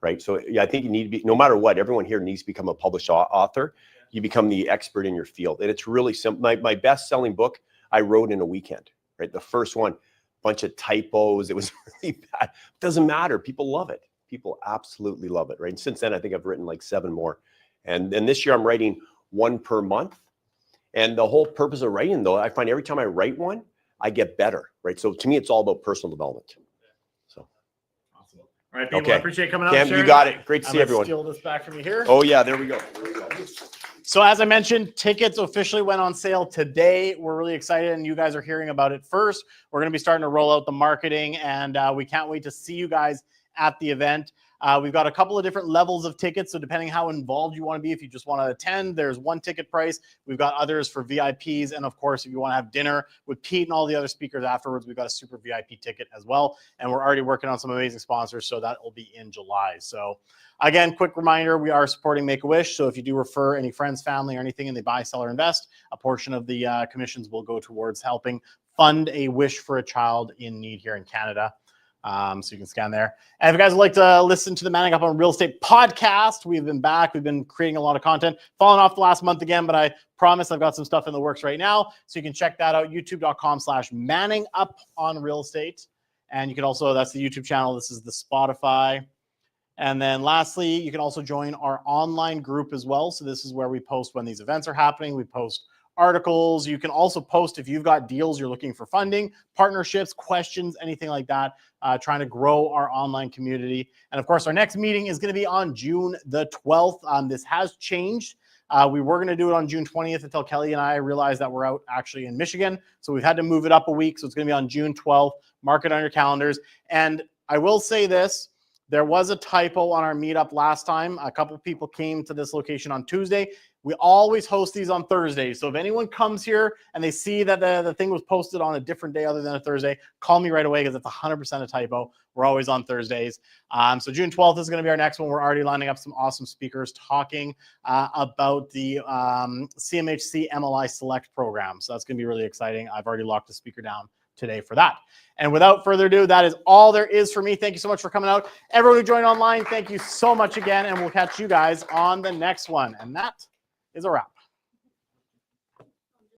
right? So yeah, I think you need to be, no matter what, everyone here needs to become a published author. You become the expert in your field. And it's really simple. My best-selling book, I wrote in a weekend, right? The first one, bunch of typos. It was really bad. It doesn't matter. People love it. People absolutely love it, right? And since then, I think I've written like 7 more. And this year I'm writing 1 per month. And the whole purpose of writing, though, I find every time I write one, I get better, right? So to me, it's all about personal development. So. Awesome. All right, people, I appreciate coming out. Cam, you got it. Great to see everyone. Steal this back from you here. Oh yeah, there we go. So as I mentioned, tickets officially went on sale today. We're really excited, and you guys are hearing about it first. We're going to be starting to roll out the marketing, and we can't wait to see you guys at the event. We've got a couple of different levels of tickets, so depending how involved you want to be, if you just want to attend, there's one ticket price. We've got others for VIPs, and of course, if you want to have dinner with Pete and all the other speakers afterwards, we've got a super VIP ticket as well, and we're already working on some amazing sponsors, so that will be in July. So again, quick reminder, we are supporting Make-A-Wish, so if you do refer any friends, family, or anything, and they buy, sell, or invest, a portion of the commissions will go towards helping fund a wish for a child in need here in Canada. So you can scan there. And if you guys would like to listen to the Manning Up on Real Estate podcast, we've been back. We've been creating a lot of content. Falling off the last month again, but I promise I've got some stuff in the works right now. So you can check that out, youtube.com/Manning Up on Real Estate. And you can also, that's the YouTube channel. This is the Spotify. And then lastly, you can also join our online group as well. So this is where we post when these events are happening. We post articles. You can also post if you've got deals you're looking for funding, partnerships, questions, anything like that, trying to grow our online community. And of course, our next meeting is going to be on June the 12th. This has changed. We were going to do it on June 20th until Kelly and I realized that we're out actually in Michigan. So we've had to move it up a week. So it's going to be on June 12th. Mark it on your calendars. And I will say this. There was a typo on our meetup last time. A couple people came to this location on Tuesday. We always host these on Thursdays. So if anyone comes here and they see that the thing was posted on a different day other than a Thursday, call me right away because it's 100% a typo. We're always on Thursdays. So June 12th is going to be our next one. We're already lining up some awesome speakers talking about the CMHC MLI Select program. So that's going to be really exciting. I've already locked a speaker down today for that. And without further ado, that is all there is for me. Thank you so much for coming out. Everyone who joined online, thank you so much again. And we'll catch you guys on the next one. And that is a wrap.